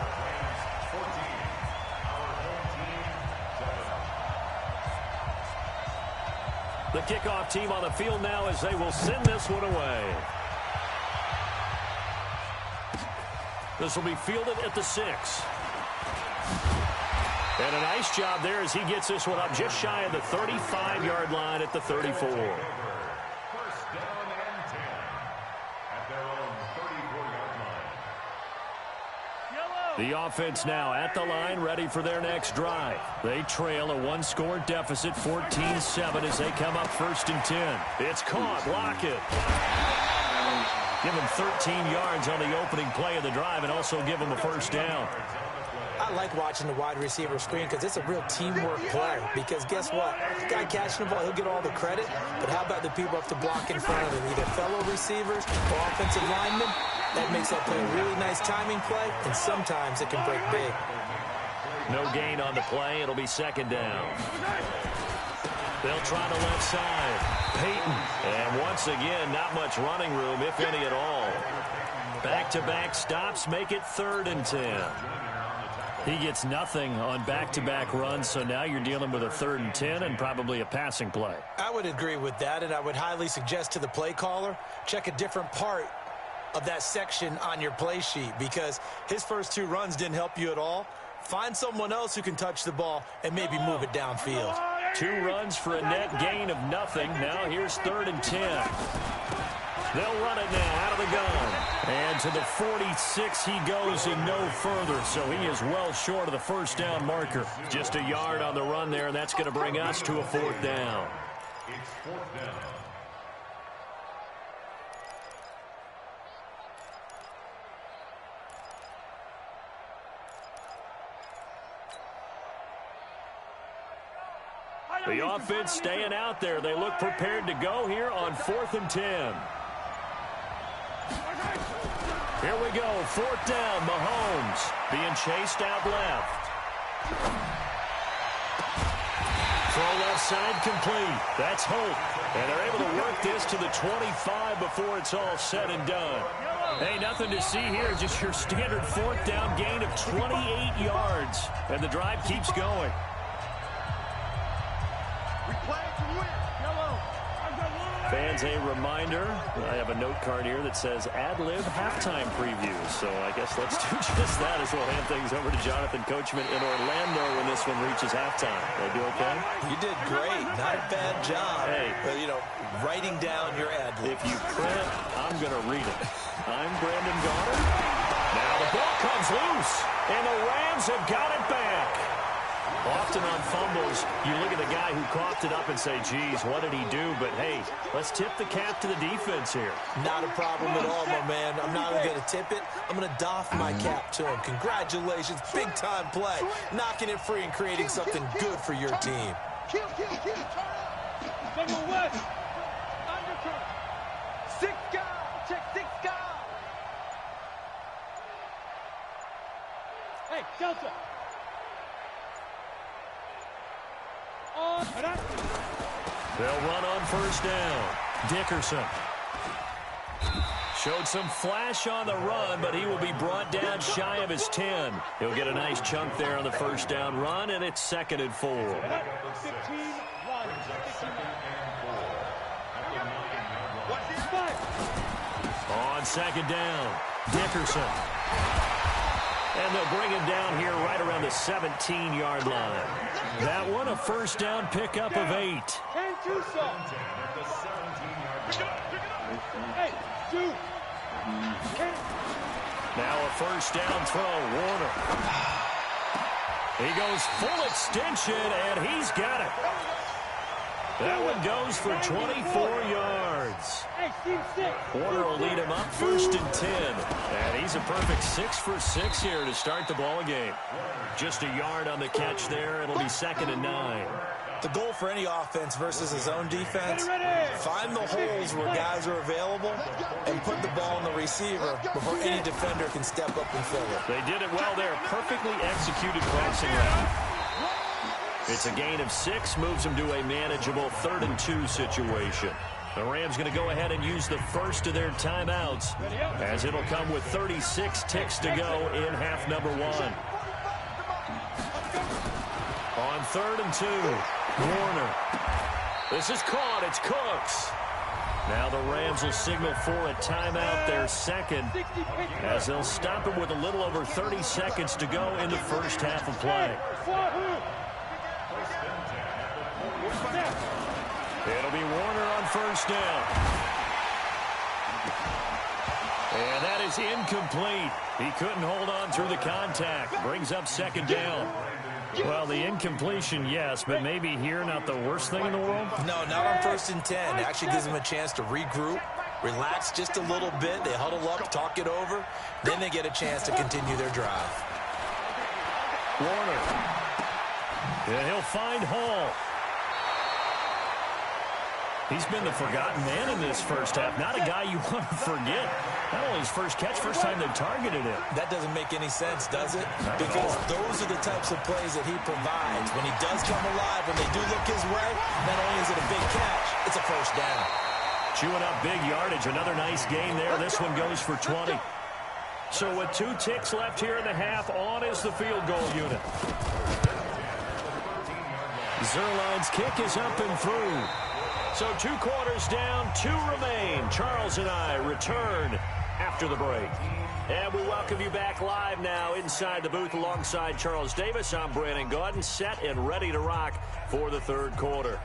The kickoff team on the field now as they will send this one away. This will be fielded at the 6. And a nice job there as he gets this one up just shy of the 35-yard line at the 34. First down and 10 at their own 34-yard line. The offense now at the line, ready for their next drive. They trail a one-score deficit, 14-7, as they come up 1st and 10. It's caught. Lockett. Give him 13 yards on the opening play of the drive and also give him a first down. I like watching the wide receiver screen because it's a real teamwork play. Because guess what? The guy catching the ball, he'll get all the credit. But how about the people up to block in front of him? Either fellow receivers or offensive linemen. That makes that play a really nice timing play, and sometimes it can break big. No gain on the play. It'll be 2nd down. They'll try the left side. Peyton. And once again, not much running room, if any at all. Back-to-back stops make it 3rd and 10. He gets nothing on back-to-back runs, so now you're dealing with a 3rd and 10 and probably a passing play. I would agree with that, and I would highly suggest to the play caller, check a different part of that section on your play sheet, because his first 2 runs didn't help you at all. Find someone else who can touch the ball and maybe move it downfield. 2 runs for a net gain of nothing. Now here's 3rd and 10. They'll run it now out of the gun. And to the 46 he goes and no further. So he is well short of the first down marker. Just a yard on the run there, and that's going to bring us to a 4th down. It's 4th down. The offense staying out there. They look prepared to go here on 4th and 10. Here we go. 4th down. Mahomes being chased out left. Throw left side complete. That's Hope. And they're able to work this to the 25 before it's all said and done. Hey, nothing to see here. Just your standard 4th down gain of 28 yards. And the drive keeps going. Fans, a reminder, I have a note card here that says ad-lib halftime preview. So I guess let's do just that as we'll hand things over to Jonathan Coachman in Orlando when this one reaches halftime. They do okay? You did great. Not a bad job. Hey. You know, writing down your ad-lib. If you print, I'm going to read it. I'm Brandon Goddard. Now the ball comes loose, and the Rams have got it back. Often on fumbles, you look at the guy who coughed it up and say, geez, what did he do? But, hey, let's tip the cap to the defense here. Not a problem at all, my man. I'm not only going to tip it, I'm going to doff my cap to him. Congratulations, big-time play. Knocking it free and creating something good for your team. Kill, turn up. Number 1. Undercut. 6 guys. Check 6 guys. Hey, Delta. They'll run on 1st down. Dickerson showed some flash on the run, but he will be brought down shy of his 10. He'll get a nice chunk there on the 1st down run, and it's 2nd and 4. 15, On 2nd down, Dickerson. And they'll bring him down here right around the 17-yard line. That one, a 1st down pickup of 8. and 2 Hey, 2. Now a 1st down throw, Warner. He goes full extension, and he's got it. That one goes for 24 yards. Hey, Steve, 6. Warner will lead him up 1st and 10. And he's a perfect 6 for 6 here to start the ball game. Just a yard on the catch there. It'll be 2nd and 9. The goal for any offense versus his own defense, find the holes where guys are available and put the ball on the receiver before any defender can step up and fill it. They did it well there. Perfectly executed crossing route. It's a gain of 6, moves them to a manageable 3rd and 2 situation. The Rams going to go ahead and use the first of their timeouts, as it'll come with 36 ticks to go in half number 1. On 3rd and 2, Warner. This is caught. It's Cooks. Now the Rams will signal for a timeout, their second, as they'll stop it with a little over 30 seconds to go in the first half of play. It'll be Warner on first down. And that is incomplete. He couldn't hold on through the contact. Brings up second down. Well, the incompletion, yes, but maybe here not the worst thing in the world? No, not on 1st and 10. It actually gives them a chance to regroup, relax just a little bit. They huddle up, talk it over. Then they get a chance to continue their drive. Warner. And he'll find Hall. He's been the forgotten man in this first half. Not a guy you want to forget. Not only his first catch, first time they targeted him. That doesn't make any sense, does it? Because those are the types of plays that he provides. When he does come alive, when they do look his way, not only is it a big catch, it's a first down. Chewing up big yardage. Another nice gain there. This one goes for 20. So with 2 ticks left here in the half, on is the field goal unit. Zerline's kick is up and through. So 2 quarters down, 2 remain. Charles and I return after the break. And we welcome you back live now inside the booth alongside Charles Davis. I'm Brandon Gaudin, set and ready to rock for the 3rd quarter.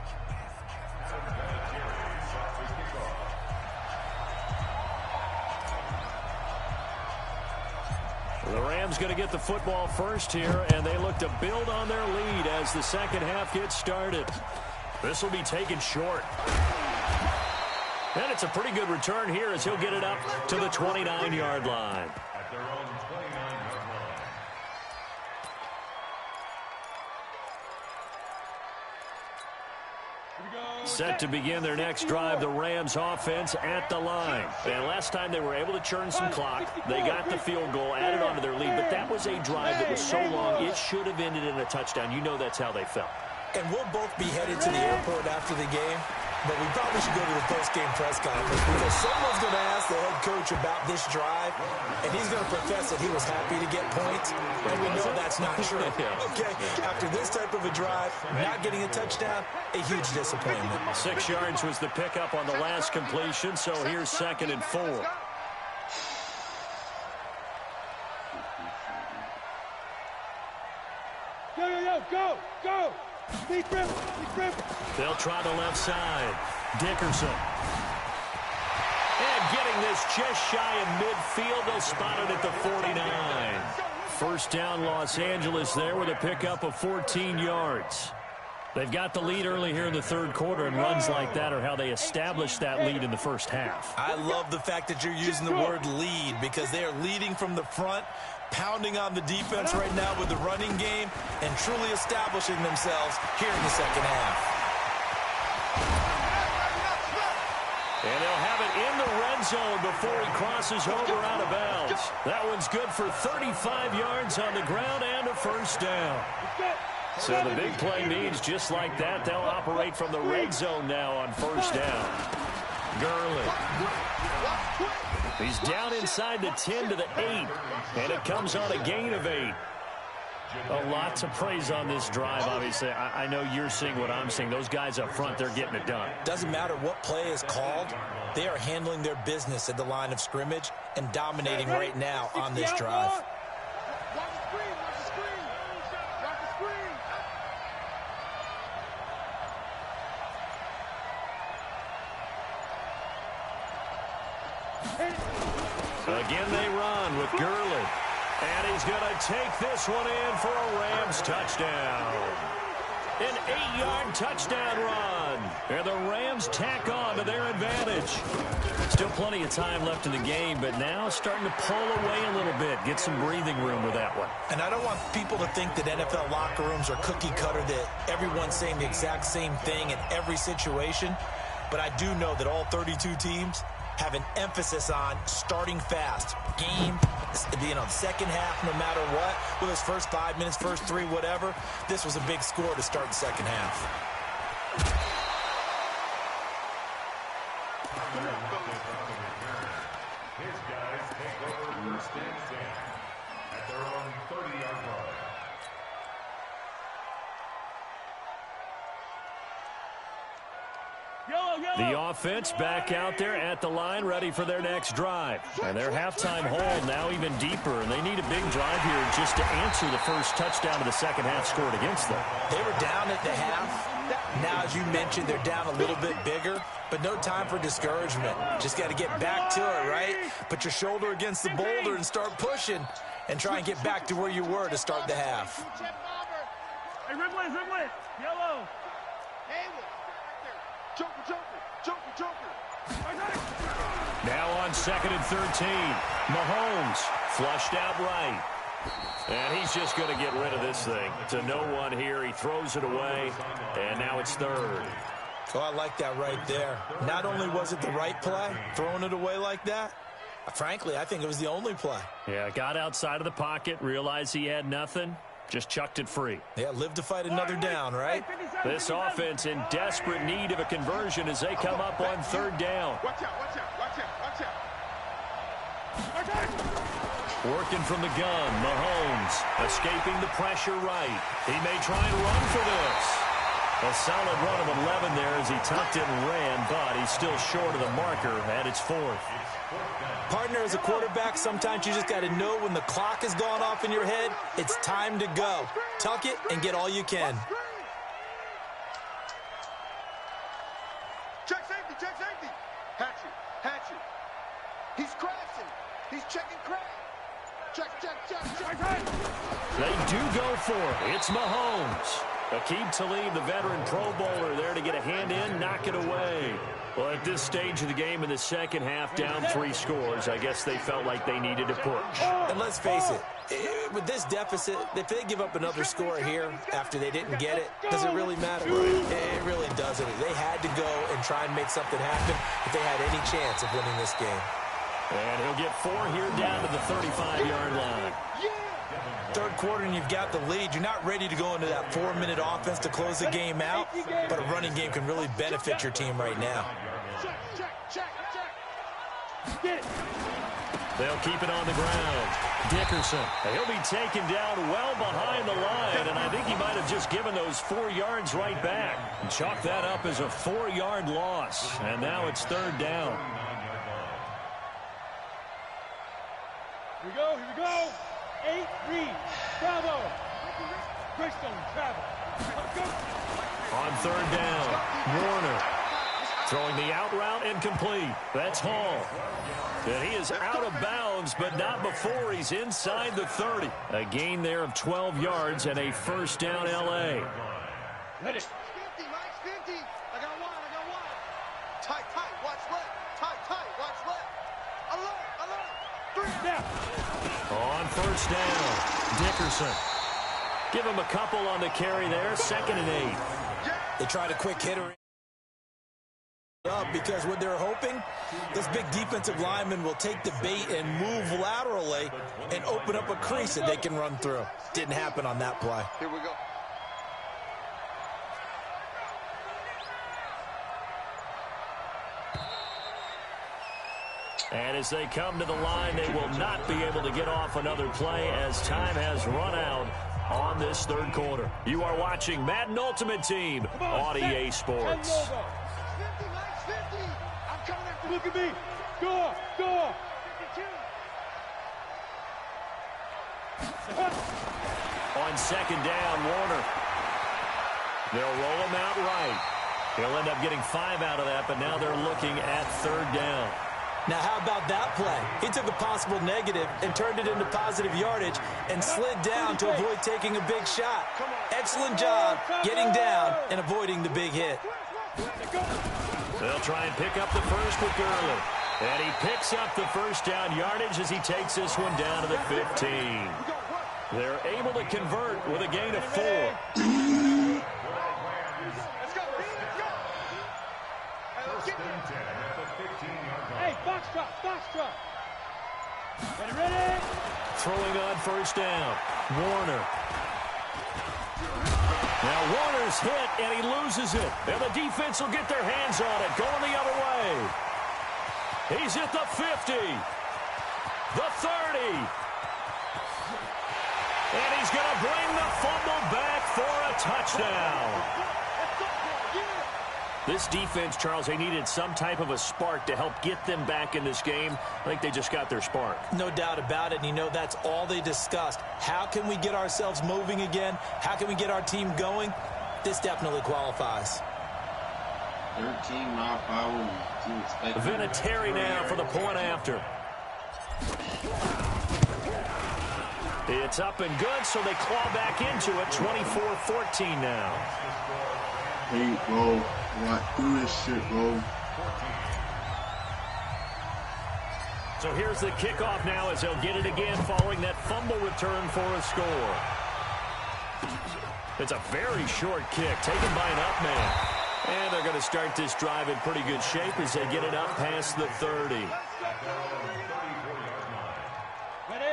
The Rams going to get the football first here, and they look to build on their lead as the second half gets started. This will be taken short. And it's a pretty good return here as he'll get it up to the 29-yard line. At their own 29-yard line. Set to begin their next drive, the Rams offense at the line. And last time they were able to churn some clock. They got the field goal, added on to their lead, but that was a drive that was so long it should have ended in a touchdown. You know that's how they felt. And we'll both be headed to the airport after the game, but we probably should go to the post-game press conference because someone's going to ask the head coach about this drive, and he's going to profess that he was happy to get points, and we know that's not true. Okay, after this type of a drive, not getting a touchdown, a huge disappointment. 6 yards was the pickup on the last completion, so here's 2nd and 4. Go! They'll try the left side. Dickerson. And getting this just shy of midfield. They'll spot it at the 49. First down, Los Angeles there with a pickup of 14 yards. They've got the lead early here in the 3rd quarter, and runs like that are how they establish that lead in the first half. I love the fact that you're using the word lead because they are leading from the front, pounding on the defense right now with the running game, and truly establishing themselves here in the second half. And they'll have it in the red zone before he crosses over out of bounds. That one's good for 35 yards on the ground and a first down. So the big play means just like that, they'll operate from the red zone now on first down. Gurley. He's down inside the 10 to the 8, and it comes on a gain of 8. Lots of praise on this drive, obviously. I know you're seeing what I'm seeing. Those guys up front, they're getting it done. Doesn't matter what play is called. They are handling their business at the line of scrimmage and dominating right now on this drive. Again, they run with Gurley. And he's going to take this one in for a Rams touchdown. An 8-yard touchdown run. And the Rams tack on to their advantage. Still plenty of time left in the game, but now starting to pull away a little bit. Get some breathing room with that one. And I don't want people to think that NFL locker rooms are cookie cutter, that everyone's saying the exact same thing in every situation. But I do know that all 32 teams have an emphasis on starting fast. Game, second half, no matter what, with his first 5 minutes, first 3, whatever. This was a big score to start the second half. His guys take over first and 10 at their own 30-yard line. The offense back out there at the line, ready for their next drive. And their halftime hole now even deeper, and they need a big drive here just to answer the first touchdown of the second half scored against them. They were down at the half. Now, as you mentioned, they're down a little bit bigger, but no time for discouragement. Just got to get back to it, right? Put your shoulder against the boulder and start pushing and try and get back to where you were to start the half. Hey, Ridley, yellow. Haywood. Joker. Now on 2nd and 13. Mahomes flushed out right. And he's just going to get rid of this thing. To no one here. He throws it away. And now it's 3rd. Oh, I like that right there. Not only was it the right play, throwing it away like that, frankly, I think it was the only play. Yeah, got outside of the pocket, realized he had nothing. Just chucked it free. Yeah, live to fight another down, right? This offense in desperate need of a conversion as they come up on 3rd down. Watch out. Working from the gun, Mahomes escaping the pressure right. He may try and run for this. A solid run of 11 there as he tucked it and ran, but he's still short of the marker, and it's 4th. Partner, as a quarterback, sometimes you just got to know when the clock has gone off in your head, it's time to go. Tuck it and get all you can. Check safety. Hatchet. He's crashing. He's checking crash. Check. They do go for it. It's Mahomes. Aqib Talib, the veteran Pro Bowler, there to get a hand in, knock it away. Well, at this stage of the game in the second half, down 3 scores, I guess they felt like they needed to push. And let's face it, with this deficit, if they give up another score here after they didn't get it, does it really matter? It really doesn't. They had to go and try and make something happen if they had any chance of winning this game. And he'll get 4 here down to the 35-yard line. 3rd quarter and you've got the lead. You're not ready to go into that 4-minute offense to close the game out, but a running game can really benefit your team right now. They'll keep it on the ground. Dickerson, he'll be taken down well behind the line, and I think he might have just given those 4 yards right back. Chalk that up as a 4-yard loss, and now it's 3rd down. Here we go. 8 read. Bravo. Christian, travel. On 3rd down, Warner throwing the out route incomplete. That's Hall. And he is out of bounds, but not before he's inside the 30. A gain there of 12 yards and a 1st down L.A. Let it. 50, Mike, 50. I got one. Tight, watch left. Tight, watch left. Alert. 3 down. On 1st down, Dickerson. Give him a couple on the carry there, 2nd and 8. They tried a quick hitter up because what they're hoping, this big defensive lineman will take the bait and move laterally and open up a crease that they can run through. Didn't happen on that play. Here we go. And as they come to the line, they will not be able to get off another play as time has run out on this 3rd quarter. You are watching Madden Ultimate Team on EA Sports. 50, Mike, 50. I'm coming after. Look at me. Go. 52. On 2nd down, Warner. They'll roll him out right. He'll end up getting 5 out of that, but now they're looking at 3rd down. Now, how about that play? He took a possible negative and turned it into positive yardage and slid down to avoid taking a big shot. Excellent job getting down and avoiding the big hit. They'll try and pick up the first with Gurley. And he picks up the first down yardage as he takes this one down to the 15. They're able to convert with a gain of 4. Let's go, let's go. Hey, box drop. Ready? Throwing on first down. Warner. Now Warner's hit, and he loses it. And the defense will get their hands on it, going the other way. He's at the 50. The 30. And he's going to bring the fumble back for a touchdown. This defense, Charles, they needed some type of a spark to help get them back in this game. I think they just got their spark. No doubt about it, and you know that's all they discussed. How can we get ourselves moving again? How can we get our team going? This definitely qualifies. 13 mile per hour. Vinatieri now for the point after. It's up and good, so they claw back into it. 24-14 now. Hey, bro. Like, do this shit, bro. So here's the kickoff now as they'll get it again following that fumble return for a score. It's a very short kick taken by an up man. And they're going to start this drive in pretty good shape as they get it up past the 30.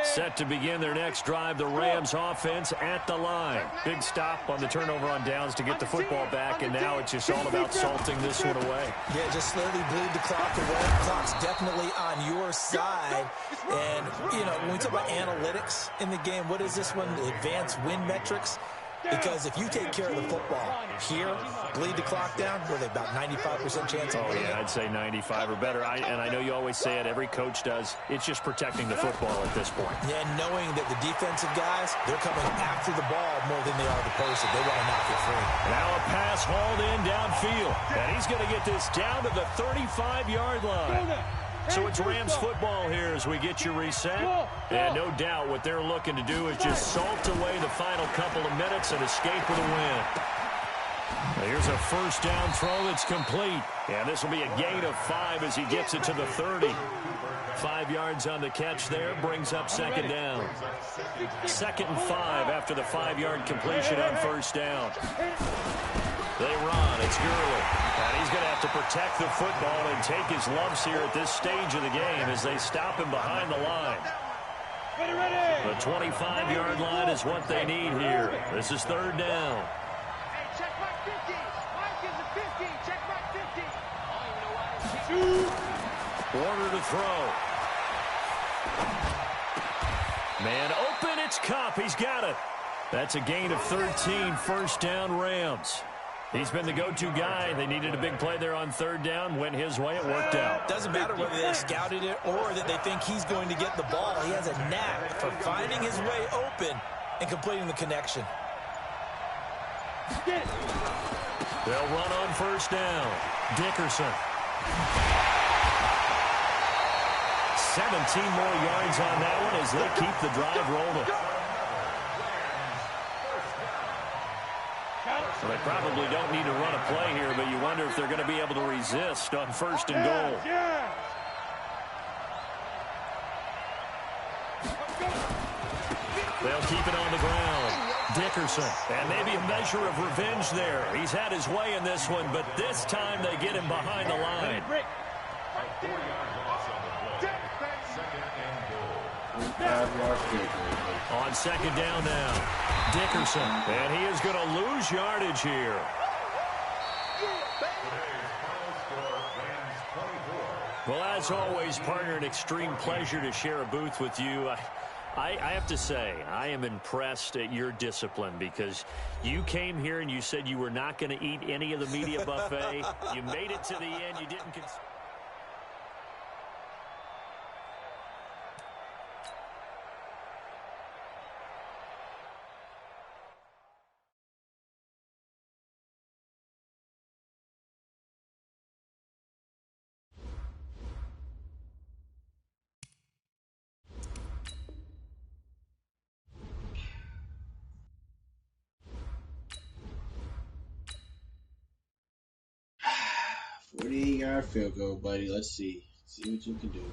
Set to begin their next drive, the Rams offense at the line. Big stop on the turnover on downs to get the football back, and now it's just all about salting this one away. Yeah, just slowly bleed the clock away. The clock's definitely on your side. And, you know, when we talk about analytics in the game, what is this one? The advanced win metrics? Because if you take care of the football here, bleed the clock down, were they about 95% chance of winning? Oh, yeah, I'd say 95 or better. And I know you always say it, every coach does. It's just protecting the football at this point. Yeah, knowing that the defensive guys, they're coming after the ball more than they are the person. They want to knock it free. Now a pass hauled in downfield. And he's going to get this down to the 35-yard line. So it's Rams football here as we get you reset. And no doubt what they're looking to do is just salt away the final couple of minutes and escape with a win. Here's a first down throw that's complete. And this will be a gain of 5 as he gets it to the 30. 5 yards on the catch there, brings up second down. 2nd and 5 after the 5-yard completion on first down. They run. It's Gurley. And he's going to have to protect the football and take his lumps here at this stage of the game as they stop him behind the line. The 25-yard line is what they need here. This is 3rd down. Hey, check my 50. Mike is a 50. Check my 50. I don't even know why. Warner to throw. Man open. It's Kupp. He's got it. That's a gain of 13. First down, Rams. He's been the go-to guy. They needed a big play there on 3rd down. Went his way. It worked out. Doesn't matter whether they scouted it or that they think he's going to get the ball. He has a knack for finding his way open and completing the connection. They'll run on first down. Dickerson. 17 more yards on that one as they keep the drive rolling. Well, they probably don't need to run a play here, but you wonder if they're going to be able to resist on 1st and goal. They'll keep it on the ground. Dickerson, and maybe a measure of revenge there. He's had his way in this one, but this time they get him behind the line. On 2nd down now. Dickerson, and he is going to lose yardage here. Well, as always, partner, an extreme pleasure to share a booth with you. I have to say, I am impressed at your discipline because you came here and you said you were not going to eat any of the media buffet. You made it to the end. You didn't consider. 48-yard field goal, buddy. Let's see. See what you can do.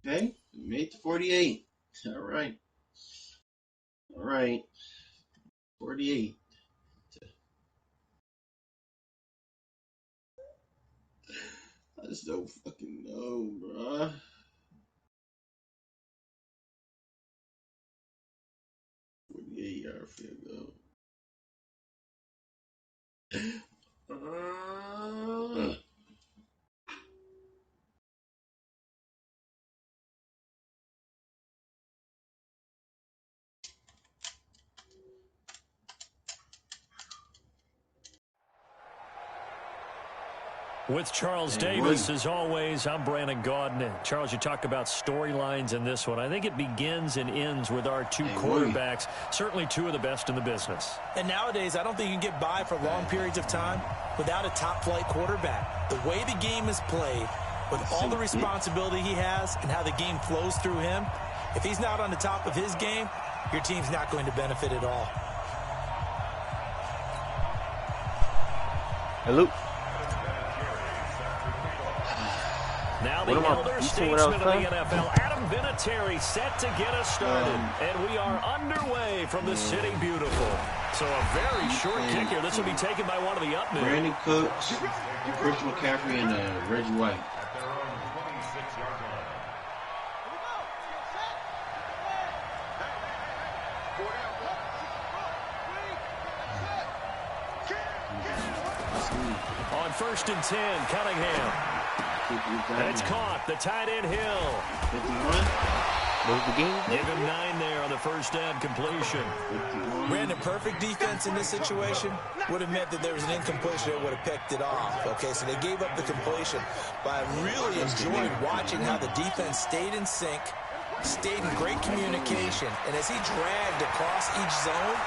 Okay, made to 48. All right. All right. 48. I just don't fucking know, bruh. 48-yard field goal. With Charles Davis, as always, I'm Brandon Gaudin. Charles, you talk about storylines in this one. I think it begins and ends with our two quarterbacks, certainly two of the best in the business. And nowadays, I don't think you can get by for long periods of time without a top-flight quarterback. The way the game is played, with all the responsibility he has and how the game flows through him, if he's not on the top of his game, your team's not going to benefit at all. Hello. Now the elder statesman of the NFL, Adam Vinatieri, set to get us started. And we are underway from the City Beautiful. So a very short kick here. This will be taken by one of the up men. Brandon Cooks, Christian McCaffrey, and Reggie White. On 1st and 10, Cunningham. And it's caught. The tight end Hill. 51. Give him 9 there on the first down completion. Brandon, perfect defense in this situation would have meant that there was an incompletion that would have picked it off. Okay, so they gave up the completion. But I really enjoyed watching how the defense stayed in sync, stayed in great communication. And as he dragged across each zone,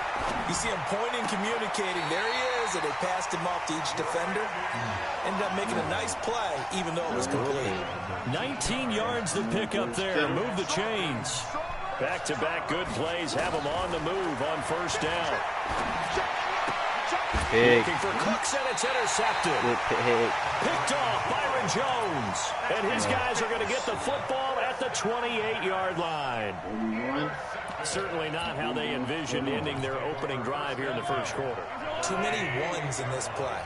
you see him pointing, communicating. There he is, and they passed him off to each defender. Ended up making a nice play, even though it was complete. 19 yards to pick up there. Move the chains. Back-to-back good plays have them on the move on first down. Looking for Cooks, and it's intercepted. Picked off Byron Jones. And his guys are going to get the football at the 28-yard line. Certainly not how they envisioned ending their opening drive here in the first quarter. Too many ones in this play.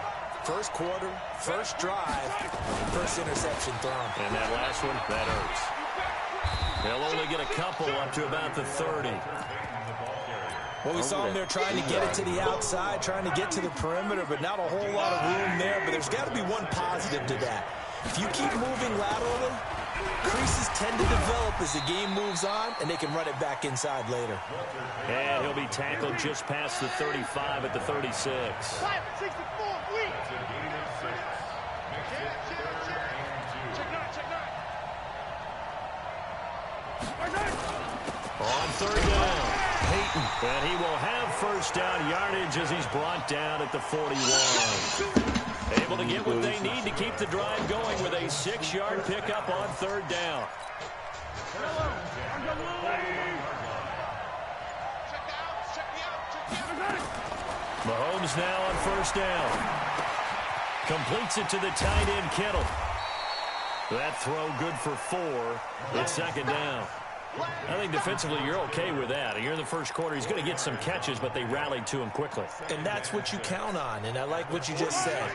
First quarter, first drive, first interception thrown. And that last one, that hurts. They'll only get a couple up to about the 30. Well, we saw them there trying to get it to the outside, trying to get to the perimeter, but not a whole lot of room there. But there's got to be one positive to that. If you keep moving laterally, creases tend to develop as the game moves on, and they can run it back inside later. And he'll be tackled just past the 35 at the 36. On third down, Peyton, and he will have first down yardage as he's brought down at the 41. Able to get what they need to keep the drive going with a 6-yard pickup on third down. Mahomes now on first down. Completes it to the tight end, Kittle. That throw good for 4. It's second down. I think defensively you're okay with that. You're in the first quarter. He's going to get some catches, but they rallied to him quickly. And that's what you count on, and I like what you just said.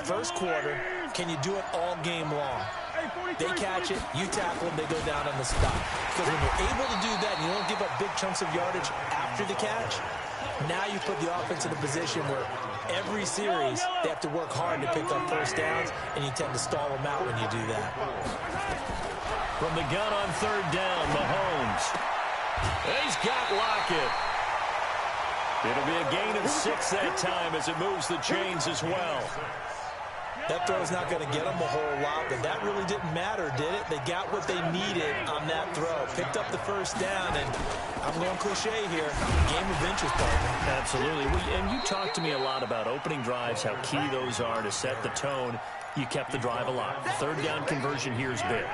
First quarter, can you do it all game long? They catch it, you tackle them, they go down on the spot. Because when you're able to do that and you don't give up big chunks of yardage after the catch, now you put the offense in a position where every series they have to work hard to pick up first downs, and you tend to stall them out when you do that. From the gun on third down, Mahomes. He's got Lockett. It'll be a gain of 6 that time as it moves the chains as well. That throw's not going to get them a whole lot, but that really didn't matter, did it? They got what they needed on that throw. Picked up the first down, and I'm going cliche here. Game of inches, partner. Absolutely. And you talked to me a lot about opening drives, how key those are to set the tone. You kept the drive alive. Third down conversion here is big.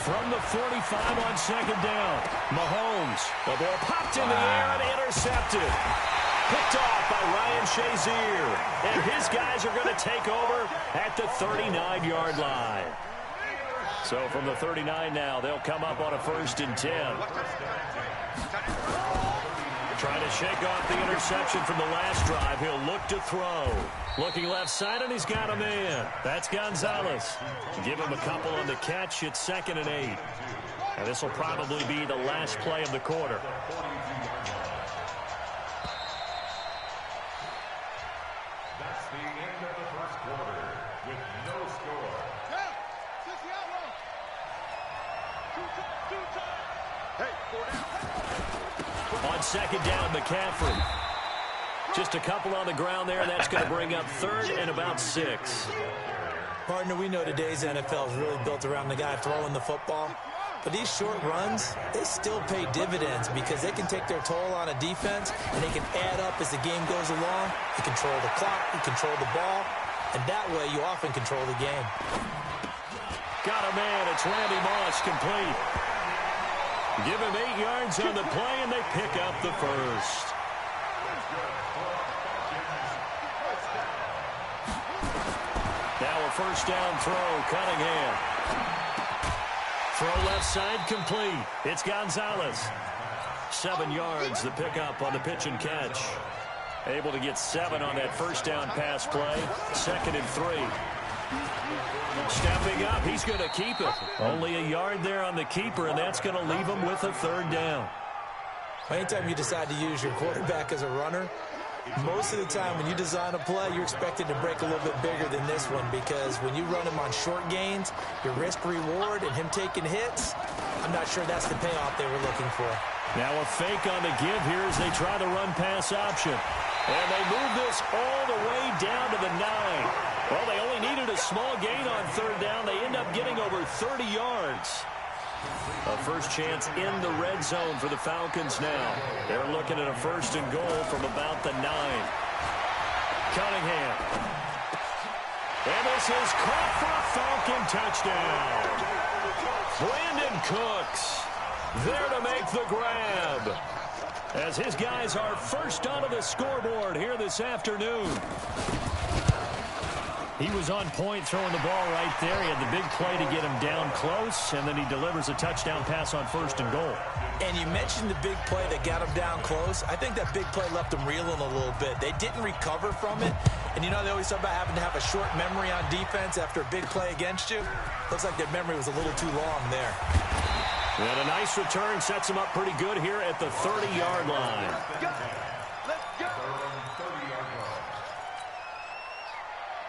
From the 45 on second down, Mahomes. The ball popped in the air and intercepted. Picked off by Ryan Shazier. And his guys are going to take over at the 39-yard line. So from the 39 now, they'll come up on a 1st and 10. Trying to shake off the interception from the last drive. He'll look to throw. Looking left side, and he's got a man. That's Gonzalez. Give him a couple on the catch. It's 2nd and 8. And this will probably be the last play of the quarter. That's the end of the first quarter with no score. On 2nd down, McCaffrey. Just a couple on the ground there. That's going to bring up 3rd and about 6. Partner, we know today's NFL is really built around the guy throwing the football. But these short runs, they still pay dividends because they can take their toll on a defense, and they can add up as the game goes along. You control the clock, you control the ball, and that way you often control the game. Got a man. It's Randy Moss, complete. Give him 8 yards on the play, and they pick up the 1st. Now a 1st down throw, Cunningham. Throw left side, complete. It's Gonzalez. 7 yards, the pickup on the pitch and catch. Able to get 7 on that 1st down pass play. 2nd and 3. Stepping up, he's going to keep it. Only a yard there on the keeper, and that's going to leave him with a 3rd down. Anytime you decide to use your quarterback as a runner, most of the time when you design a play, you're expected to break a little bit bigger than this one because when you run him on short gains, your risk-reward and him taking hits, I'm not sure that's the payoff they were looking for. Now a fake on the give here as they try the run-pass option. And they move this all the way down to the 9. Well, they only needed a small gain on 3rd down. They end up getting over 30 yards. A first chance in the red zone for the Falcons now. They're looking at a 1st and goal from about the 9. Cunningham. And this is caught for a Falcon touchdown. Brandon Cooks there to make the grab, as his guys are first onto the scoreboard here this afternoon. He was on point throwing the ball right there. He had the big play to get him down close, and then he delivers a touchdown pass on 1st and goal. And you mentioned the big play that got him down close. I think that big play left him reeling a little bit. They didn't recover from it. And you know, they always talk about having to have a short memory on defense after a big play against you. Looks like their memory was a little too long there. And a nice return sets him up pretty good here at the 30-yard line.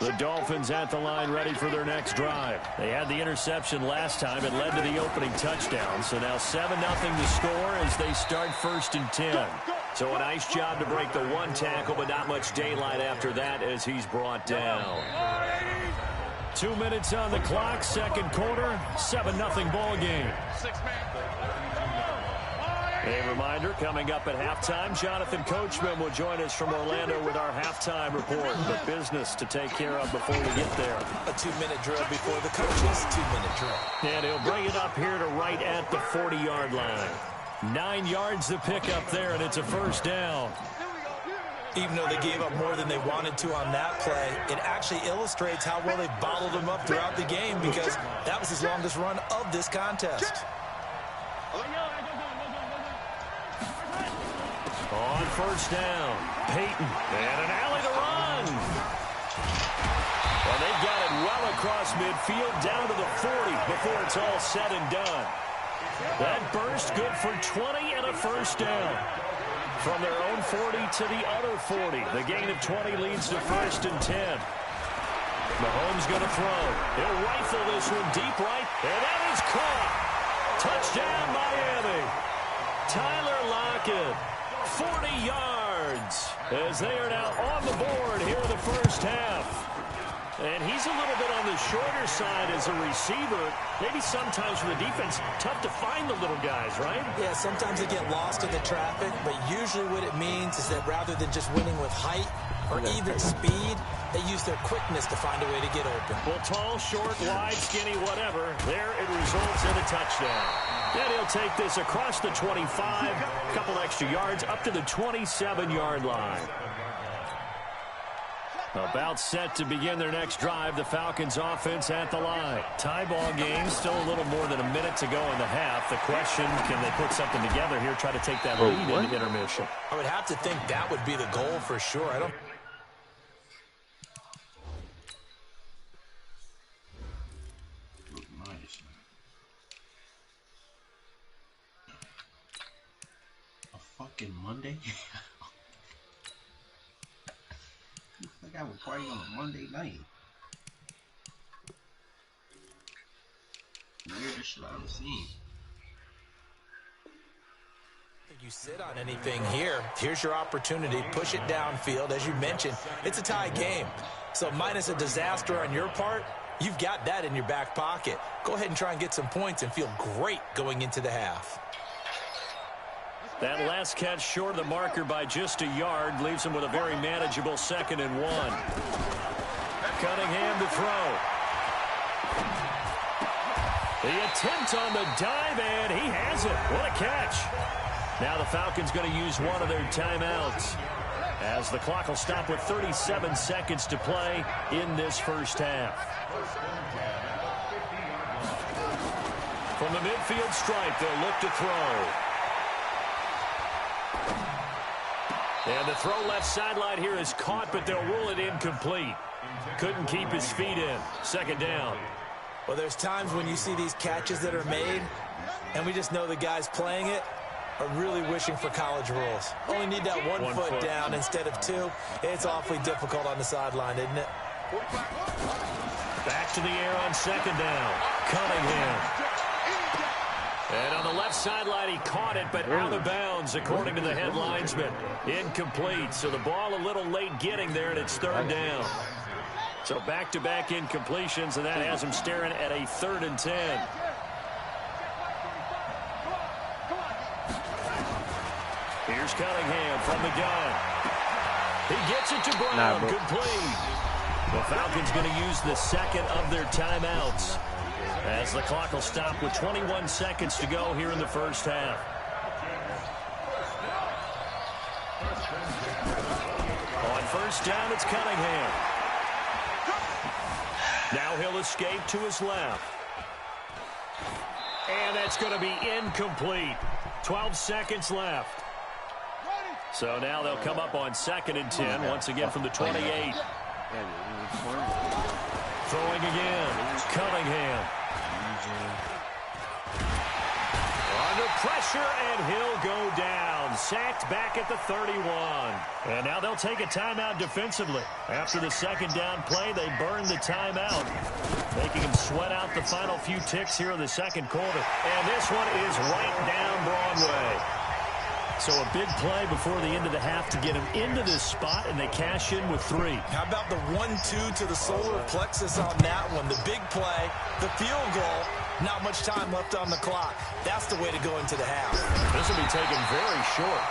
The Dolphins at the line ready for their next drive. They had the interception last time. It led to the opening touchdown. So now 7-0 to score as they start 1st and 10. So a nice job to break the 1 tackle, but not much daylight after that as he's brought down. 2 minutes on the clock, 2nd quarter, 7-0 ball game. A reminder, coming up at halftime, Jonathan Coachman will join us from Orlando with our halftime report. But business to take care of before we get there. A 2-minute drill before the coaches, 2-minute drill. And he'll bring it up here to right at the 40-yard line. 9 yards to pick up there, and it's a 1st down. Even though they gave up more than they wanted to on that play, it actually illustrates how well they bottled him up throughout the game because that was his longest run of this contest. On 1st down, Peyton, and an alley to run. Well, they've got it well across midfield, down to the 40 before it's all said and done. That burst good for 20 and a 1st down. From their own 40 to the other 40. The gain of 20 leads to 1st and 10. Mahomes going to throw. He'll rifle this one deep right, and that is caught. Touchdown, Miami. Tyler Lockett, 40 yards, as they are now on the board here in the 1st half. And he's a little bit on the shorter side as a receiver. Maybe sometimes for the defense, tough to find the little guys, right? Yeah, sometimes they get lost in the traffic, but usually what it means is that rather than just winning with height, or even speed, they use their quickness to find a way to get open. Well, tall, short, wide, skinny, whatever, there it results in a touchdown. Then he'll take this across the 25, a couple extra yards, up to the 27-yard line. About set to begin their next drive, the Falcons offense at the line. Tie ball game, still a little more than a minute to go in the half. The question, can they put something together here, try to take that lead into intermission? I would have to think that would be the goal for sure. I don't... Look nice, man. A fucking Monday? Like I was partying on a Monday night. Weirdest shit I've seen. You sit on anything here. Here's your opportunity. Push it downfield. As you mentioned, it's a tie game. So minus a disaster on your part, you've got that in your back pocket. Go ahead and try and get some points and feel great going into the half. That last catch short of the marker by just a yard leaves him with a very manageable 2nd and 1. Cunningham to throw. The attempt on the dive, and he has it. What a catch. Now the Falcons going to use one of their timeouts, as the clock will stop with 37 seconds to play in this first half. From the midfield stripe, they'll look to throw. And the throw left sideline here is caught, but they'll rule it incomplete. Couldn't keep his feet in. 2nd down. Well, there's times when you see these catches that are made, and we just know the guys playing it are really wishing for college rules. Only need that one foot down instead of 2. It's awfully difficult on the sideline, isn't it? Back to the air on 2nd down. Cunningham. And on the left sideline, he caught it, but out of bounds, according to the head linesman. Incomplete, so the ball a little late getting there, and it's 3rd down. So back-to-back incompletions, and that has him staring at a 3rd and 10. Here's Cunningham from the gun. He gets it to Brown, complete. The Falcons going to use the 2nd of their timeouts, as the clock will stop with 21 seconds to go here in the first half. On 1st down, it's Cunningham. Now he'll escape to his left. And that's going to be incomplete. 12 seconds left. So now they'll come up on 2nd and 10, once again from the 28. Throwing again, Cunningham. Under pressure, and he'll go down. Sacked back at the 31. And now they'll take a timeout defensively. After the 2nd down play, they burn the timeout, making him sweat out the final few ticks here in the 2nd quarter. And this one is right down Broadway. So a big play before the end of the half to get him into this spot, and they cash in with 3. How about the 1-2 to the solar plexus on that one? The big play, the field goal, not much time left on the clock. That's the way to go into the half. This will be taken very short.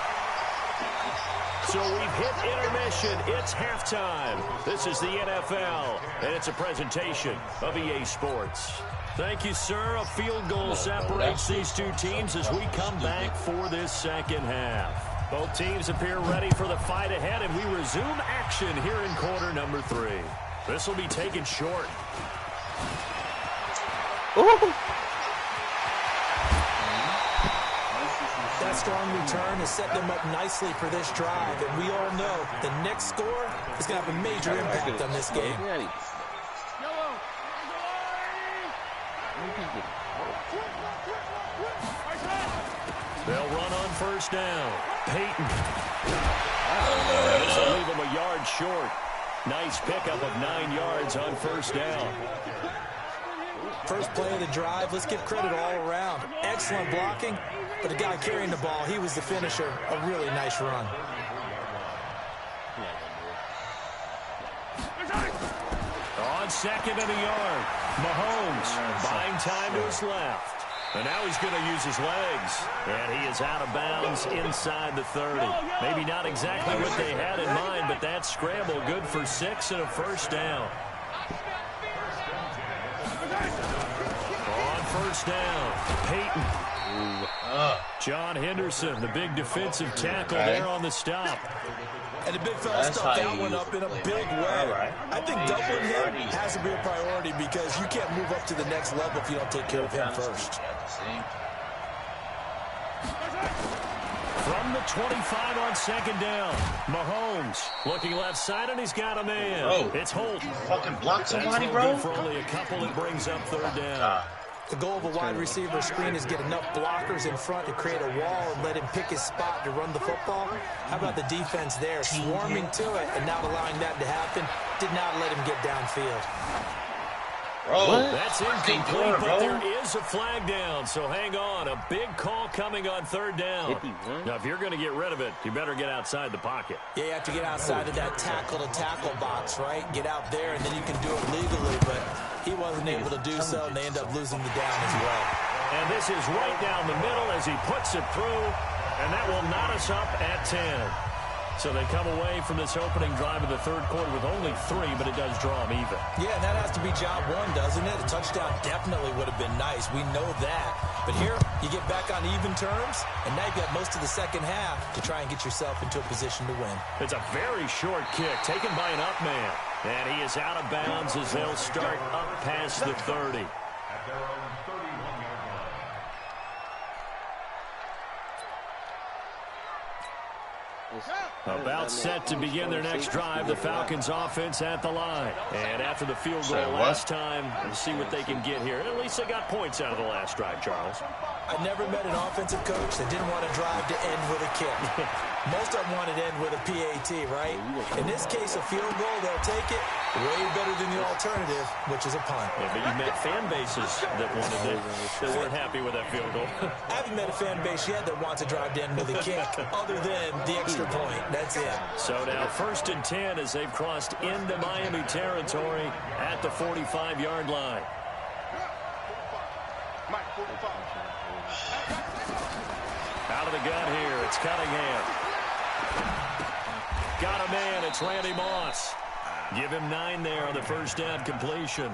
So we've hit intermission. It's halftime. This is the NFL, and it's a presentation of EA Sports. Thank you, sir. A field goal separates these two teams as we come back for this 2nd half. Both teams appear ready for the fight ahead, and we resume action here in quarter number 3. This will be taken short. Ooh. That strong return has set them up nicely for this drive, and we all know the next score is going to have a major impact on this game. They'll run on 1st down. Peyton. This will leave him a yard short. Nice pickup of 9 yards on 1st down. First play of the drive, let's give credit all around. Excellent blocking, but the guy carrying the ball, he was the finisher. A really nice run. On 2nd and a yard, Mahomes buying time to his left. And now he's going to use his legs. And he is out of bounds inside the 30. Maybe not exactly what they had in mind, but that scramble good for 6 and a first down. On first down, Peyton. John Henderson, the big defensive tackle there on the stop. And the big fella stuffed that one up in a big way. I think doubling him has to be a priority because you can't move up to the next level if you don't take care of him first. From the 25 on second down, Mahomes looking left side, and he's got a man. Oh, it's Holt. Fucking block somebody, That's bro. for only a couple. It brings up third down. The goal of a wide receiver screen is get enough blockers in front to create a wall and let him pick his spot to run the football. How about the defense there, swarming to it and not allowing that to happen? Did not let him get downfield. Bro, that's incomplete, but there is a flag down, so hang on. A big call coming on third down. Now, if you're going to get rid of it, you better get outside the pocket. Yeah, you have to get outside of that tackle-to-tackle box, right? Get out there, and then you can do it legally, but he wasn't able to do so, and they end up losing the down as well. And this is right down the middle as he puts it through, and that will knot us up at 10. So they come away from this opening drive of the third quarter with only 3, but it does draw them even. Yeah, and that has to be job one, doesn't it? A touchdown definitely would have been nice. We know that. But here, you get back on even terms, and now you've got most of the second half to try and get yourself into a position to win. It's a very short kick taken by an up man. And he is out of bounds as they'll start up past the 30. At their own 31-yard line. About set to begin their next drive, the Falcons offense at the line. And after the field goal last time, we'll see what they can get here. And at least they got points out of the last drive, Charles. I never met an offensive coach that didn't want to drive to end with a kick. Most of them wanted to end with a PAT, right? In this case, a field goal, they'll take it way better than the alternative, which is a punt. Yeah, but you met fan bases that wanted it, that weren't happy with that field goal. I haven't met a fan base yet that wants to drive to end with a kick, other than the extra point. That's it. So now 1st and 10 as they've crossed into Miami territory at the 45-yard line. Out of the gun here, it's Cunningham. Got a man, it's Randy Moss. Give him 9 there on the first down completion.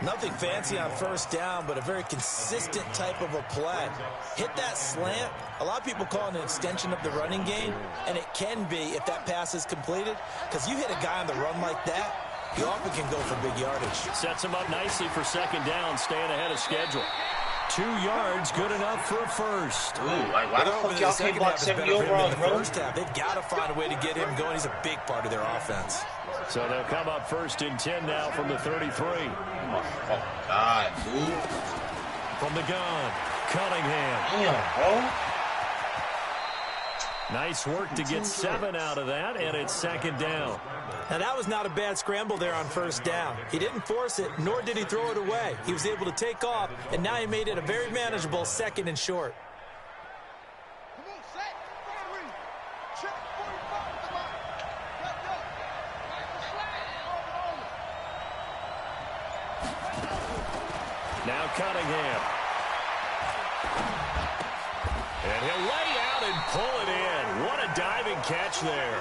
Nothing fancy on first down, but a very consistent type of a play. Hit that slant. A lot of people call it an extension of the running game, and it can be if that pass is completed, because you hit a guy on the run like that, you often can go for big yardage. Sets him up nicely for second down, staying ahead of schedule. 2 yards, good enough for a first. Ooh, like, why the fuck y'all can't block 70 overall, bro? They've got to find a way to get him going. He's a big part of their offense. So they'll come up 1st and 10 now from the 33. Oh, God, dude. From the gun, Cunningham. Damn, bro. Nice work to get 7 out of that, and it's second down. Now, that was not a bad scramble there on first down. He didn't force it, nor did he throw it away. He was able to take off, and now he made it a very manageable 2nd and short. Come on, set. Fire. Check 45. Come on. Now Cunningham. And he'll lay out and pull it in. What a diving catch there.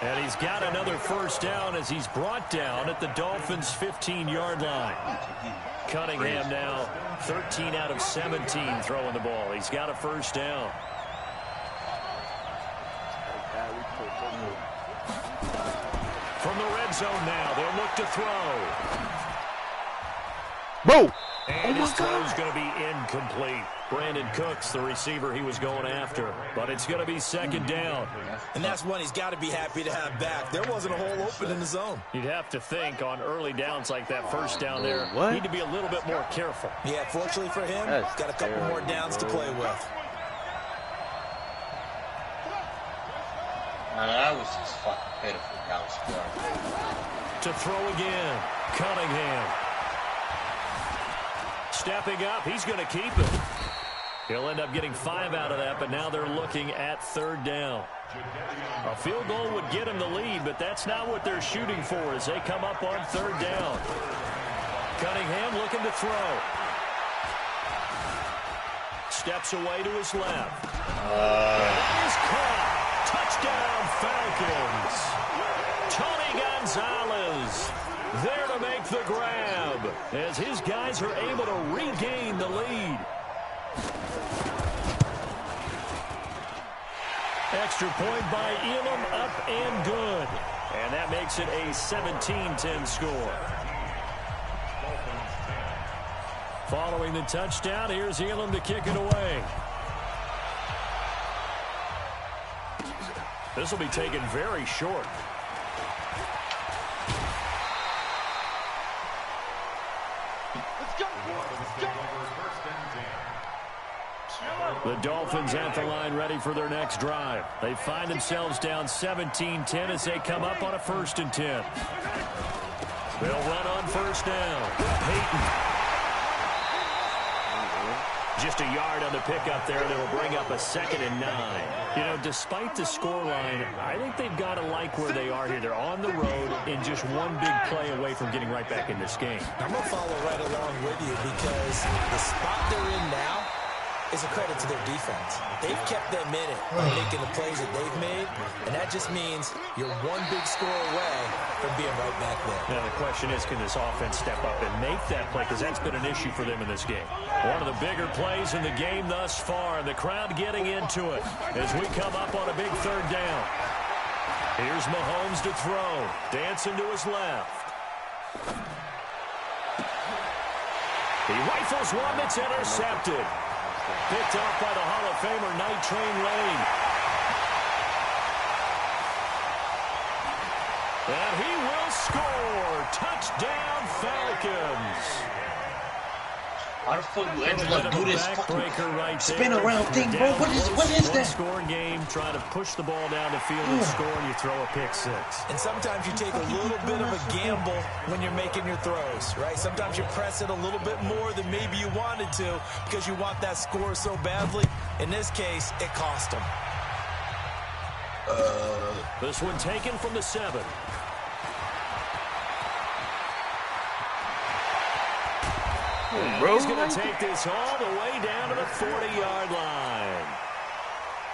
And he's got another first down as he's brought down at the Dolphins' 15-yard line. Cunningham now 13 out of 17 throwing the ball. He's got a first down. From the red zone now, they'll look to throw. Whoa! And his throw's going to be incomplete. Brandon Cooks, the receiver he was going after. But it's going to be second down. And that's one he's got to be happy to have back. There wasn't a hole open in the zone. You'd have to think on early downs like that first down there, need to be a little bit more careful. Yeah, fortunately for him, he's got a couple more downs to play with. That was just fucking pitiful, Dallas. To throw again, Cunningham. Stepping up, he's going to keep it. He'll end up getting 5 out of that, but now they're looking at third down. A field goal would get him the lead, but that's not what they're shooting for as they come up on third down. Cunningham looking to throw. steps away to his left. He's caught. Touchdown, Falcons. Tony Gonzalez there to make the grab as his guys are able to regain the lead. Extra point by Elam, up and good. And that makes it a 17-10 score. Following the touchdown, here's Elam to kick it away. This will be taken very short. Let's go. Let's go. The Dolphins at the line ready for their next drive. They find themselves down 17-10 as they come up on a 1st and 10. They'll run on 1st down. Peyton. Just a yard on the pickup there. They will bring up a 2nd and 9. You know, despite the scoreline, I think they've got to like where they are here. They're on the road and just one big play away from getting right back in this game. I'm going to follow right along with you because the spot they're in now is a credit to their defense. They've kept them in it by making the plays that they've made, and that just means you're one big score away from being right back there. Now, the question is, can this offense step up and make that play? Because that's been an issue for them in this game. One of the bigger plays in the game thus far, and the crowd getting into it as we come up on a big 3rd down. Here's Mahomes to throw. Dancing to his left. He rifles one that's intercepted. Picked off by the Hall of Famer, Night Train Lane. And he will score. Touchdown, Falcons. Why the fuck you Angela do this fucking right spin around thing, bro? What is that? Scoring game, trying to push the ball down the field and score, and you throw a pick 6. And sometimes you take a little bit of a gamble when you're making your throws, right? Sometimes you press it a little bit more than maybe you wanted to because you want that score so badly. In this case, it cost them. This one taken from the 7. And he's going to take this all the way down to the 40-yard line.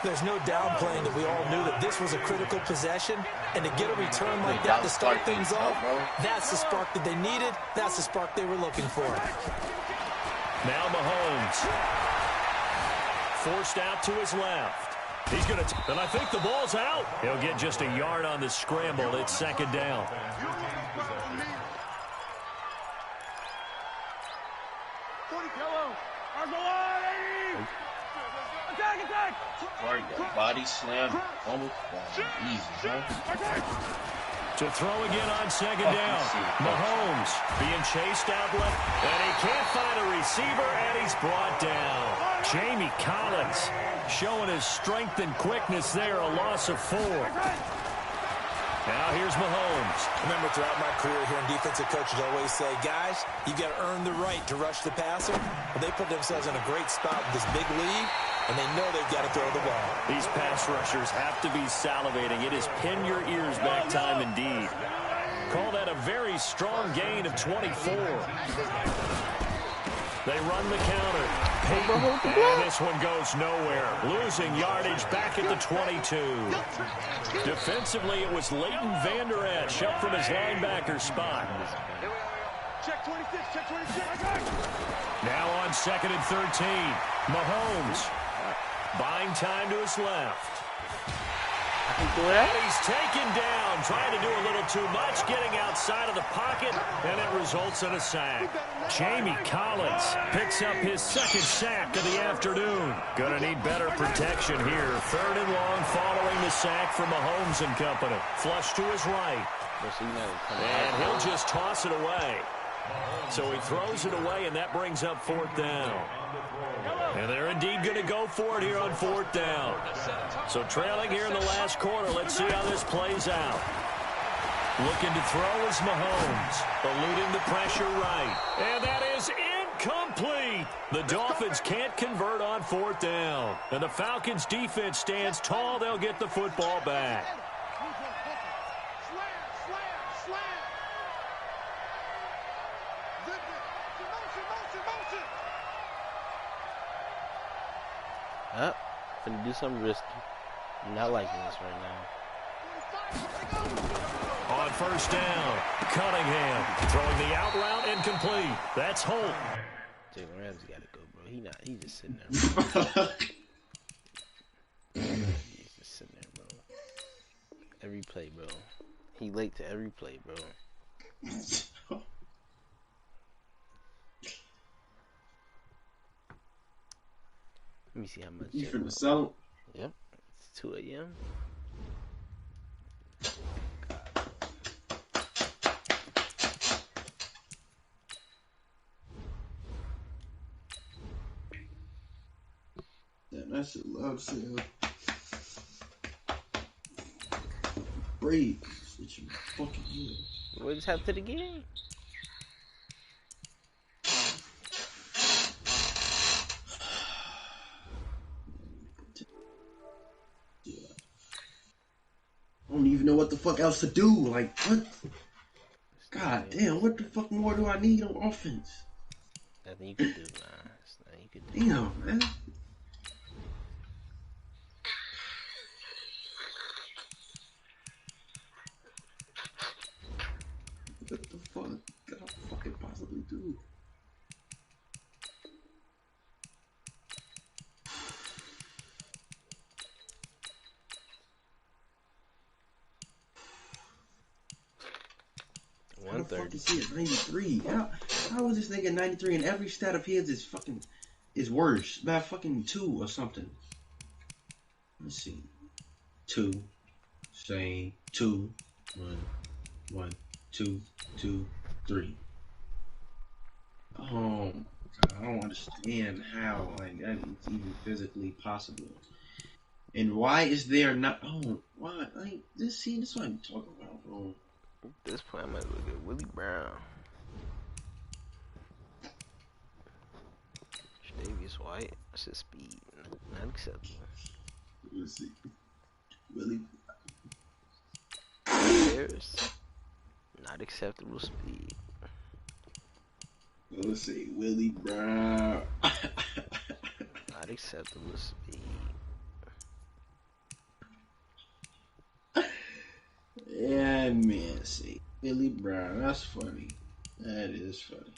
There's no downplaying that we all knew that this was a critical possession, and to get a return like that to start things off, that's the spark that they needed. That's the spark they were looking for. Now Mahomes. Forced out to his left. He's going to, and I think the ball's out. He'll get just a yard on the scramble. It's 2nd down. Body slam. Almost easy, huh? To throw again on 2nd down. Mahomes being chased out left, and he can't find a receiver, and he's brought down. Jamie Collins showing his strength and quickness there, a loss of 4. Now here's Mahomes. Remember, throughout my career here in defensive coaches always say, guys, you got to earn the right to rush the passer. Well, they put themselves in a great spot with this big lead, and they know they've got to throw the ball. These pass rushers have to be salivating. It is pin your ears back time indeed. Call that a very strong gain of 24. They run the counter. And this one goes nowhere. Losing yardage back at the 22. Defensively, it was Leighton Vander Esch up from his linebacker spot. Check 26, check 26. Now on 2nd and 13. Mahomes buying time to his left. And he's taken down, trying to do a little too much, getting outside of the pocket, and it results in a sack. Jamie Collins picks up his 2nd sack of the afternoon. Gonna need better protection here. 3rd and long following the sack from Mahomes and company. Flush to his right. And he'll just toss it away. So he throws it away, and that brings up 4th down. And they're indeed going to go for it here on 4th down. So trailing here in the last quarter. Let's see how this plays out. Looking to throw is Mahomes. Eluding the pressure right. And that is incomplete. The Dolphins can't convert on 4th down. And the Falcons defense stands tall. They'll get the football back. Up. Finna do something risky. I'm not liking this right now. On first down, Cunningham throwing the out route incomplete. That's Holt. Jalen Ramsey gotta go, bro. He's just sitting there. He's just sitting there, bro. Every play, bro. He late to every play, bro. Let me see how much. You finna sell him? Yep. It's 2 a.m. Damn, that shit loud as hell. Break. It's your fucking head. What just happened to the game? I don't even know what the fuck else to do. Like, what? God damn, what the fuck more do I need on offense? Nothing you can do, man. There's nothing you can do. Damn, man. What the fuck could I fucking possibly do? How the fuck is he at 93? How is this nigga 93 and every stat of his is fucking is worse by fucking 2 or something? Let's see. 2. Same. 2. 1. 1. 2. 2. 3. Oh my God, I don't understand how like that is even physically possible. And why is there not? Oh, why? Like this? See, this is what I'm talking about, bro. At this point, I might look at Willie Brown. Davius White. That's his speed. Not acceptable. Let's see. Willie. Bears. Not acceptable speed. Let's see. Willie Brown. Not acceptable speed. Yeah, man. See, Willie Brown. That's funny. That is funny.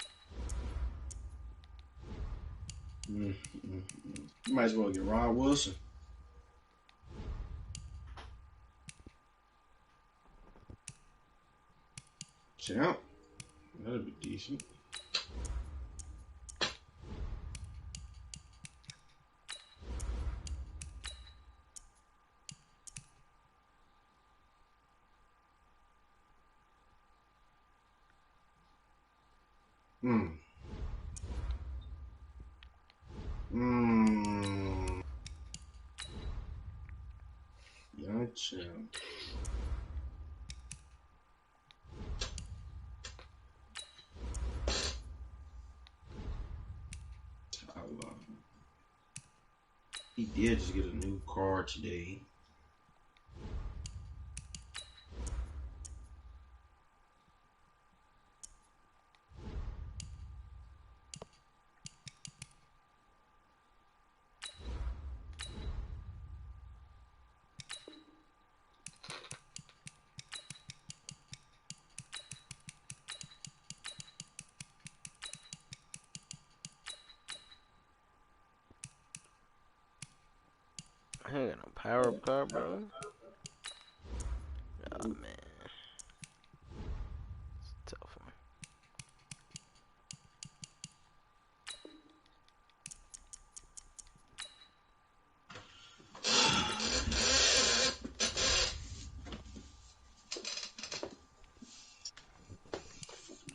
You might as well get Ron Wilson. Champ. That'd be decent. Young Champ. He did just get a new car today. I ain't got no power up car, bro. Oh, man. It's a tough one.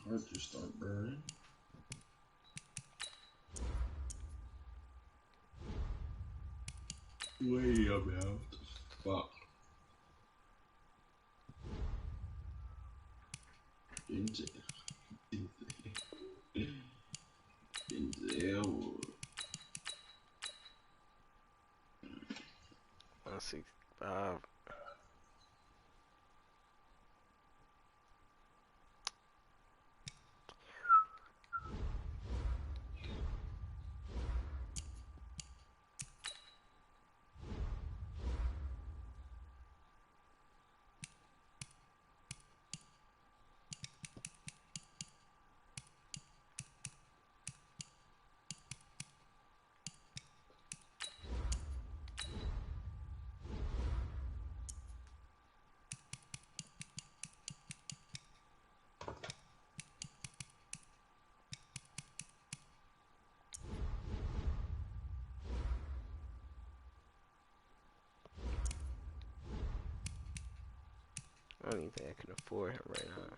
Hard to start burning. Way about. Fuck. Denzel. 165. don't even think I can afford him right now.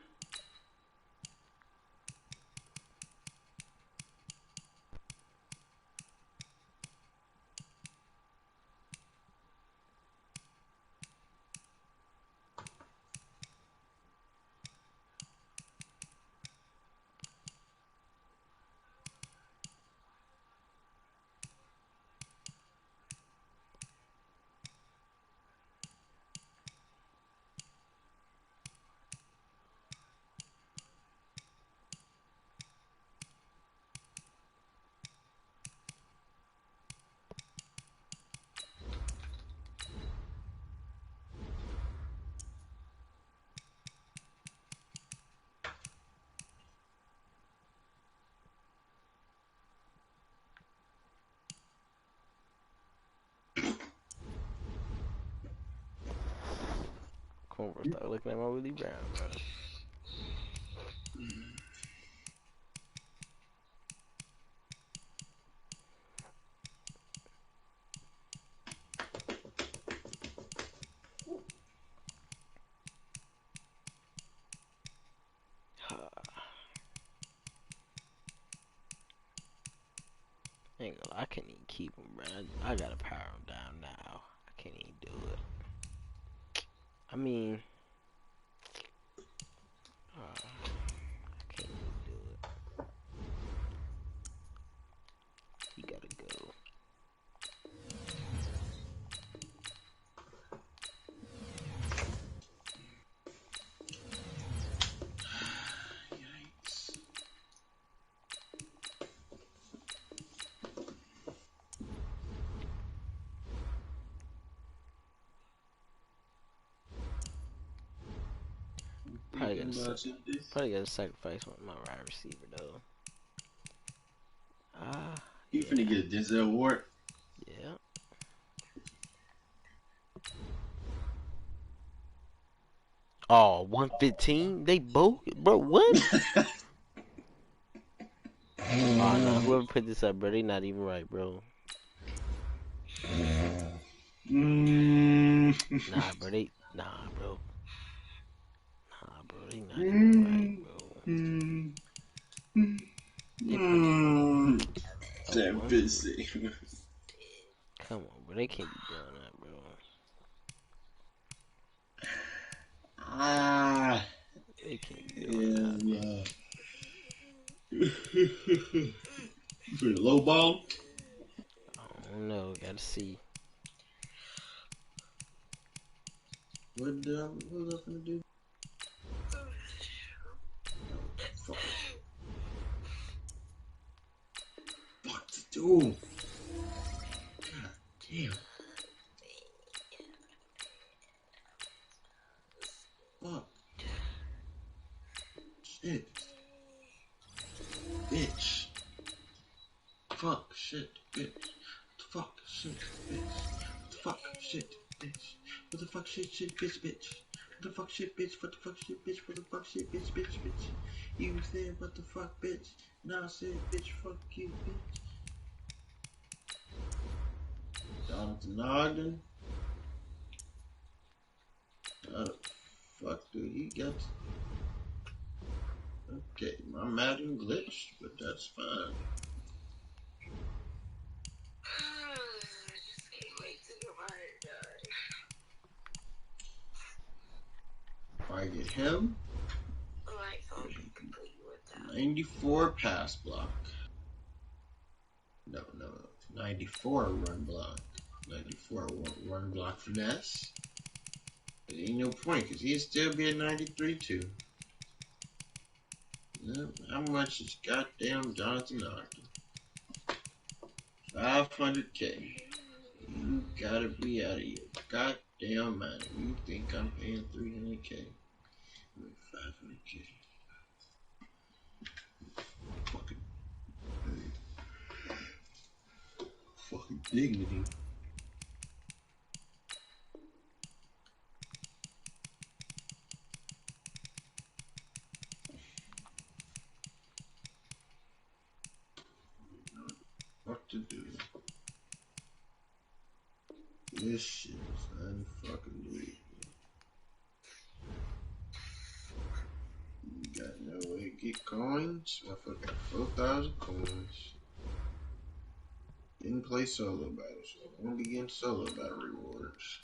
Come on, bro. Start looking at my Willie Brown, bro. Ain't gonna lie, I can't even keep him, bro. I gotta power him down now. I can't even do it. I mean, I can't even do it. He gotta go. Yikes. Probably gotta sacrifice my wide receiver though. You Yeah. finna get a Denzel Award? Yeah. Oh, 115? They both, bro. What? Oh no, whoever put this up, bro, they not even right, bro. Nah, bro, they bro. Nah, bro, they not even right, bro. They put That busy. come on, bro. They can't be doing that, bro. They can't be doing that. For the low ball? I don't know. Gotta see. What was I gonna do? Fuck. Fuck to do. God damn. Fuck. Shit. Bitch. Fuck. Shit. Bitch. Fuck. Shit. Bitch. Fuck. Shit. Bitch. What the fuck? Shit. Shit. Bitch. Bitch. What the fuck? Shit. Bitch. What the fuck? Shit. Bitch. What the fuck? Shit. Bitch. Bitch. Bitch. You said what the fuck? Bitch. Now I said bitch. Fuck you. Bitch. Jonathan Ogden. How the fuck do he get? Okay, my Madden glitched, but that's fine. Just can't wait to get my hair done. If I get him, Like, I'll be complete with that. 94 pass block. No, 94 run block. 94 run block finesse. There ain't no point, because he'd still be at 93 too. How much is goddamn Jonathan Ogden? 500K. You gotta be out of your goddamn mind. You think I'm paying 300K? 500K. Fucking dignity. What to do? This shit is unfucking believable. Get coins. Motherfucker got 4,000 coins. Didn't play solo battle, so I won't be getting solo battle rewards.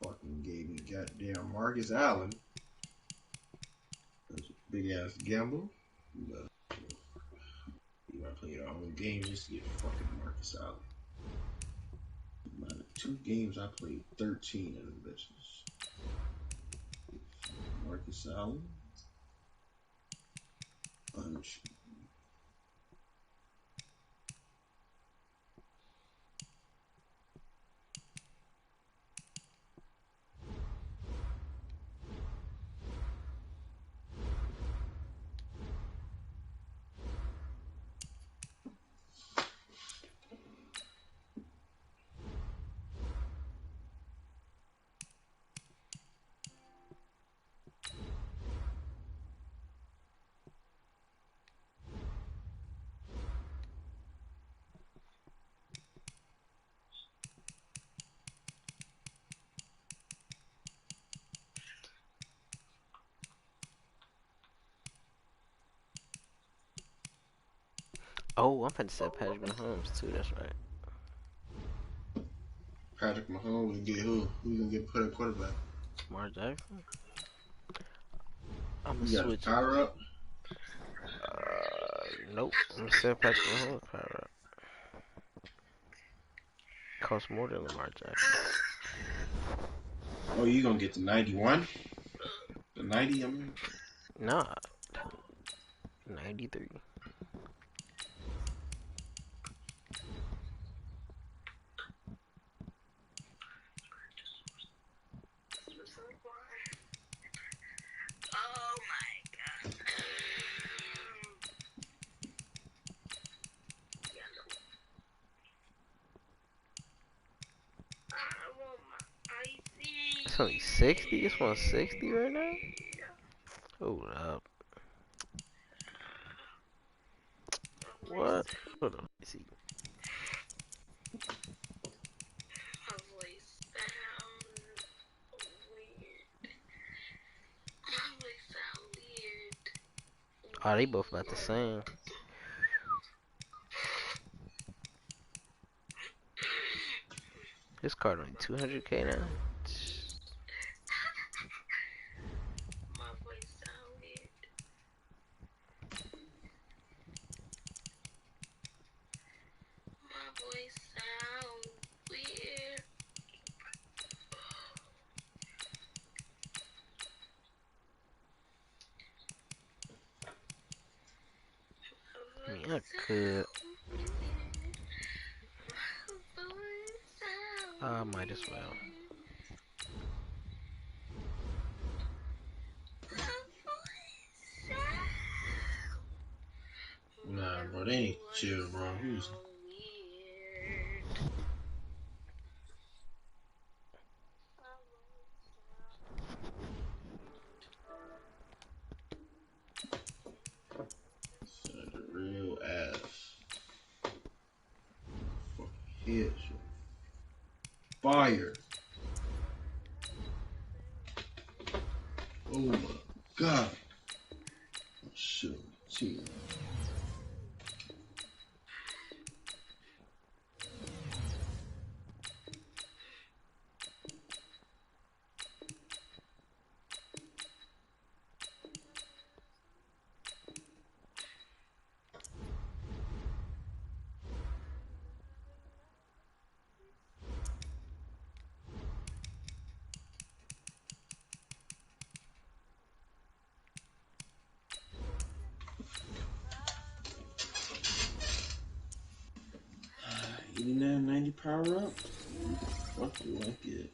Fucking gave me goddamn Marcus Allen. That's a big ass gamble. But you gotta play your own games just to get fucking Marcus Allen. Out of 2 games, I played 13 of them bitches. Marcus Allen. Oh, I'm finna set Patrick Mahomes too. That's right. Patrick Mahomes and get who? Who you gonna get put at quarterback? Lamar Jackson. I'm gonna You got switch. power up? Nope. I'm gonna set Patrick Mahomes power up. Costs more than Lamar Jackson. Oh, you gonna get the 91? The 90, I mean? Nah. 93. Oh my god. Yellow. I want my icy. It's only 60? It's 160 right now? Hold up. What? Hold on. Let's see. My voice sounds weird. My voice sounds weird. Oh, they both about the same. This card only 200k now. My voice sounds weird. My voice sounds weird. I mean, I could. I might as well. Nah, bro, they ain't chill, bro. Who's the real ass? Fucking hit, fire. Oh my god. Oh, shit. Gee. Getting that 90 power up? What the fuck do I get?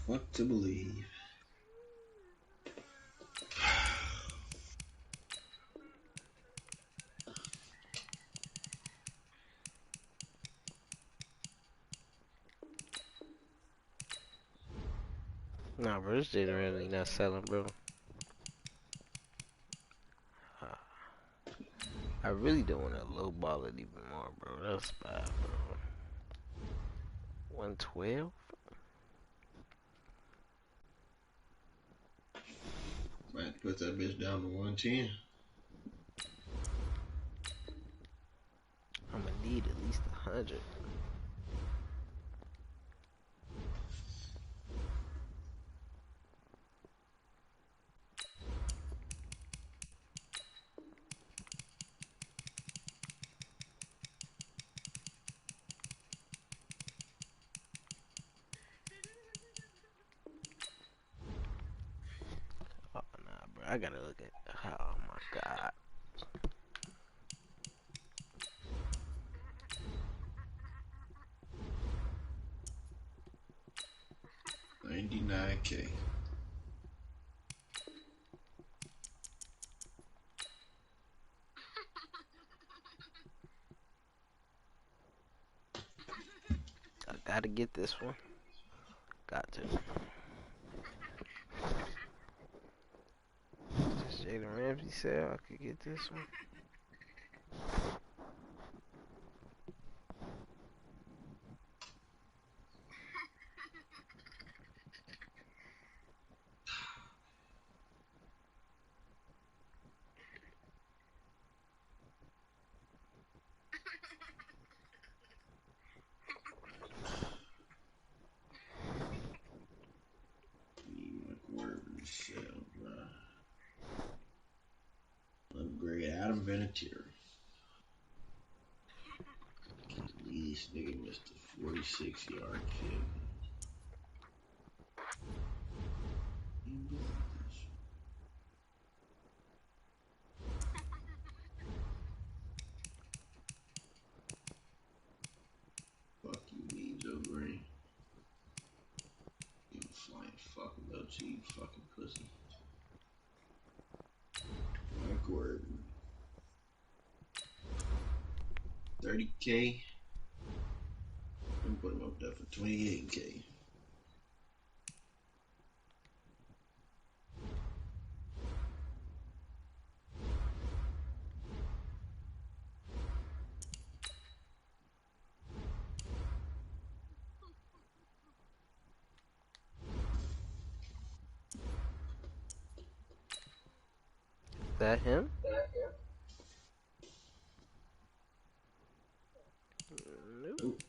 What to believe? Nah, bro, this shit really not selling, bro. I really don't want to lowball it even more, bro. That's bad, bro. 112? Might put that bitch down to 110. I'm gonna need at least 100. Oh, nah, bro. I gotta look at. Oh, my God. $99K. I gotta get this one. Got to. Just Jalen Ramsey said I could get this one. Upgrade Adam Vinatieri. At least nigga missed a 46-yard kick. Fuck you, mean Joe Green. You flying fucking little cheap fucking pussy. Mike Gordon. 30K. I'm put him up there for 28K. Is that him? Nope. Nope.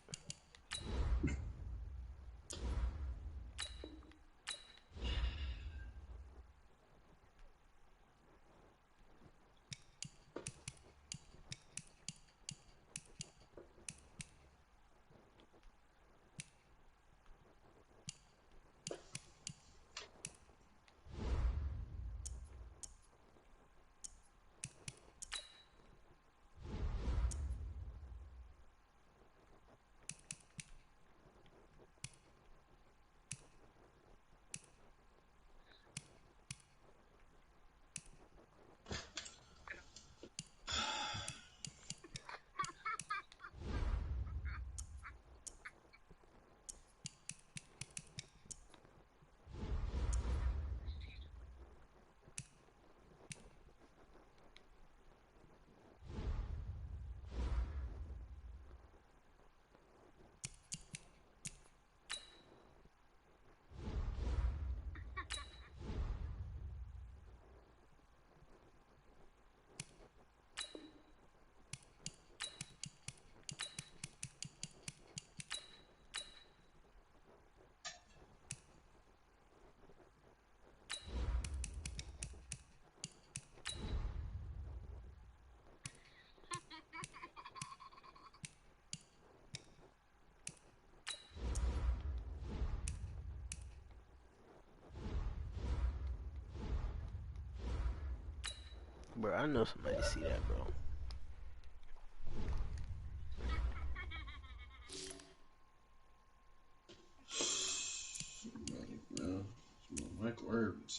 Bro, I know somebody see that, bro.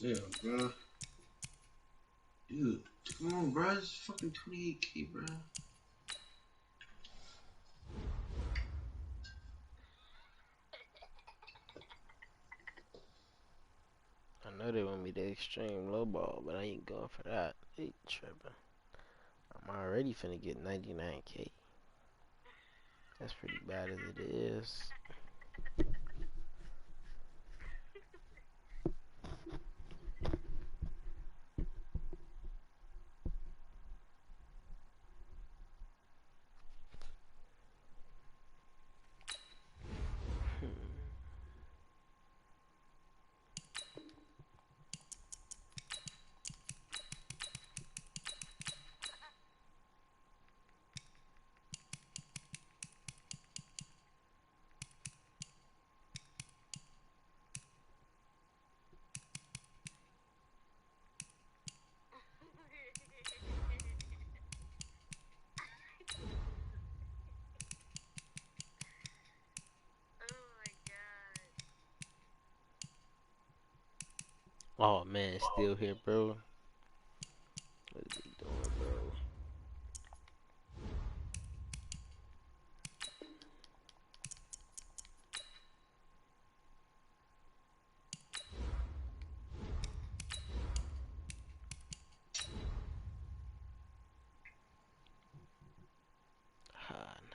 Yeah, bro. Dude, come on, bro. It's fucking 28K, bro. I know they want me to extreme low ball, but I ain't going for that. They tripping. I'm already finna get 99K. That's pretty bad as it is. Oh man, still here, bro. What is he doing, bro?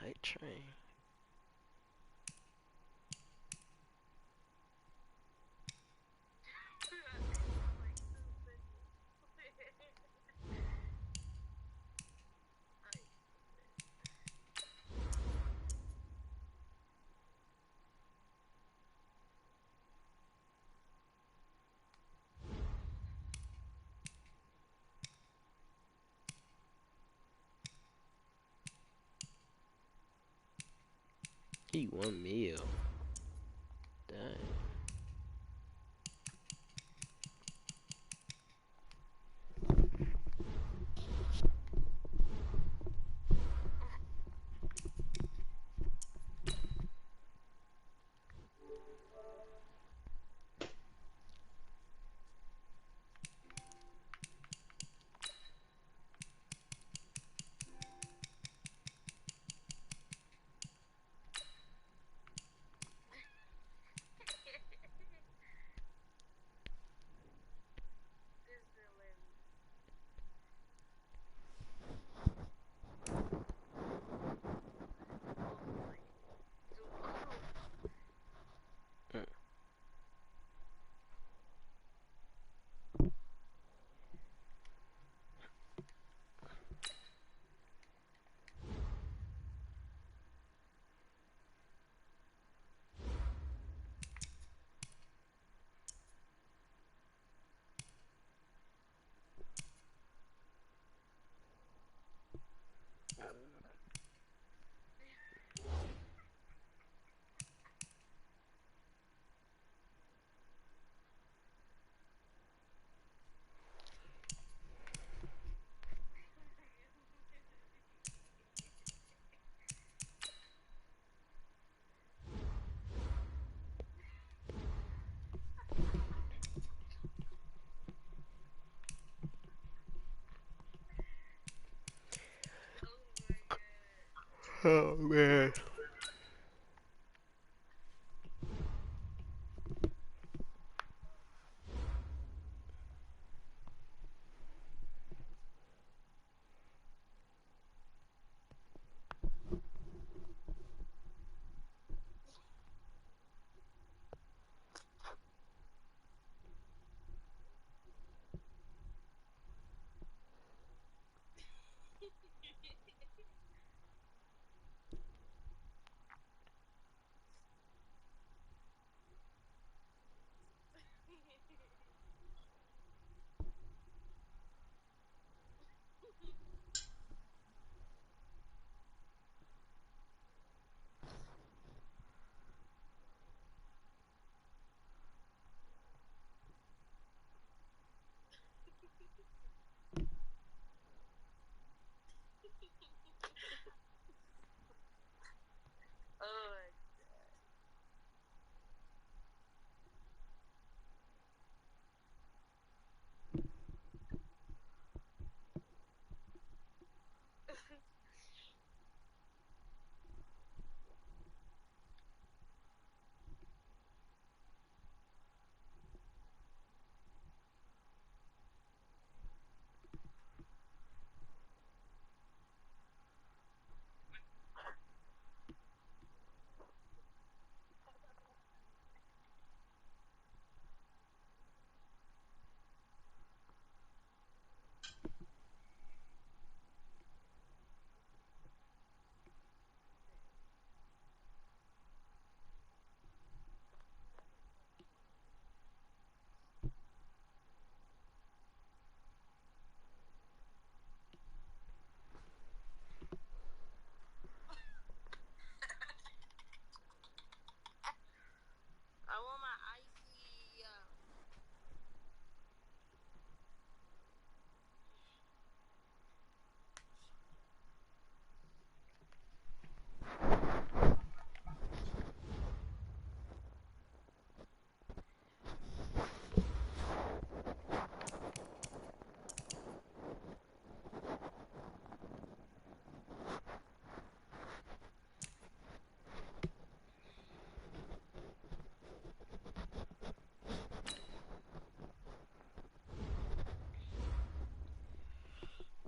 Night train. He 1 mil. Dang. Oh man.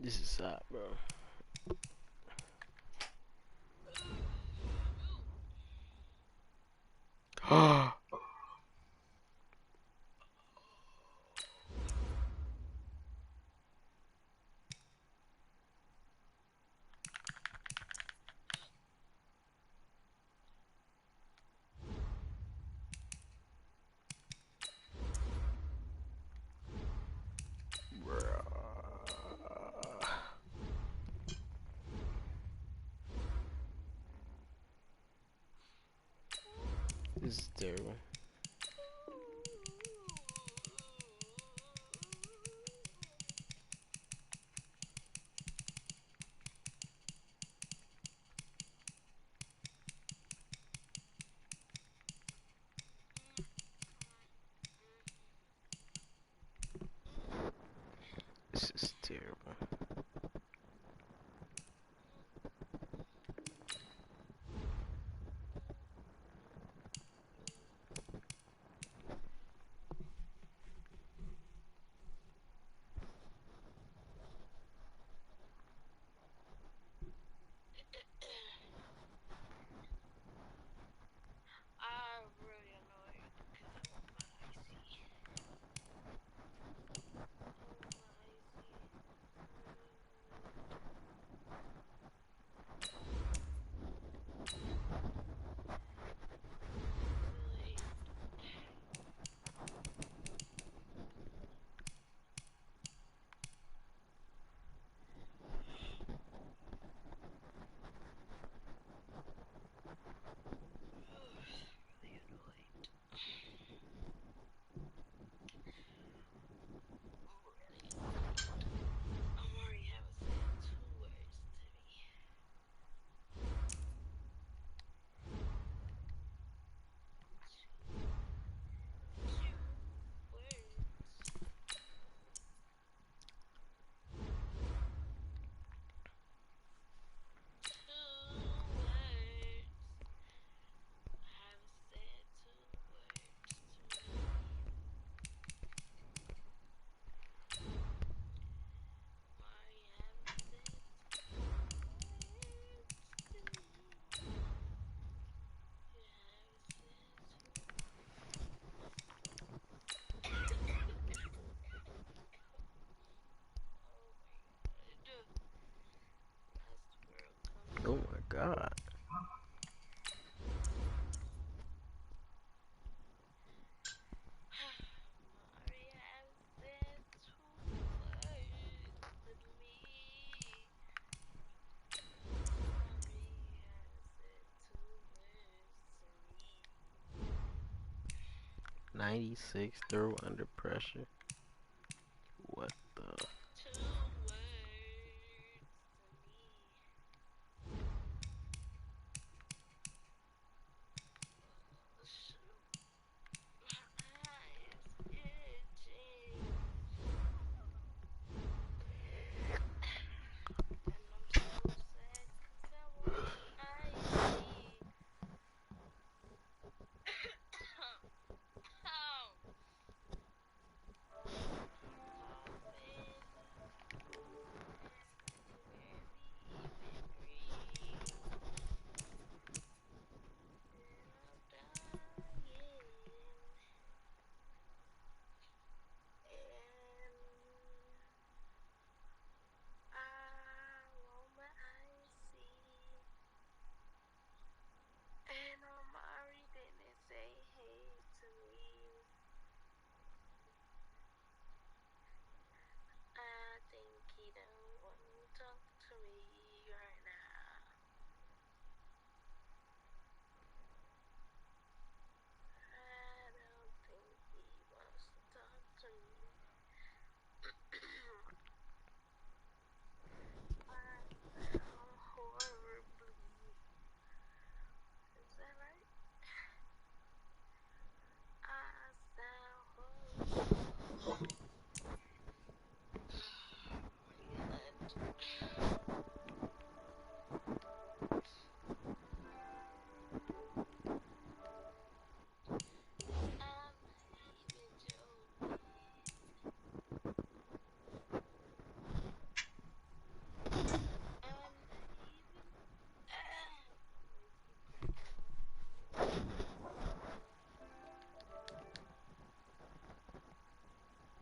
This is hot, bro. This is terrible. This is terrible. I'm really annoyed because I want my icy. I want my icy. Really. Really annoyed. I'm already having said 2 words to me. 2 words. 2 words. I haven't said 2 words to me. Mari haven't said 2 words to me. You haven't said 2. Oh my god. Last world coming. Oh my god. Mari haven't said 2 words to me. Mari haven't said 2 words to me. 96 throw under pressure.